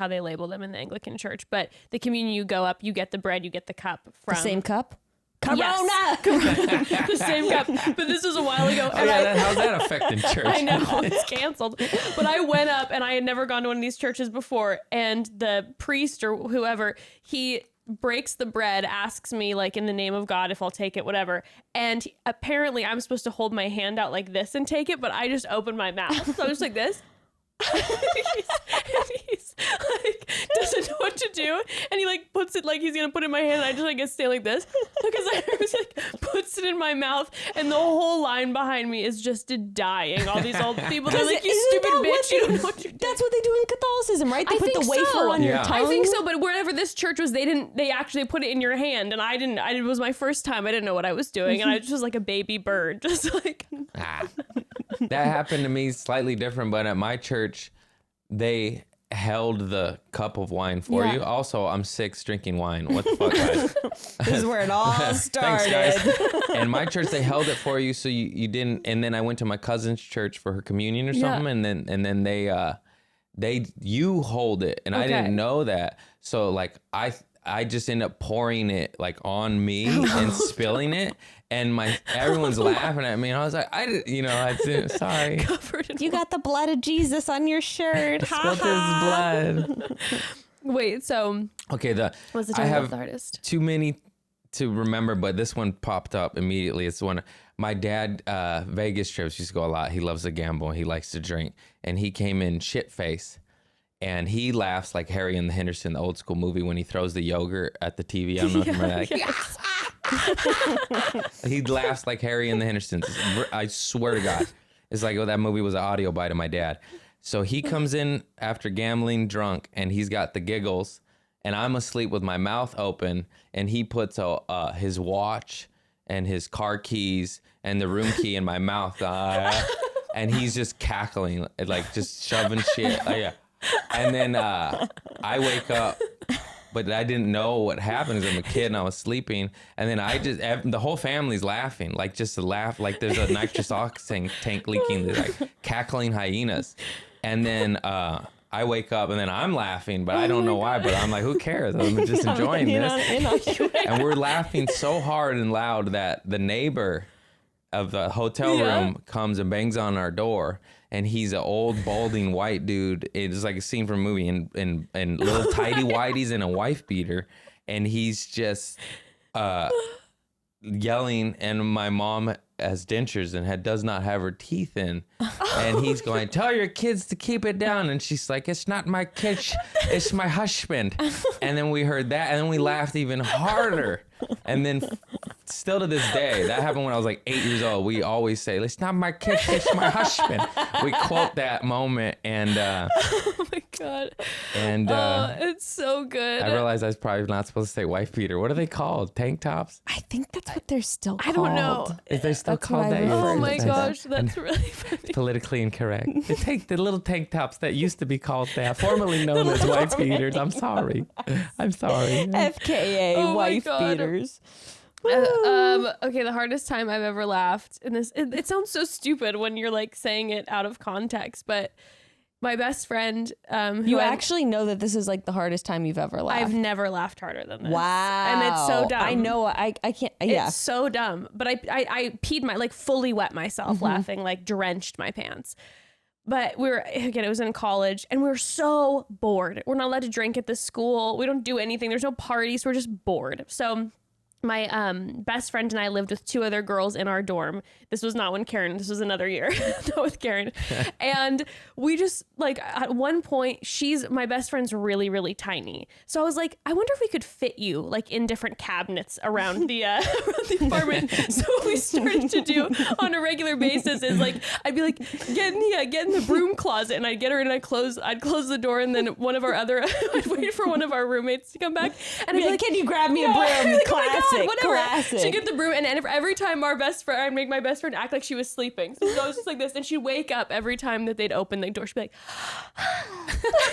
they label them in the Anglican church, but the communion, you go up, you get the bread, you get the cup from The same cup? Corona! Yes. The same cup. But this was a while ago. Oh and yeah, how's that affecting church? I know, it's canceled. But I went up, and I had never gone to one of these churches before, and the priest or whoever, he breaks the bread, asks me like in the name of God if I'll take it, whatever. And apparently I'm supposed to hold my hand out like this and take it, but I just opened my mouth. So I was like this. he's like doesn't know what to do, and he like puts it like he's gonna put it in my hand, and I just like stay like this because I was like puts it in my mouth, and the whole line behind me is just dying. All these old people, they're like, "You Isn't stupid that what bitch, you don't know what you're doing." That's what they do in Catholicism, right? They I put the think wafer so. on your Yeah. tongue. I think so, but wherever this church was, they actually put it in your hand, and I didn't. It was my first time. I didn't know what I was doing, and I just was like a baby bird, just like. That happened to me slightly different, but at my church, they held the cup of wine for you. Also, I'm 6 drinking wine. What the fuck, guys? This is where it all started. Thanks, guys. And my church, they held it for you, so you didn't. And then I went to my cousin's church for her communion or something, and then you hold it, and I didn't know that. So like I just end up pouring it like on me and spilling it, and everyone's laughing at me, and I was like, sorry. You got the blood of Jesus on your shirt. Spilled his blood. Wait, so okay, what's the I time have of the hardest? too many to remember, but this one popped up immediately. It's one my dad Vegas trips used to go a lot. He loves to gamble and he likes to drink, and he came in shit face. And he laughs like Harry and the Henderson, the old school movie, when he throws the yogurt at the TV. I don't know if you remember that. He laughs like Harry and the Hendersons. I swear to God. It's like, that movie was an audio bite of my dad. So he comes in after gambling drunk, and he's got the giggles, and I'm asleep with my mouth open, and he puts his watch and his car keys and the room key in my mouth. And he's just cackling, like just shoving shit. And then I wake up, but I didn't know what happened because I'm a kid and I was sleeping. And then the whole family's laughing, like just a laugh, like there's a nitrous oxide tank leaking, there's like cackling hyenas. And then I wake up and then I'm laughing, but I don't know why, but I'm like, who cares? I'm just enjoying this. And we're laughing so hard and loud that the neighbor of the hotel room comes and bangs on our door. And he's an old balding white dude. It's like a scene from a movie, and little tidy whities and a wife beater, and he's just yelling. And my mom has dentures and does not have her teeth in, and he's going, "Tell your kids to keep it down." And she's like, "It's not my kid, it's my husband." And then we heard that, and then we laughed even harder. And then still to this day, that happened when I was like 8 years old. We always say, "It's not my kid, it's my husband." We quote that moment, and oh my God. And it's so good. I realized I was probably not supposed to say wife beater. What are they called? Tank tops? I think that's what they're still called. I don't know. Is they still That's what called I that? refer Oh my to gosh, that's really funny. Politically incorrect. The little tank tops that used to be called that, formerly known as wife beaters. I'm sorry. FKA wife beaters. Okay, the hardest time I've ever laughed, and it sounds so stupid when you're like saying it out of context, but my best friend, you actually know that this is like the hardest time you've ever laughed. I've never laughed harder than this. Wow. And it's so dumb. I know. I can't. Yeah. It's so dumb. But I peed fully wet myself laughing, like drenched my pants. But it was in college, and we were so bored. We're not allowed to drink at this school. We don't do anything. There's no parties. We're just bored. So my best friend and I lived with 2 other girls in our dorm. This was not when Karen, this was another year, not with Karen. And we just like, at one point, my best friend's really, really tiny. So I was like, I wonder if we could fit you like in different cabinets around the apartment. So what we started to do on a regular basis is like, I'd be like, get in the broom closet, and I'd get her and I'd close the door, and then I'd wait for one of our roommates to come back, and I'd be like, can you grab me a broom? Classic, whatever. classic. She'd get the broom, and every time I'd make my best friend act like she was sleeping. So I was just like this, and she'd wake up every time that they'd open the door. She'd be like,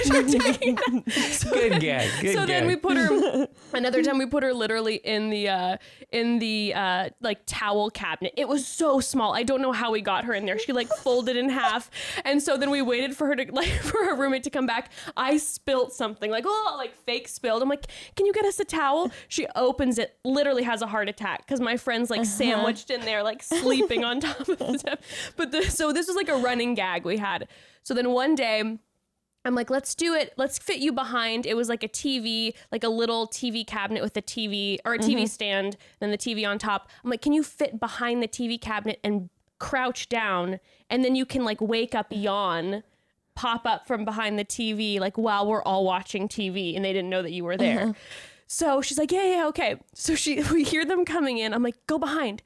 Good gag. So then we put her, another time we put her literally in the like towel cabinet. It was so small. I don't know how we got her in there. She like folded in half. And so then we waited for her to for her roommate to come back. I spilt something like fake spilled. I'm like, can you get us a towel? She opens it, literally has a heart attack because my friend's like sandwiched in there, like sleeping on top of the tub. So this was like a running gag we had. So then one day, I'm like, let's do it. Let's fit you behind. It was like a TV, like a little TV cabinet with a TV or a TV stand, then the TV on top. I'm like, can you fit behind the TV cabinet and crouch down? And then you can like wake up, yawn, pop up from behind the TV, like while we're all watching TV and they didn't know that you were there. So she's like, yeah, okay. So we hear them coming in. I'm like, go behind.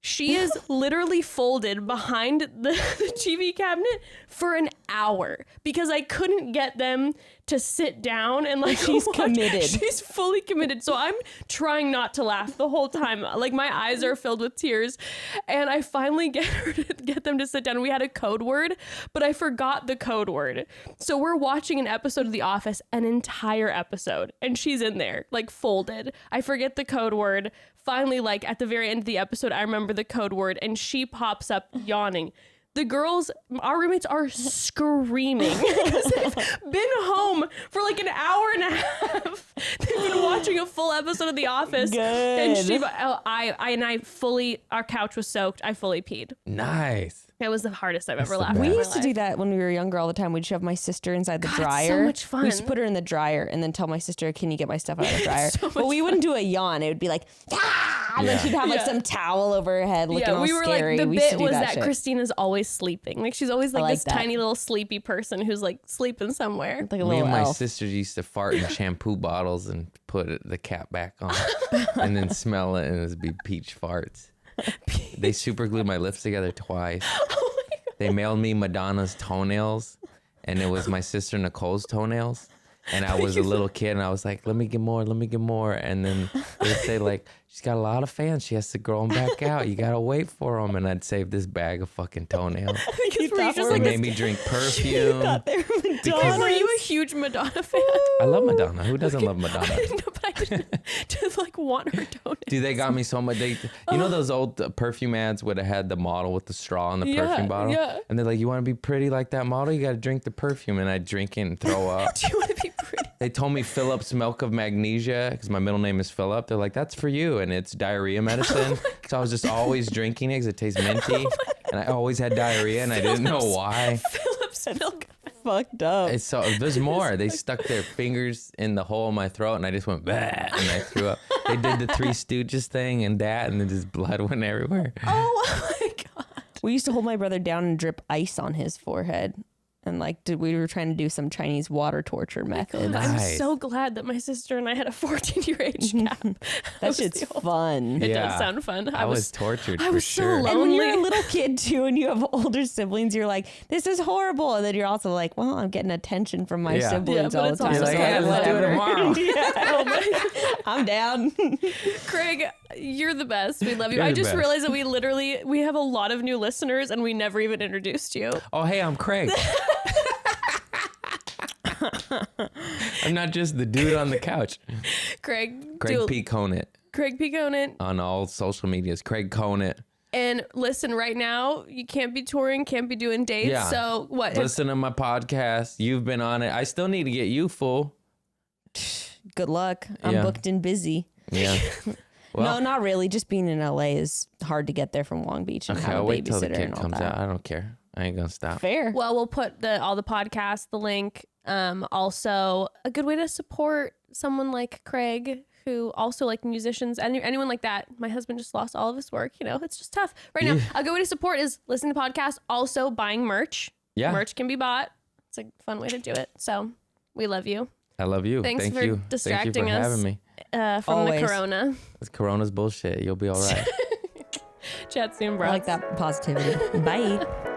She is literally folded behind the TV cabinet for an hour because I couldn't get them to sit down and like She's committed. She's fully committed. So I'm trying not to laugh the whole time. Like my eyes are filled with tears. And I finally get them to sit down. We had a code word, but I forgot the code word. So we're watching an episode of The Office, an entire episode, and she's in there like folded. I forget the code word. Finally, like at the very end of the episode, I remember the code word and she pops up yawning. The girls, our roommates, are screaming because they've been home for like an hour and a half. They've been watching a full episode of The Office. Good. And I fully, our couch was soaked. I fully peed. Nice. It was the hardest I've ever the laughed. best. We in my used to life. do that when we were younger all the time. We'd shove my sister inside the God, it's so dryer. much fun. We used to put her in the dryer and then tell my sister, can you get my stuff out of the dryer? So But we wouldn't do a yawn. It would be like, ah! And then Yeah. she'd have like Yeah. some towel over her head looking all we were scary. like, the We used to bit do was that shit. Christina's always sleeping. Like she's always like like this that. tiny little sleepy person who's like sleeping somewhere. Like a Me little and my elf. sisters used to fart in shampoo bottles and put the cap back on and then smell it and it'd be peach farts. They super glued my lips together twice. They mailed me Madonna's toenails and it was my sister Nicole's toenails. And I was a little kid and I was like, let me get more. And then they'd say like, she's got a lot of fans. She has to grow them back out. You got to wait for them. And I'd save this bag of fucking toenails. Because were you just They like made me drink perfume. were you a huge Madonna fan? I love Madonna. Who doesn't love Madonna? No, but I didn't to like want her toenails. Dude, they got me so much. You know those old perfume ads would have had the model with the straw in the perfume bottle? yeah. And they're like, you want to be pretty like that model? You got to drink the perfume. And I drink it and throw up. Do you want to be pretty? They told me Philip's milk of magnesia, because my middle name is Philip. They're like, that's for you. And it's diarrhea medicine. So I was just always drinking it because it tastes minty. And I always had diarrhea and I didn't know why. Philip's milk. Fucked up. It's so there's more. They stuck their fingers in the hole in my throat and I just went, bah, and I threw up. They did the Three Stooges thing and that, and then just blood went everywhere. Oh my god. We used to hold my brother down and drip ice on his forehead. And like, we were trying to do some Chinese water torture method. I'm Nice. so glad that my sister and I had a 14-year age gap. That shit's fun. It Yeah. does sound fun. I was tortured I for was so sure. lonely. And when you're a little kid too, and you have older siblings, you're like, "This is horrible," and then you're also like, "Well, I'm getting attention from my Yeah. siblings Yeah, but all the it's time." also You're like, so hey, let's do it whatever." tomorrow. I'm down. Craig, you're the best. We love you. You're I the just best. realized that we have a lot of new listeners and we never even introduced you. Oh, hey, I'm Craig. I'm not just the dude on the couch. Craig P. Conant Craig P. Conant. on all social medias. Craig Conant. And listen, right now, you can't be touring, can't be doing dates. Yeah. So what? Listen to my podcast. You've been on it. I still need to get you full. Good luck. I'm Yeah. booked and busy. Yeah. Well, No, not really. Just being in LA is hard to get there from Long Beach and okay, have a I'll wait till the babysitter kid and all comes that. out. I don't care. I ain't gonna stop. Fair. Well, we'll put all the podcasts, the link. Also, a good way to support someone like Craig, who also like musicians, anyone like that. My husband just lost all of his work. You know, it's just tough right now. A good way to support is listening to podcasts. Also, buying merch. Yeah. Merch can be bought. It's a fun way to do it. So, we love you. I love you. Thanks Thank for you. distracting Thank you for us. having me. From Always. the corona. This Corona's bullshit. You'll be all right. Chat soon, bro. I like that positivity. Bye.